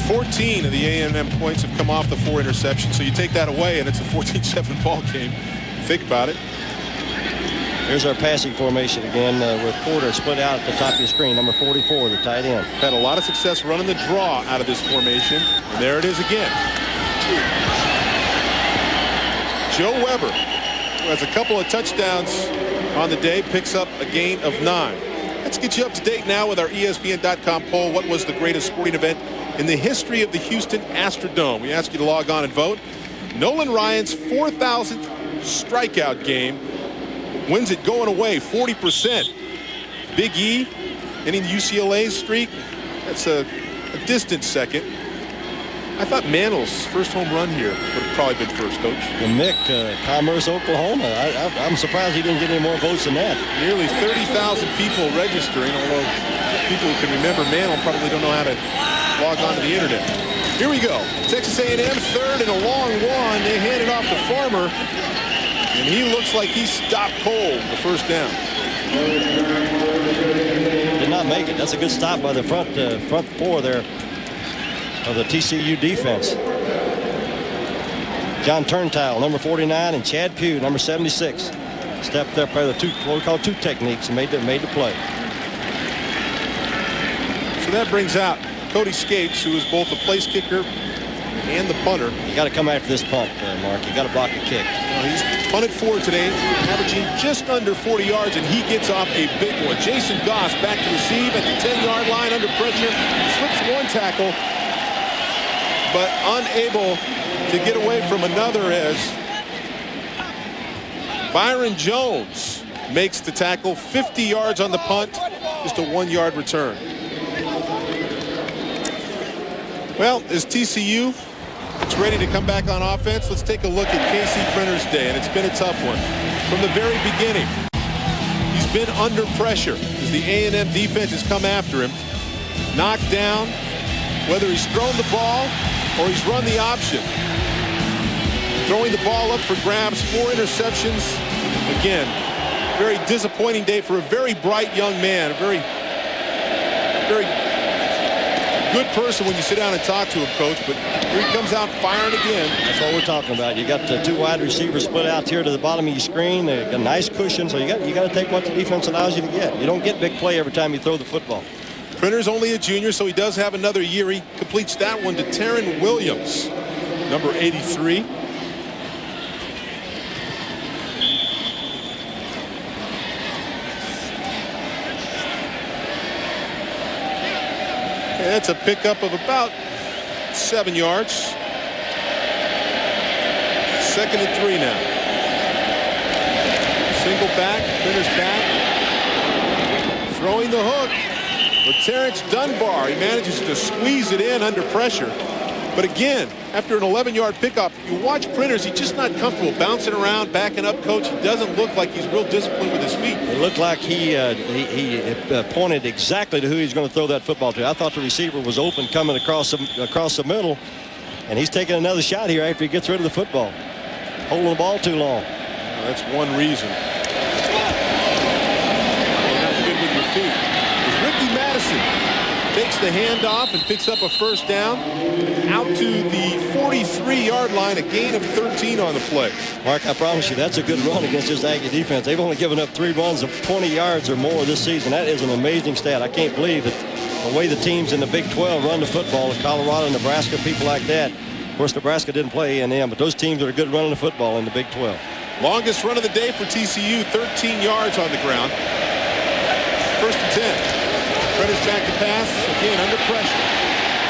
14 of the A&M points have come off the 4 interceptions. So you take that away, and it's a 14-7 ball game. Think about it. Here's our passing formation again with Porter split out at the top of your screen. Number 44, the tight end. Had a lot of success running the draw out of this formation. And there it is again. Joe Weber, who has a couple of touchdowns on the day, picks up a gain of 9. Let's get you up to date now with our ESPN.com poll. What was the greatest sporting event in the history of the Houston Astrodome? We ask you to log on and vote. Nolan Ryan's 4,000th strikeout game wins it going away, 40%. Big E, ending UCLA's streak. That's a distant second. I thought Mantle's first home run here would have probably been first, Coach. The Mick, Commerce, Oklahoma. I'm surprised he didn't get any more votes than that. Nearly 30,000 people registering, although people who can remember Mantle probably don't know how to log on to the internet. Here we go. Texas A&M third and a long one. They hand it off to Farmer. And he looks like he stopped cold the first down. Did not make it. That's a good stop by the front 4 there of the TCU defense. John Turntile, number 49, and Chad Pugh, number 76. Stepped up by the what we call two techniques and made the play. So that brings out Cody Skates, who is both the place kicker and the punter. You got to come after this punt, Mark. You got to block a kick. He's punted 4 today, averaging just under 40 yards, and he gets off a big one. Jason Goss back to receive at the 10-yard line under pressure. Slips 1 tackle, but unable to get away from another as Byron Jones makes the tackle. 50 yards on the punt, just a 1-yard return. Well, as TCU it's ready to come back on offense, let's take a look at KC Printer's day, and it's been a tough one. From the very beginning, he's been under pressure as the A&M defense has come after him. Knocked down, whether he's thrown the ball or he's run the option. Throwing the ball up for grabs, 4 interceptions. Again, very disappointing day for a very bright young man, a very good person when you sit down and talk to him, Coach, but here he comes out firing again. That's what we're talking about. You got 2 wide receivers split out here to the bottom of your screen. They got a nice cushion, so you got to take what the defense allows you to get. You don't get big play every time you throw the football. Printer's only a junior, so he does have another year. He completes that one to Taryn Williams, number 83. And that's a pickup of about 7 yards. 2nd and 3 now. Single back, Printer's back. Throwing the hook for Terrence Dunbar. He manages to squeeze it in under pressure. But again, after an 11-yard pickup, you watch Printers, he's just not comfortable bouncing around, backing up, Coach. He doesn't look like he's real disciplined with his feet. It looked like he pointed exactly to who he's going to throw that football to. I thought the receiver was open coming across the middle, and he's taking another shot here after he gets rid of the football. Holding the ball too long. That's one reason. Not good with your feet. It's Ricky Madison. Takes the handoff and picks up a first down out to the 43-yard line, a gain of 13 on the play. Mark, I promise you that's a good run against this Aggie defense. They've only given up 3 runs of 20 yards or more this season. That is an amazing stat. I can't believe that the way the teams in the Big 12 run the football, Colorado, Nebraska, people like that. Of course, Nebraska didn't play A&M, but those teams that are good running the football in the Big 12. Longest run of the day for TCU, 13 yards on the ground. 1st and 10. Prentice back to pass, again under pressure.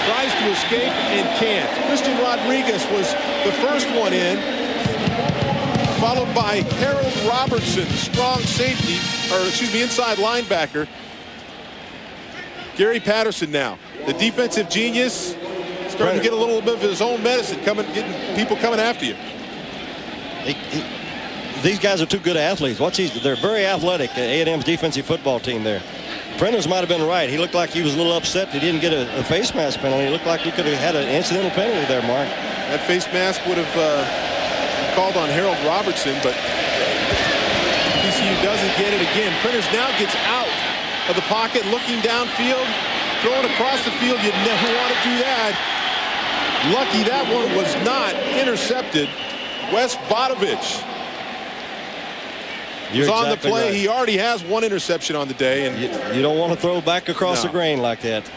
Tries to escape and can't. Christian Rodriguez was the first one in, followed by Harold Robertson, strong safety, inside linebacker. Gary Patterson now, the defensive genius, starting to get a little bit of his own medicine, getting people coming after you. These guys are 2 good athletes. They're very athletic, A&M's defensive football team there. Prentice might have been right. He looked like he was a little upset he didn't get a face mask penalty. It looked like he could have had an incidental penalty there, Mark. That face mask would have called on Harold Robertson, but TCU doesn't get it again. Prentice now gets out of the pocket, looking downfield, throwing across the field. You'd never want to do that. Lucky that one was not intercepted. Wes Bodovich was on the play. Right. He already has one interception on the day. And you don't want to throw back across the grain like that.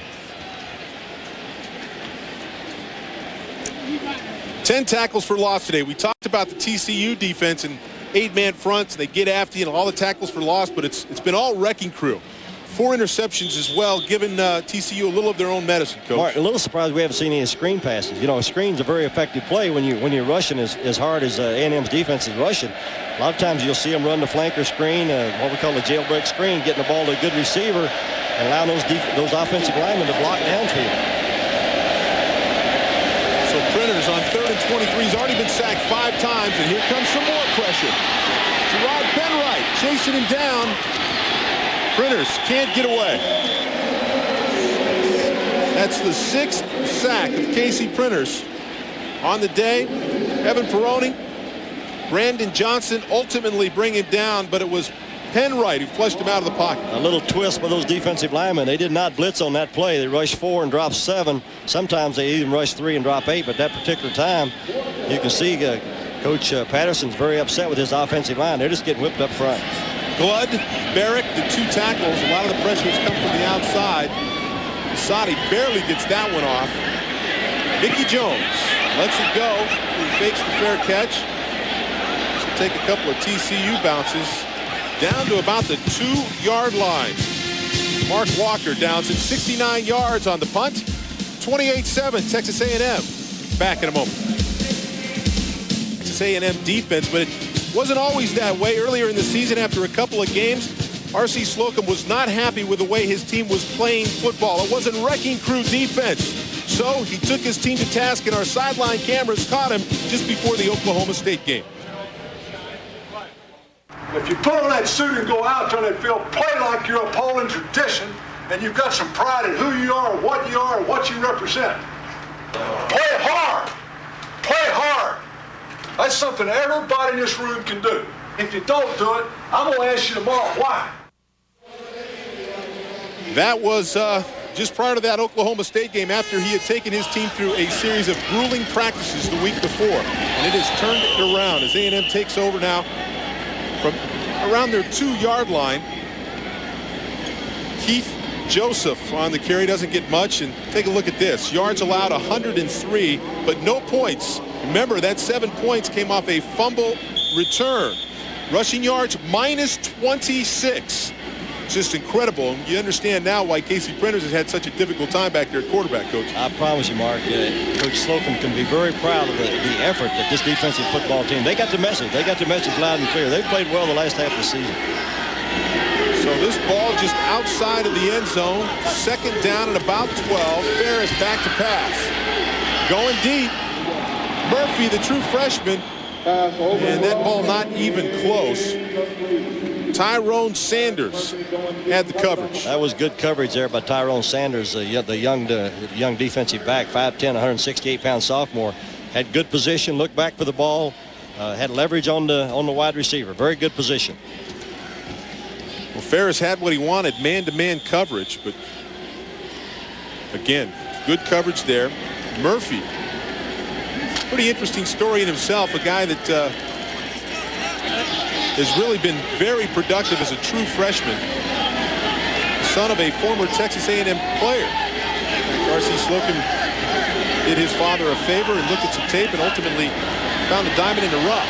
10 tackles for loss today. We talked about the TCU defense and 8-man fronts. They get after you and all the tackles for loss, but it's been all wrecking crew. 4 interceptions as well, giving TCU a little of their own medicine, Coach. Mark, a little surprised we haven't seen any screen passes. You know, a screen's a very effective play when you're rushing as hard as A&M's defense is rushing. A lot of times you'll see them run the flanker screen, what we call the jailbreak screen, getting the ball to a good receiver and allowing those offensive linemen to block downfield. So Printers on 3rd and 23. He's already been sacked 5 times, and here comes some more pressure. Gerard Benwright chasing him down. Printers can't get away. That's the 6th sack of Casey Printers on the day. Evan Peroni, Brandon Johnson ultimately bring him down, but it was Penwright who flushed him out of the pocket. A little twist by those defensive linemen. They did not blitz on that play. They rushed 4 and dropped 7. Sometimes they even rush 3 and drop 8, but that particular time, you can see Coach Patterson's very upset with his offensive line. They're just getting whipped up front. Blood, Barrick, the 2 tackles. A lot of the pressure has come from the outside. Sadi barely gets that one off. Mickey Jones lets it go. He fakes the fair catch. Should take a couple of TCU bounces. Down to about the 2-yard line. Mark Walker downs it 69 yards on the punt. 28-7 Texas A&M. Back in a moment. Texas A&M defense, but it wasn't always that way. Earlier in the season, after a couple of games, R.C. Slocum was not happy with the way his team was playing football. It wasn't wrecking crew defense. So he took his team to task, and our sideline cameras caught him just before the Oklahoma State game. If you put on that suit and go out there on that field, play like you're upholding tradition, and you've got some pride in who you are, what you represent. Play hard. Play hard. That's something everybody in this room can do. If you don't do it, I'm going to ask you tomorrow why. That was just prior to that Oklahoma State game, after he had taken his team through a series of grueling practices the week before. And it has turned it around as A&M takes over now from around their 2-yard line. Keith Joseph on the carry, doesn't get much. And take a look at this. Yards allowed 103, but no points. Remember, that 7 points came off a fumble return. Rushing yards minus 26. Just incredible. You understand now why Casey Printers has had such a difficult time back there at quarterback, Coach. I promise you, Mark, Coach Slocum can be very proud of the effort that this defensive football team. They got the message. They got the message loud and clear. They played well the last half of the season. So this ball just outside of the end zone. 2nd down and about 12. Ferris back to pass. Going deep. Murphy, the true freshman. And that ball not even close. Tyrone Sanders had the coverage. That was good coverage there by Tyrone Sanders, the young defensive back, 5'10", 168-pound sophomore. Had good position, looked back for the ball, had leverage on the wide receiver. Very good position. Well, Ferris had what he wanted, man-to-man coverage, but again, good coverage there. Murphy, pretty interesting story in himself, a guy that has really been very productive as a true freshman. Son of a former Texas A&M player. R.C. Slocum did his father a favor and looked at some tape and ultimately found the diamond in the rough.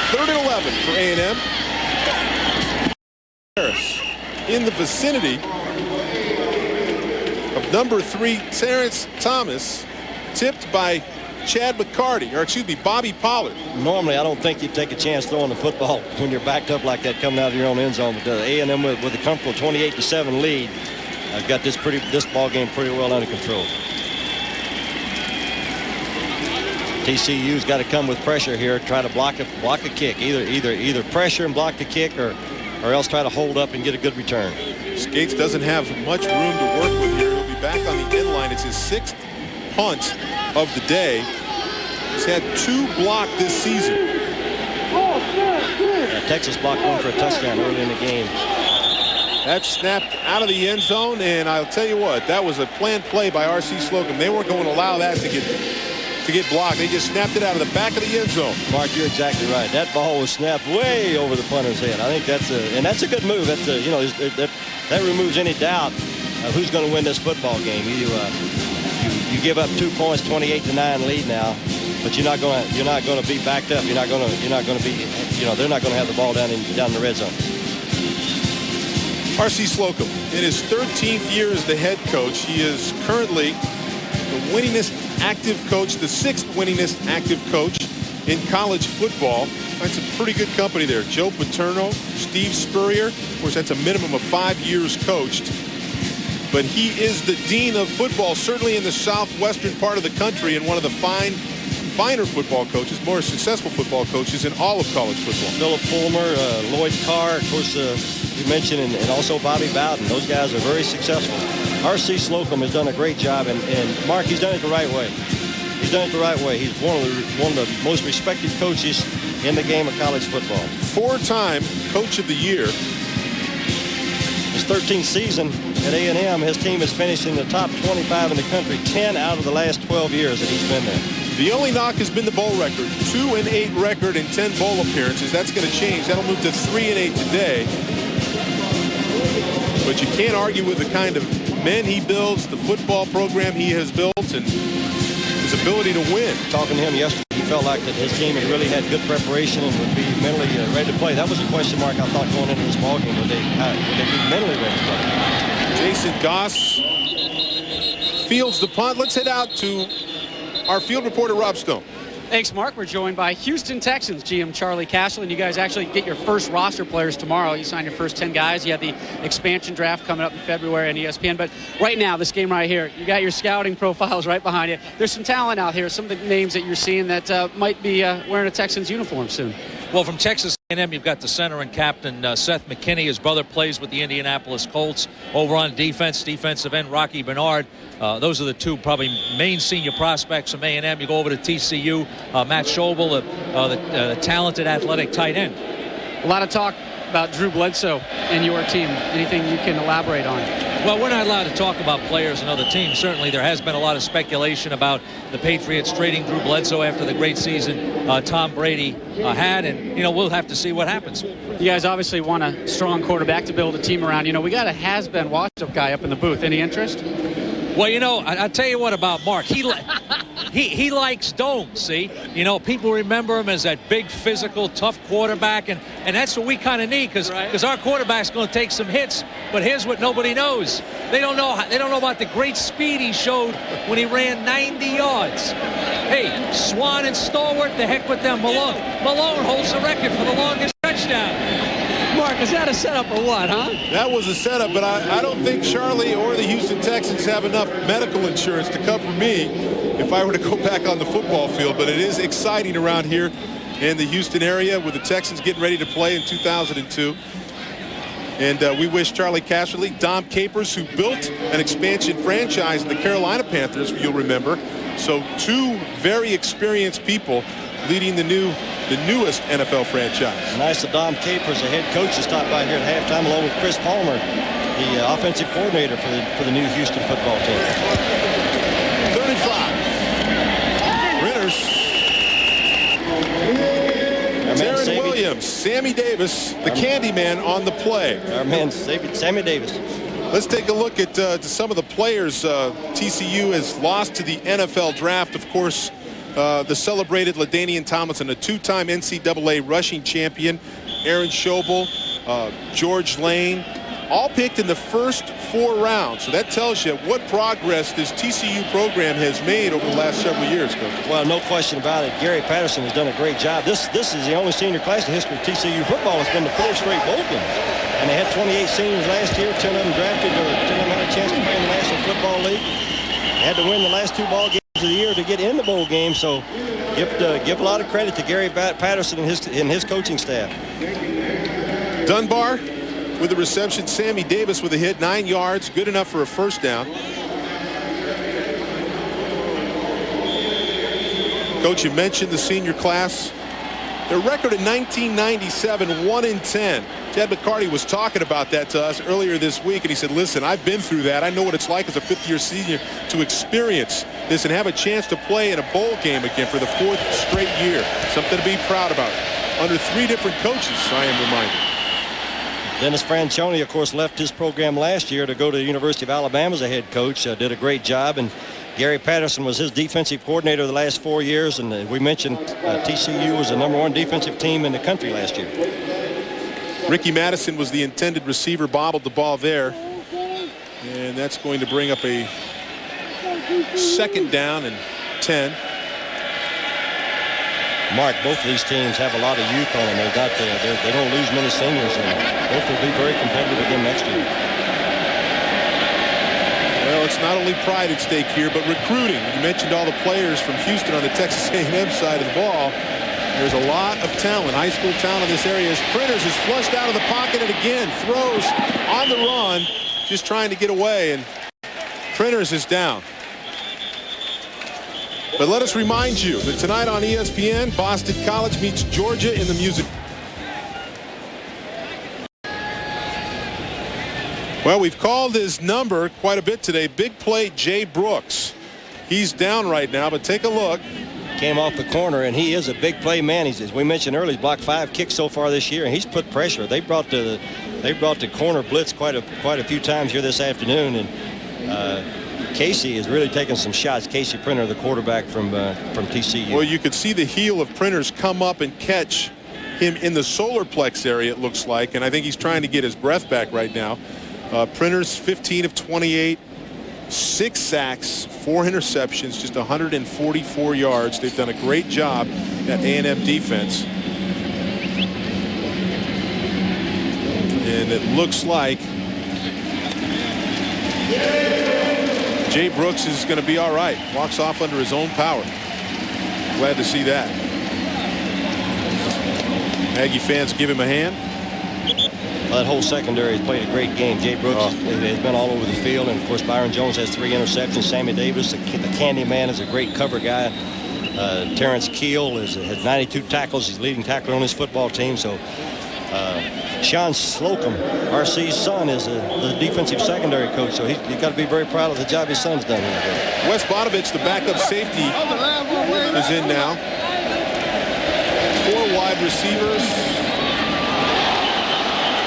3rd and 11 for A&M. Harris in the vicinity of number 3, Terrence Thomas, tipped by Chad McCarty, or excuse me, Bobby Pollard. Normally, I don't think you'd take a chance throwing the football when you're backed up like that coming out of your own end zone. But A&M with a comfortable 28-7 lead, got this ball game pretty well under control. TCU's got to come with pressure here, try to block a kick, either pressure and block the kick, or else try to hold up and get a good return. Skates doesn't have much room to work with here. He'll be back on the end line. It's his 6th punt of the day. He's had 2 blocked this season. Texas blocked one for a touchdown early in the game. That's snapped out of the end zone, and I'll tell you what, that was a planned play by R.C. Slocum. They weren't going to allow that to get blocked. They just snapped it out of the back of the end zone. Mark, you're exactly right. That ball was snapped way over the punter's head. I think that's a good move. That's that removes any doubt of who's going to win this football game. You give up 2 points, 28-9 lead now, but you're not going to be backed up. You're not going to be, they're not going to have the ball down the red zone. R.C. Slocum, in his 13th year as the head coach, he is currently the winningest active coach, the 6th winningest active coach in college football. That's a pretty good company there. Joe Paterno, Steve Spurrier. Of course, that's a minimum of 5 years coached. But he is the dean of football, certainly in the southwestern part of the country, and one of the finer football coaches, more successful football coaches in all of college football. Philip Fulmer, Lloyd Carr, of course, you mentioned, and also Bobby Bowden. Those guys are very successful. R.C. Slocum has done a great job, and Mark, he's done it the right way. He's done it the right way. He's one of the most respected coaches in the game of college football. 4-time Coach of the Year. His 13th season at A&M, his team has finished in the top 25 in the country 10 out of the last 12 years that he's been there. The only knock has been the bowl record. 2-8 record in 10 bowl appearances. That's going to change. That'll move to 3-8 today. But you can't argue with the kind of men he builds, the football program he has built, and his ability to win. Talking to him yesterday, he felt like that his team had really had good preparation and would be mentally ready to play. That was a question mark I thought going into this ballgame. Would they be mentally ready to play? Jason Goss fields the punt. Let's head out to our field reporter, Rob Stone. Thanks, Mark. We're joined by Houston Texans GM Charlie Casserly, and you guys actually get your first roster players tomorrow. You signed your first 10 guys. You have the expansion draft coming up in February on ESPN. But right now, this game right here, you got your scouting profiles right behind you. There's some talent out here, some of the names that you're seeing that might be wearing a Texans uniform soon. Well, from Texas A&M, you've got the center and captain Seth McKinney. His brother plays with the Indianapolis Colts. Over on defense, defensive end Rocky Bernard. Those are the two probably main senior prospects from A&M. You go over to TCU, Matt Schobel, the talented athletic tight end. A lot of talk about Drew Bledsoe and your team. Anything you can elaborate on? Well, we're not allowed to talk about players and other teams. Certainly there has been a lot of speculation about the Patriots trading Drew Bledsoe after the great season Tom Brady had, and we'll have to see what happens. You guys obviously want a strong quarterback to build a team around. We got a has-been washed-up guy up in the booth. Any interest? Well, I'll tell you what about Mark. He likes domes, see? People remember him as that big, physical, tough quarterback, and that's what we kind of need because our quarterback's going to take some hits. But here's what nobody knows. They don't know about the great speed he showed when he ran 90 yards. Hey, Swan and Stalwart, the heck with them. Malone holds the record for the longest touchdown. Mark, is that a setup or what, huh? That was a setup, but I don't think Charlie or the Houston Texans have enough medical insurance to cover me if I were to go back on the football field. But it is exciting around here in the Houston area with the Texans getting ready to play in 2002. And we wish Charlie Casserly, Dom Capers, who built an expansion franchise in the Carolina Panthers, you'll remember. So 2 very experienced people leading the newest NFL franchise. Nice of Dom Capers, the head coach, to stop by here at halftime, along with Chris Palmer, the offensive coordinator for the new Houston football team. 35. Ritters. Darren Williams, Sammy Davis, the candy man on the play. Our man, Sammy Davis. Let's take a look at some of the players TCU has lost to the NFL draft. Of course, the celebrated LaDainian Tomlinson, a 2-time NCAA rushing champion, Aaron Schobel, George Lane, all picked in the first 4 rounds. So that tells you what progress this TCU program has made over the last several years, Coach. Well, no question about it. Gary Patterson has done a great job. This is the only senior class in the history of TCU football that's been to 4 straight bowl games. And they had 28 seniors last year, 10 of them drafted, or 10 of them had a chance to play in the National Football League. They had to win the last 2 ball games of the year to get in the bowl game, so give a lot of credit to Gary Patterson and his coaching staff. Dunbar with the reception, Sammy Davis with a hit, 9 yards, good enough for a first down. Coach, you mentioned the senior class Their record in 1997, 1-10. Ted McCarty was talking about that to us earlier this week, and he said, listen, I've been through that. I know what it's like as a fifth-year senior to experience this and have a chance to play in a bowl game again for the 4th straight year. Something to be proud about. Under 3 different coaches, I am reminded. Dennis Franchione, of course, left his program last year to go to the University of Alabama as a head coach. Did a great job, and Gary Patterson was his defensive coordinator the last 4 years, and we mentioned TCU was the #1 defensive team in the country last year. Ricky Madison was the intended receiver, bobbled the ball there, and that's going to bring up a 2nd down and 10. Mark, both of these teams have a lot of youth on them. They don't lose many seniors, and both will be very competitive again next year. Well, it's not only pride at stake here, but recruiting. You mentioned all the players from Houston on the Texas A&M side of the ball. There's a lot of talent, high school talent in this area. As Printers is flushed out of the pocket and again throws on the run, just trying to get away, and Printers is down. But let us remind you that tonight on ESPN, Boston College meets Georgia in the Music. Well, we've called his number quite a bit today. Big play, Jay Brooks. He's down right now, but take a look. Came off the corner, and he is a big play man. As we mentioned earlier, he's blocked 5 kicks so far this year, and he's put pressure. They brought the corner blitz quite a few times here this afternoon, and Casey is really taking some shots. Casey Printer, the quarterback from TCU. Well, you could see the heel of Printers come up and catch him in the solar plex area, it looks like, and I think he's trying to get his breath back right now. Printers 15 of 28, 6 sacks, 4 interceptions, just 144 yards. They've done a great job at A&M defense. And it looks like Jay Brooks is going to be all right. Walks off under his own power. Glad to see that. Aggie fans give him a hand. That whole secondary has played a great game. Jay Brooks has been all over the field, and of course Byron Jones has 3 interceptions. Sammy Davis, the candy man, is a great cover guy. Terrence Keel has 92 tackles. He's leading tackler on his football team. So Sean Slocum, RC's son, is the defensive secondary coach. So he's got to be very proud of the job his son's done here. Wes Bonovich, the backup safety, is in now. 4 wide receivers.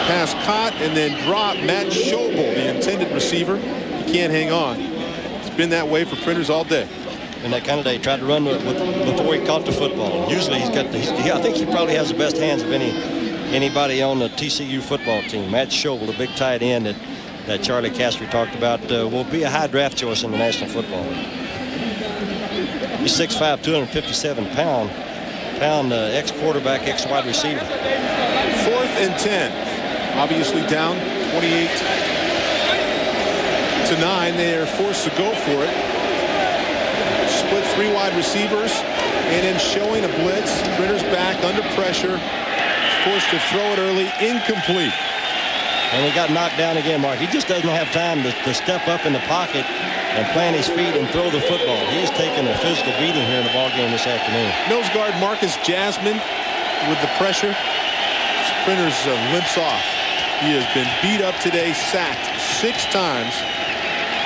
Pass caught and then drop. Matt Schobel, the intended receiver. He can't hang on. It's been that way for Printers all day. And that kind of day, tried to run before he caught the football. Usually I think he probably has the best hands of anybody on the TCU football team. Matt Schobel, the big tight end that Charlie Castro talked about, will be a high draft choice in the National Football League. He's 6'5", 257-pound ex-quarterback, ex-wide receiver. 4th and 10. Obviously down 28-9. They are forced to go for it. Split 3 wide receivers, and then showing a blitz. Printers back under pressure. Forced to throw it early. Incomplete. And he got knocked down again, Mark. He just doesn't have time to step up in the pocket and plant his feet and throw the football. He is taking a physical beating here in the ball game this afternoon. Nose guard Marcus Jasmine with the pressure. Printers limps off. He has been beat up today, sacked 6 times,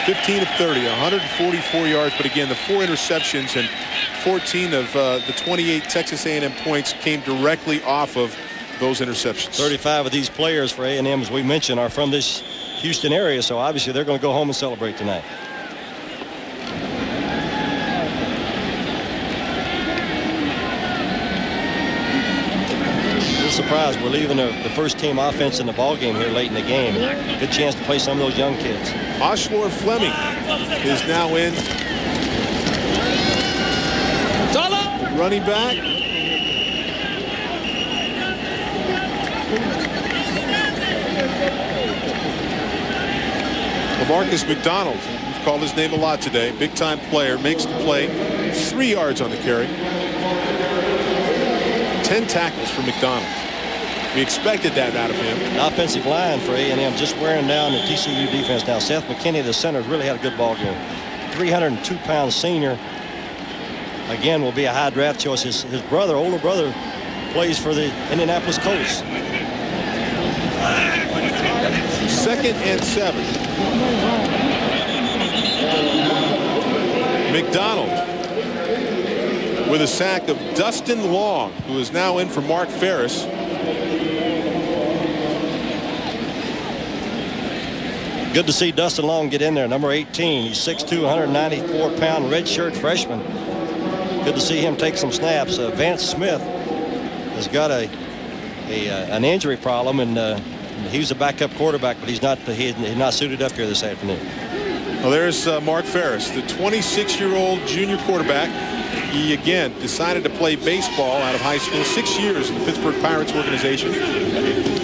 15 of 30, 144 yards. But again, the 4 interceptions and 14 of the 28 Texas A&M points came directly off of those interceptions. 35 of these players for A&M, as we mentioned, are from this Houston area, so obviously they're going to go home and celebrate tonight. Surprised we're leaving the first team offense in the ball game here late in the game. Good chance to play some of those young kids. Oshlor Fleming is now in. Running back. LaMarcus McDonald, we've called his name a lot today. Big time player, makes the play. 3 yards on the carry. 10 tackles for McDonald. We expected that out of him. The offensive line for A&M just wearing down the TCU defense now. Seth McKinney, the center, really had a good ball game. 302-pound senior. Again, will be a high draft choice. His brother, older brother, plays for the Indianapolis Colts. 2nd and 7. McDonald with a sack of Dustin Long, who is now in for Mark Ferris. Good to see Dustin Long get in there, number 18. He's 6'2", 194-pound redshirt freshman. Good to see him take some snaps. Vance Smith has got an injury problem, and he's a backup quarterback, but he's not suited up here this afternoon. Well, there's Mark Ferris, the 26-year-old junior quarterback. He, again, decided to play baseball out of high school, 6 years in the Pittsburgh Pirates organization.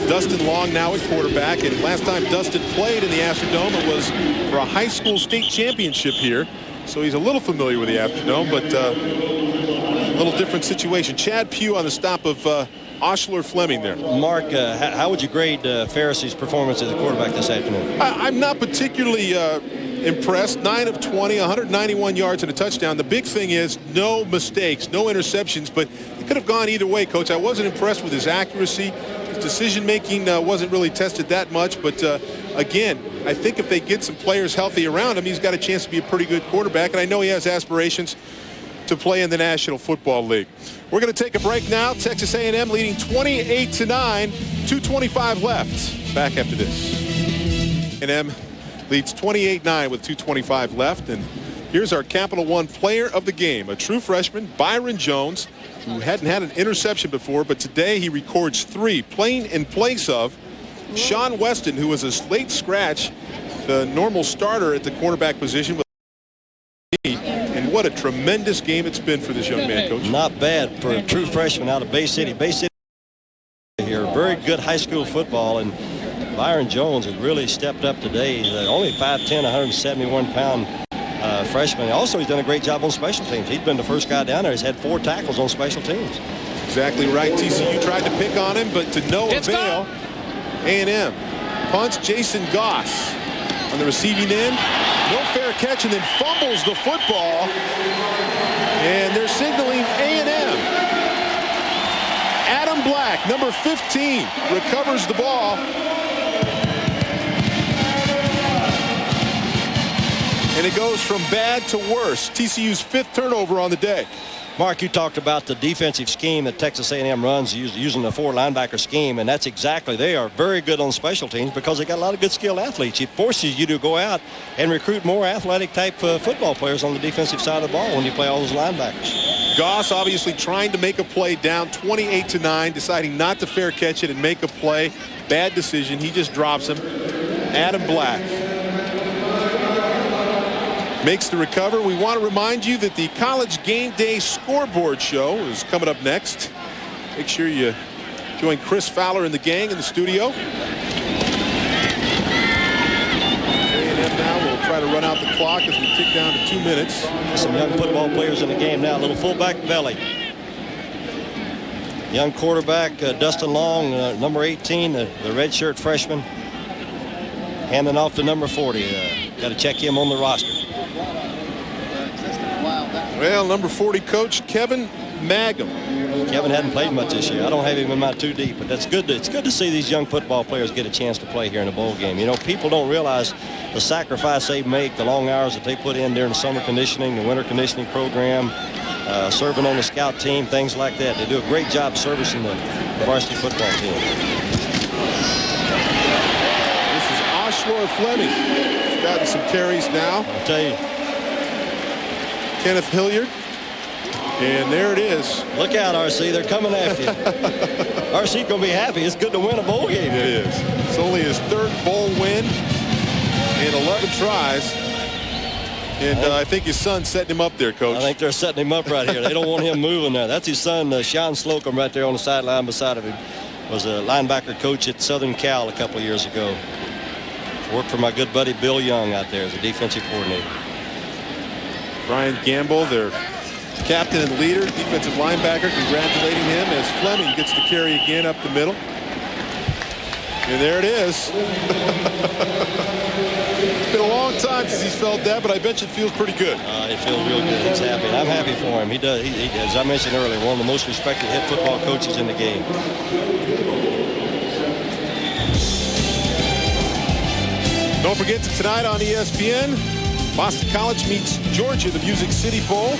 Dustin Long now at quarterback, and last time Dustin played in the Astrodome, it was for a high school state championship here. So he's a little familiar with the Astrodome, but a little different situation. Chad Pugh on the stop of Oshler Fleming there. Mark, how would you grade Ferris's performance as a quarterback this afternoon? I'm not particularly impressed. 9 of 20, 191 yards and a touchdown. The big thing is no mistakes, no interceptions, but it could have gone either way, Coach. I wasn't impressed with his accuracy. His decision-making wasn't really tested that much, but again, I think if they get some players healthy around him, he's got a chance to be a pretty good quarterback, and I know he has aspirations to play in the National Football League. We're going to take a break now. Texas A&M leading 28-9, 2:25 left. Back after this. A&M leads 28-9 with 2:25 left, and here's our Capital One player of the game, a true freshman, Byron Jones, who hadn't had an interception before, but today he records 3, playing in place of Sean Weston, who was a late scratch, the normal starter at the quarterback position. And what a tremendous game it's been for this young man, Coach. Not bad for a true freshman out of Bay City. Bay City here, very good high school football, and Byron Jones has really stepped up today. He's only 5'10", 171-pound freshman. Also, he's done a great job on special teams. He's been the first guy down there. He's had 4 tackles on special teams. Exactly right. TCU tried to pick on him, but to no avail. A&M punts Jason Goss on the receiving end. No fair catch, and then fumbles the football. And they're signaling A&M. Adam Black, number 15, recovers the ball. And it goes from bad to worse. TCU's 5th turnover on the day. Mark, you talked about the defensive scheme that Texas A&M runs using the 4 linebacker scheme, and that's exactly, they are very good on special teams because they got a lot of good skilled athletes. It forces you to go out and recruit more athletic type football players on the defensive side of the ball when you play all those linebackers. Goss obviously trying to make a play, down 28-9, deciding not to fair catch it and make a play. Bad decision. He just drops him. Adam Black makes the recover. We want to remind you that the College Game Day Scoreboard Show is coming up next. Make sure you join Chris Fowler and the gang in the studio. A&M now will try to run out the clock as we tick down to 2 minutes. Some young football players in the game now. A little fullback belly. Young quarterback Dustin Long, number 18, the redshirt freshman. Handing off to number 40. Got to check him on the roster. Well, number 40 coach Kevin Mangum. Kevin hadn't played much this year. I don't have him in my 2 deep, but that's good. It's good to see these young football players get a chance to play here in a bowl game. You know, people don't realize the sacrifice they make, the long hours that they put in during the summer conditioning, the winter conditioning program, serving on the scout team, things like that. They do a great job servicing the varsity football team. This is Oshler Fleming. He's gotten some carries now. I'll tell you. Kenneth Hilliard. And there it is. Look out, RC. They're coming after you. RC going to be happy. It's good to win a bowl game. It is. It's only his 3rd bowl win in 11 tries. And I think his son's setting him up there, Coach. I think they're setting him up right here. They don't want him moving there. That's his son, Sean Slocum, right there on the sideline beside of him. Was a linebacker coach at Southern Cal a couple of years ago. Worked for my good buddy Bill Young out there as a defensive coordinator. Brian Gamble, their captain and leader, defensive linebacker, congratulating him as Fleming gets the carry again up the middle. And there it is. It's been a long time since he's felt that, but I bet you it feels pretty good. It feels real good. He's happy. And I'm happy for him. He does. He, as I mentioned earlier, one of the most respected head football coaches in the game. Don't forget tonight on ESPN, Boston College meets Georgia, the Music City Bowl.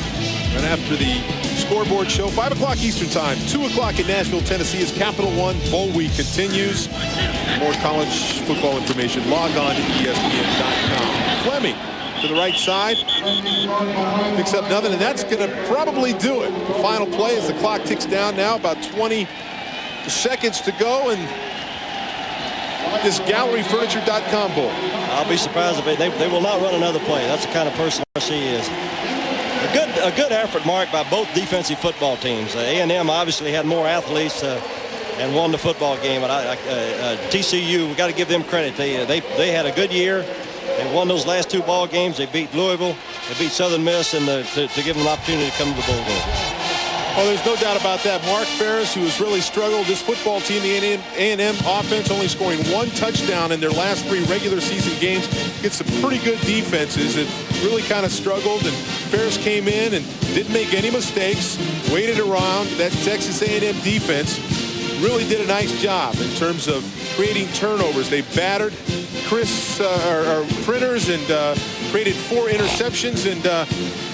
Right after the scoreboard show, 5 o'clock Eastern time, 2 o'clock in Nashville, Tennessee, as Capital One Bowl Week continues. More college football information, log on to ESPN.com. Fleming to the right side, picks up nothing, and that's going to probably do it. The final play as the clock ticks down now, about 20 seconds to go, and this GalleryFurniture.com Bowl. I'll be surprised if they will not run another play. That's the kind of person RC is. A good effort, Mark, by both defensive football teams. A&M obviously had more athletes and won the football game. But TCU, we got to give them credit. They had a good year. They won those last 2 ball games. They beat Louisville. They beat Southern Miss, and to give them an opportunity to come to the bowl game. Oh, there's no doubt about that. Mark Ferris, who has really struggled, this football team, the A&M offense, only scoring 1 touchdown in their last 3 regular season games, gets some pretty good defenses. It really kind of struggled, and Ferris came in and didn't make any mistakes, waited around. That Texas A&M defense really did a nice job in terms of creating turnovers. They battered Printers and created 4 interceptions, and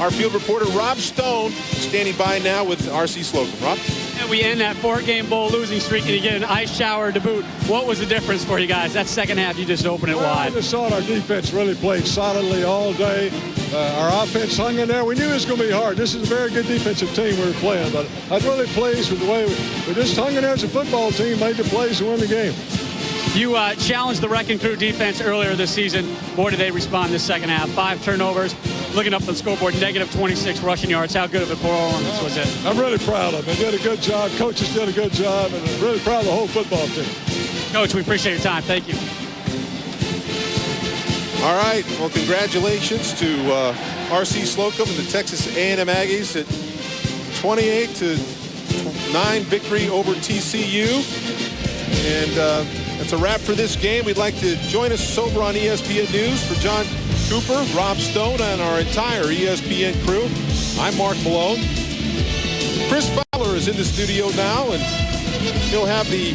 our field reporter Rob Stone standing by now with R.C. Slocum. Rob? And we end that 4-game bowl losing streak, and you get an ice shower to boot. What was the difference for you guys? That second half, you just opened it wide. I just thought our defense really played solidly all day. Our offense hung in there. We knew it was going to be hard. This is a very good defensive team we were playing, but I was really pleased with the way we just hung in there as a football team, made the plays to win the game. You challenged the Wrecking Crew defense earlier this season. Boy, did they respond this second half. 5 turnovers. Looking up the scoreboard, negative 26 rushing yards. How good of a performance was it? I'm really proud of them. They did a good job. Coaches did a good job, and I'm really proud of the whole football team. Coach, we appreciate your time. Thank you. All right. Well, congratulations to R.C. Slocum and the Texas A&M Aggies at 28-9 victory over TCU. And that's a wrap for this game. We'd like to join us over on ESPN News for John Cooper, Rob Stone, and our entire ESPN crew. I'm Mark Malone. Chris Fowler is in the studio now, and he'll have the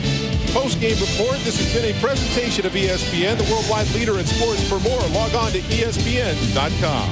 post-game report. This has been a presentation of ESPN, the worldwide leader in sports. For more, log on to ESPN.com.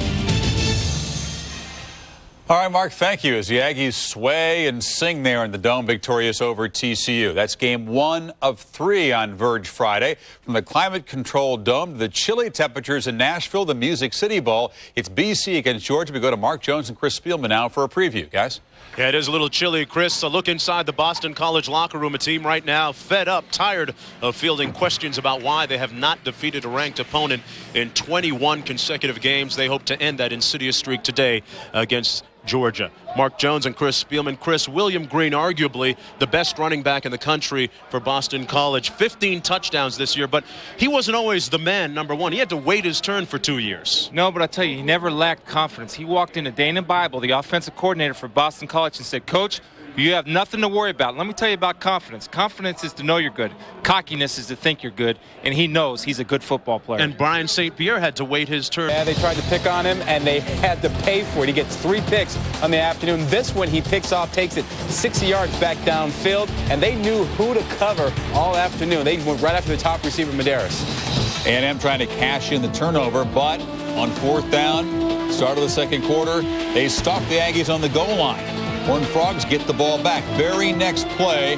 All right, Mark, thank you. As the Aggies sway and sing there in the Dome, victorious over TCU. That's game 1 of 3 on Verge Friday. From the climate-controlled Dome to the chilly temperatures in Nashville, the Music City Bowl. It's BC against Georgia. We go to Mark Jones and Chris Spielman now for a preview. Guys? Yeah, it is a little chilly, Chris. A look inside the Boston College locker room. A team right now fed up, tired of fielding questions about why they have not defeated a ranked opponent in 21 consecutive games. They hope to end that insidious streak today against Georgia. Mark Jones and Chris Spielman. Chris, William Green, arguably the best running back in the country for Boston College. 15 touchdowns this year, but he wasn't always the man, number one. He had to wait his turn for 2 years. No, but I tell you, he never lacked confidence. He walked into Dana Bible, the offensive coordinator for Boston College, and said, Coach, you have nothing to worry about. Let me tell you about confidence. Confidence is to know you're good. Cockiness is to think you're good, and he knows he's a good football player. And Brian St. Pierre had to wait his turn. Yeah, they tried to pick on him, and they had to pay for it. He gets 3 picks on the afternoon. This one he picks off, takes it 60 yards back downfield, and they knew who to cover all afternoon. They went right after the top receiver, Medeiros. A&M trying to cash in the turnover, but on 4th down, start of the second quarter, they stalk the Aggies on the goal line. Horned Frogs get the ball back. Very next play,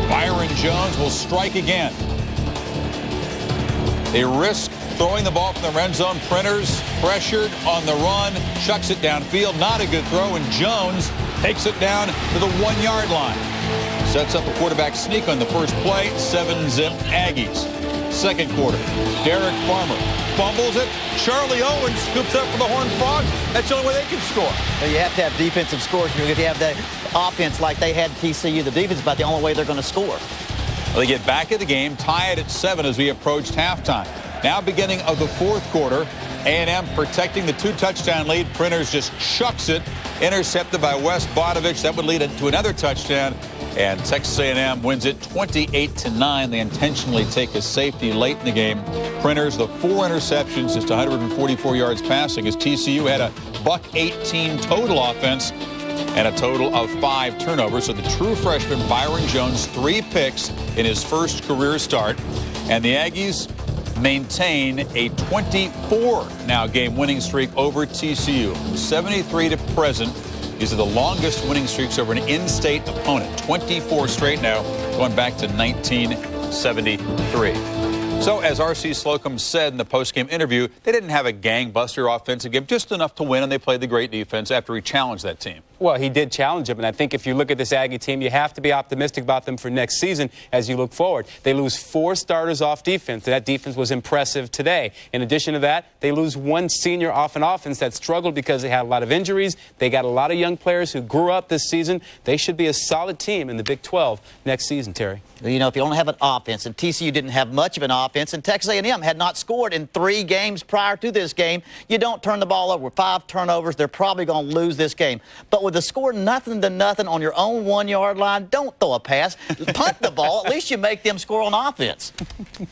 Byron Jones will strike again. They risk throwing the ball from the red zone. Printers pressured on the run, chucks it downfield. Not a good throw, and Jones takes it down to the 1-yard line. Sets up a quarterback sneak on the first play. 7-zip Aggies. Second quarter, Derek Farmer fumbles it. Charlie Owens scoops up for the Horned Frogs. That's the only way they can score. Well, you have to have defensive scores. If you have the offense like they had TCU, the defense is about the only way they're going to score. Well, they get back in the game, tie it at 7 as we approached halftime. Now beginning of the fourth quarter, A&M protecting the 2-touchdown lead. Printers just chucks it, intercepted by Wes Bodovich. That would lead to another touchdown. And Texas A&M wins it 28-9. They intentionally take a safety late in the game. Printers, the 4 interceptions, just 144 yards passing, as TCU had a $118 total offense and a total of 5 turnovers. So the true freshman Byron Jones, 3 picks in his first career start. And the Aggies maintain a 24 now game winning streak over TCU. 73 to present. These are the longest winning streaks over an in-state opponent. 24 straight now, going back to 1973. So, as R.C. Slocum said in the post-game interview, they didn't have a gangbuster offensive game, just enough to win, and they played the great defense after he challenged that team. Well, he did challenge him, and I think if you look at this Aggie team, you have to be optimistic about them for next season as you look forward. They lose 4 starters off defense, and that defense was impressive today. In addition to that, they lose 1 senior off an offense that struggled because they had a lot of injuries. They got a lot of young players who grew up this season. They should be a solid team in the Big 12 next season, Terry. You know, if you only have an offense, and TCU didn't have much of an offense, and Texas A&M had not scored in 3 games prior to this game, you don't turn the ball over. 5 turnovers, they're probably going to lose this game. But with the score nothing to nothing on your own 1-yard line, don't throw a pass. Punt the ball. At least you make them score on offense.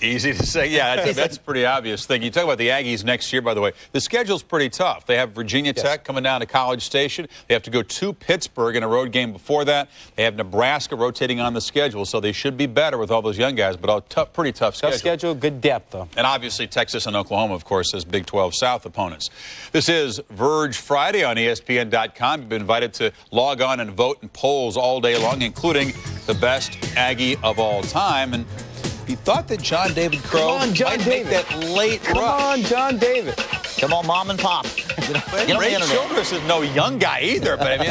Easy to say. Yeah, that's a pretty obvious thing. You talk about the Aggies next year, by the way. The schedule's pretty tough. They have Virginia Tech coming down to College Station. They have to go to Pittsburgh in a road game before that. They have Nebraska rotating on the schedule, so they should be better with all those young guys, but pretty tough schedule. Tough schedule, good depth, though. And obviously Texas and Oklahoma, of course, as Big 12 South opponents. This is Verge Friday on ESPN.com. You've been invited to log on and vote in polls all day long, including the best Aggie of all time. And he thought that John David Crow might make that late rush. Come on, John David. Come on, Mom and Pop. Ray Childress is no young guy either, but I mean,